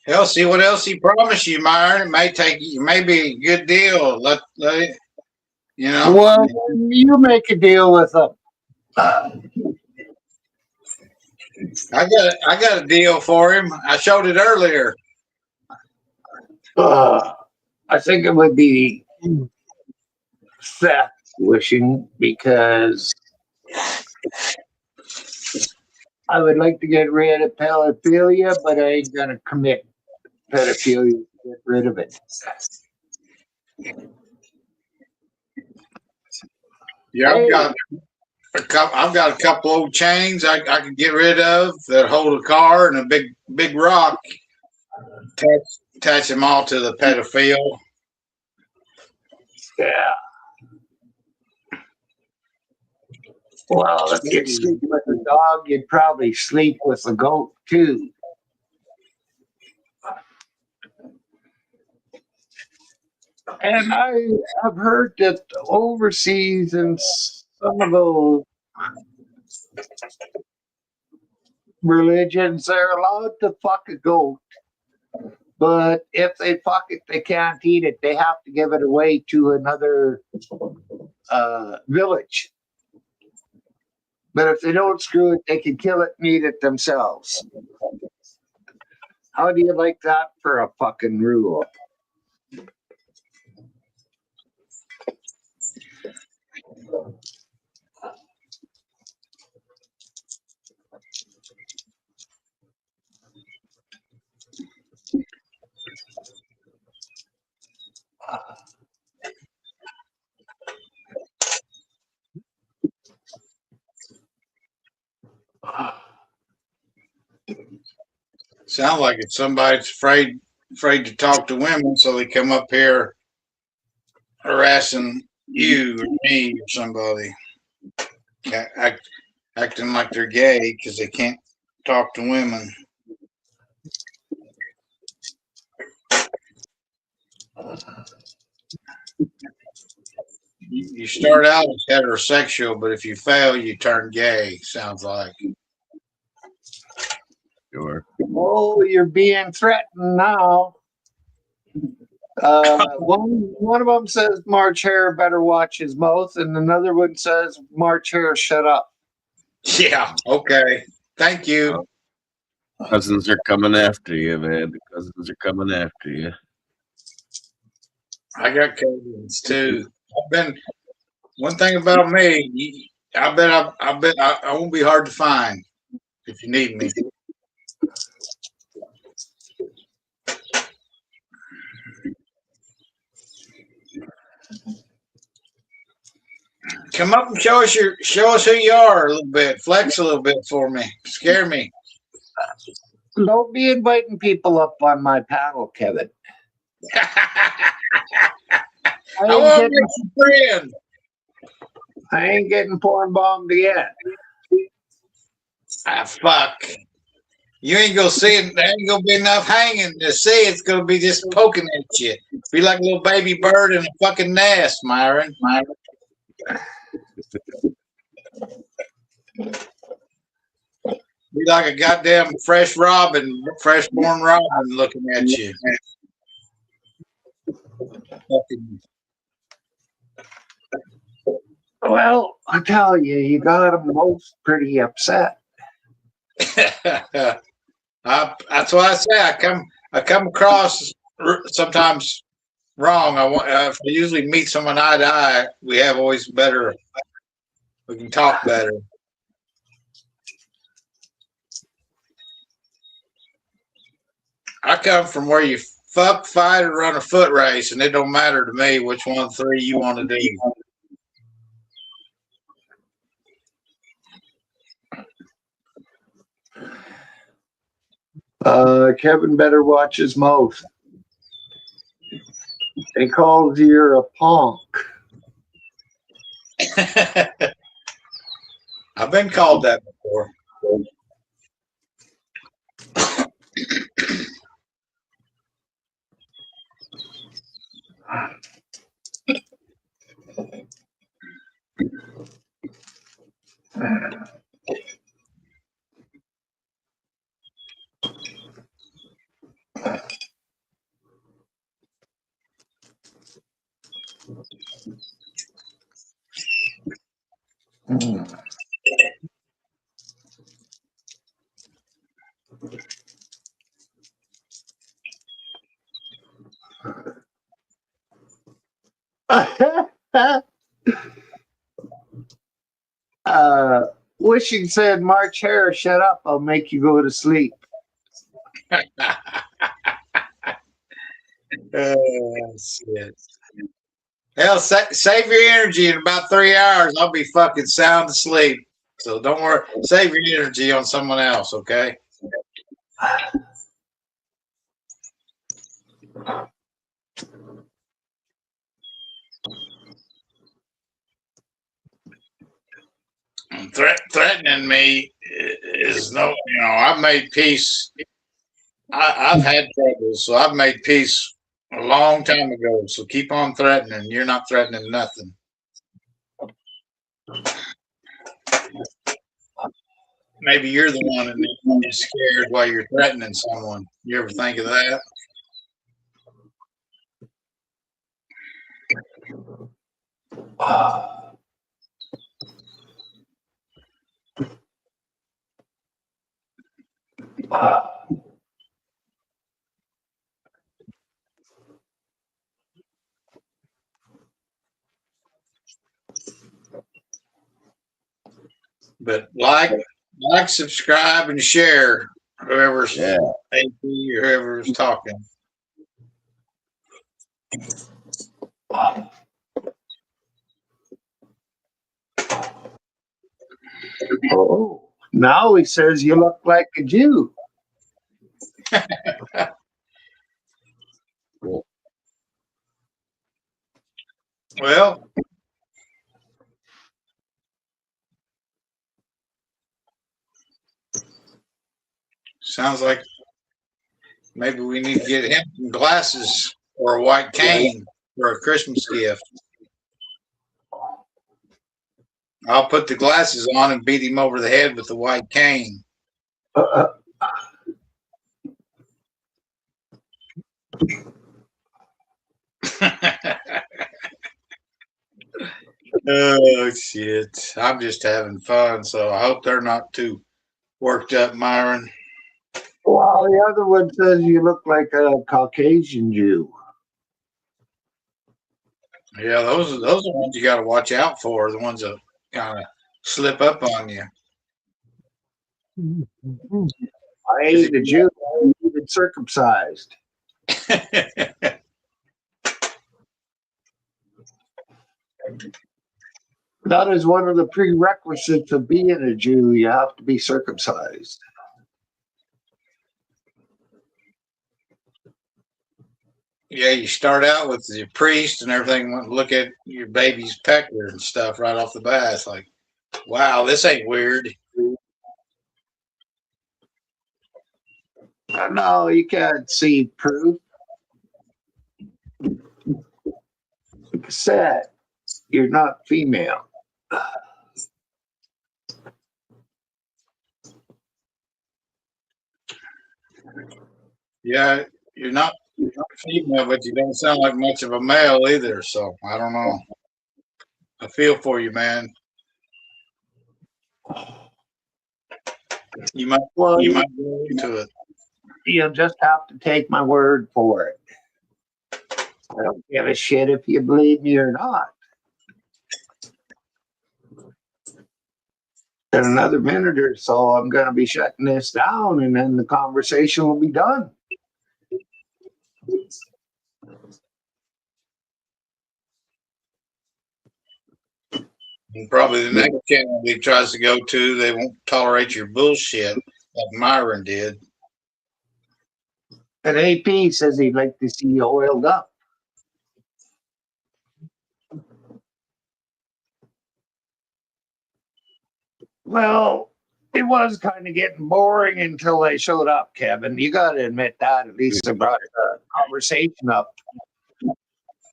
Hell, see what else he promised you, Myron. It may be a good deal. Let it, you know. Well, you make a deal with them. I got a deal for him. I showed it earlier. I think it would be theft wishing because I would like to get rid of pedophilia, but I ain't gonna commit pedophilia to get rid of it. Yeah, Hey, I've got a couple old chains I can get rid of that hold a car and a big rock. Attach them all to the pedophile. yeah. Well, if you'd sleep with a dog, you'd probably sleep with a goat too. And I have heard that overseas in some of those religions, they're allowed to fuck a goat. But if they fuck it, they can't eat it. They have to give it away to another village. But if they don't screw it, they can kill it and eat it themselves. How do you like that for a fucking rule? Sounds like it's somebody's afraid to talk to women, so they come up here harassing you or me or somebody, acting like they're gay because they can't talk to women. You start out as heterosexual, but if you fail, you turn gay. Sounds like. Sure. Oh, you're being threatened now. One of them says March Hare better watch his mouth, and another one says March Hare shut up. Yeah. Okay. Thank you. Cousins are coming after you, man. The cousins are coming after you. I got cousins too. I've been. One thing about me, I bet I won't be hard to find if you need me. Come up and show us who you are a little bit. Flex a little bit for me. Scare me. Don't be inviting people up on my panel, Kevin. I I ain't want to getting, make some friends. I ain't getting porn bombed yet. Ah, fuck. You ain't gonna see it. There ain't gonna be enough hanging to see. It's gonna be just poking at you. Be like a little baby bird in a fucking nest, Myron. Be like a goddamn freshborn robin looking at you. Fucking Well, I tell you, you got them both pretty upset. that's why I say I come across sometimes wrong. If I usually meet someone eye to eye, we have always better. We can talk better. I come from where you fuck, fight, or run a foot race, and it don't matter to me which one of the three you want to do. Kevin better watch his mouth. They called you a punk. I've been called that before. Wishing said, March Hare, shut up. I'll make you go to sleep. Shit. Hell, save your energy in about 3 hours. I'll be fucking sound asleep. So don't worry. Save your energy on someone else, okay? Threatening me is no, I've made peace. I've had troubles, so I've made peace a long time ago. So keep on threatening. You're not threatening nothing. Maybe you're the one that is scared while you're threatening someone. You ever think of that? But like, subscribe, and share. Whoever's AP or whoever's talking. Oh, now he says you look like a Jew. Well, sounds like maybe we need to get him some glasses or a white cane for a Christmas gift. I'll put the glasses on and beat him over the head with the white cane. Oh, shit. I'm just having fun, so I hope they're not too worked up, Myron. Well, the other one says you look like a Caucasian Jew. Yeah, those are the ones you got to watch out for, the ones that kind of slip up on you. I ain't a Jew. I'm even circumcised. That is one of the prerequisites of being a Jew. You have to be circumcised. Yeah, you start out with the priest and everything. Look at your baby's pecker and stuff right off the bat. It's like, wow, this ain't weird. No, you can't see proof. Like I said, you're not female. Yeah, you're not female, but you don't sound like much of a male either. So I don't know. I feel for you, man. You might go into it. You'll just have to take my word for it. I don't give a shit if you believe me or not. In another minute or so, I'm going to be shutting this down, and then the conversation will be done. And probably the next channel he tries to go to, they won't tolerate your bullshit like Myron did. And AP says he'd like to see you oiled up. Well, it was kind of getting boring until they showed up, Kevin. You got to admit that. At least they brought the conversation up.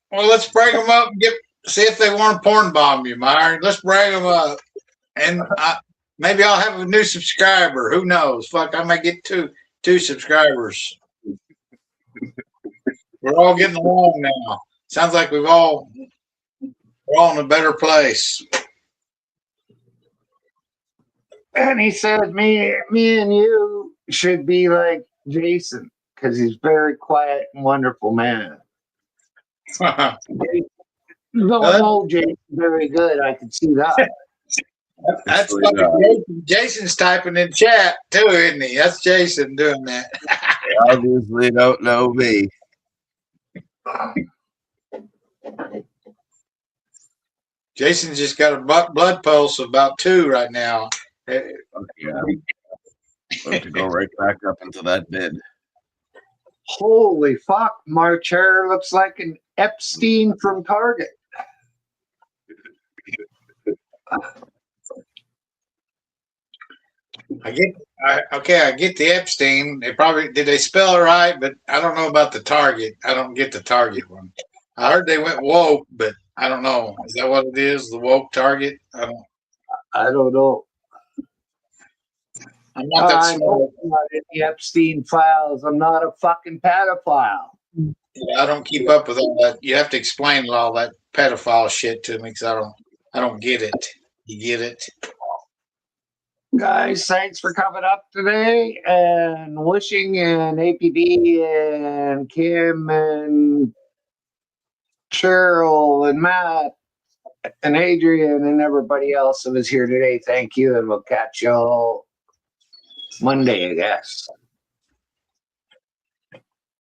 Well, let's bring them up and see if they want to porn bomb you, Myron. Let's bring them up. And maybe I'll have a new subscriber. Who knows? Fuck, I might get two subscribers. We're all getting along now. Sounds like we're all in a better place. And he said, me and you should be like Jason because he's very quiet and wonderful man. No, Jason, very good. I can see that. That's Actually, fucking Jason's typing in chat too, isn't he? That's Jason doing that. they obviously don't know me. Jason's just got a blood pulse of about 2 right now. Fuck yeah. About to go right back up into that bed. Holy fuck, my chair looks like an Epstein from Target. I get the Epstein. Did they spell it right? But I don't know about the Target. I don't get the Target one. I heard they went woke, but I don't know. Is that what it is? The woke Target? I don't know. I'm not that I'm smart. not in the Epstein files. I'm not a fucking pedophile. I don't keep up with all that. You have to explain all that pedophile shit to me because I don't get it. You get it? Guys, thanks for coming up today and wishing and APD and Kim and Cheryl and Matt and Adrian and everybody else that was here today. Thank you, and we'll catch y'all Monday, I guess.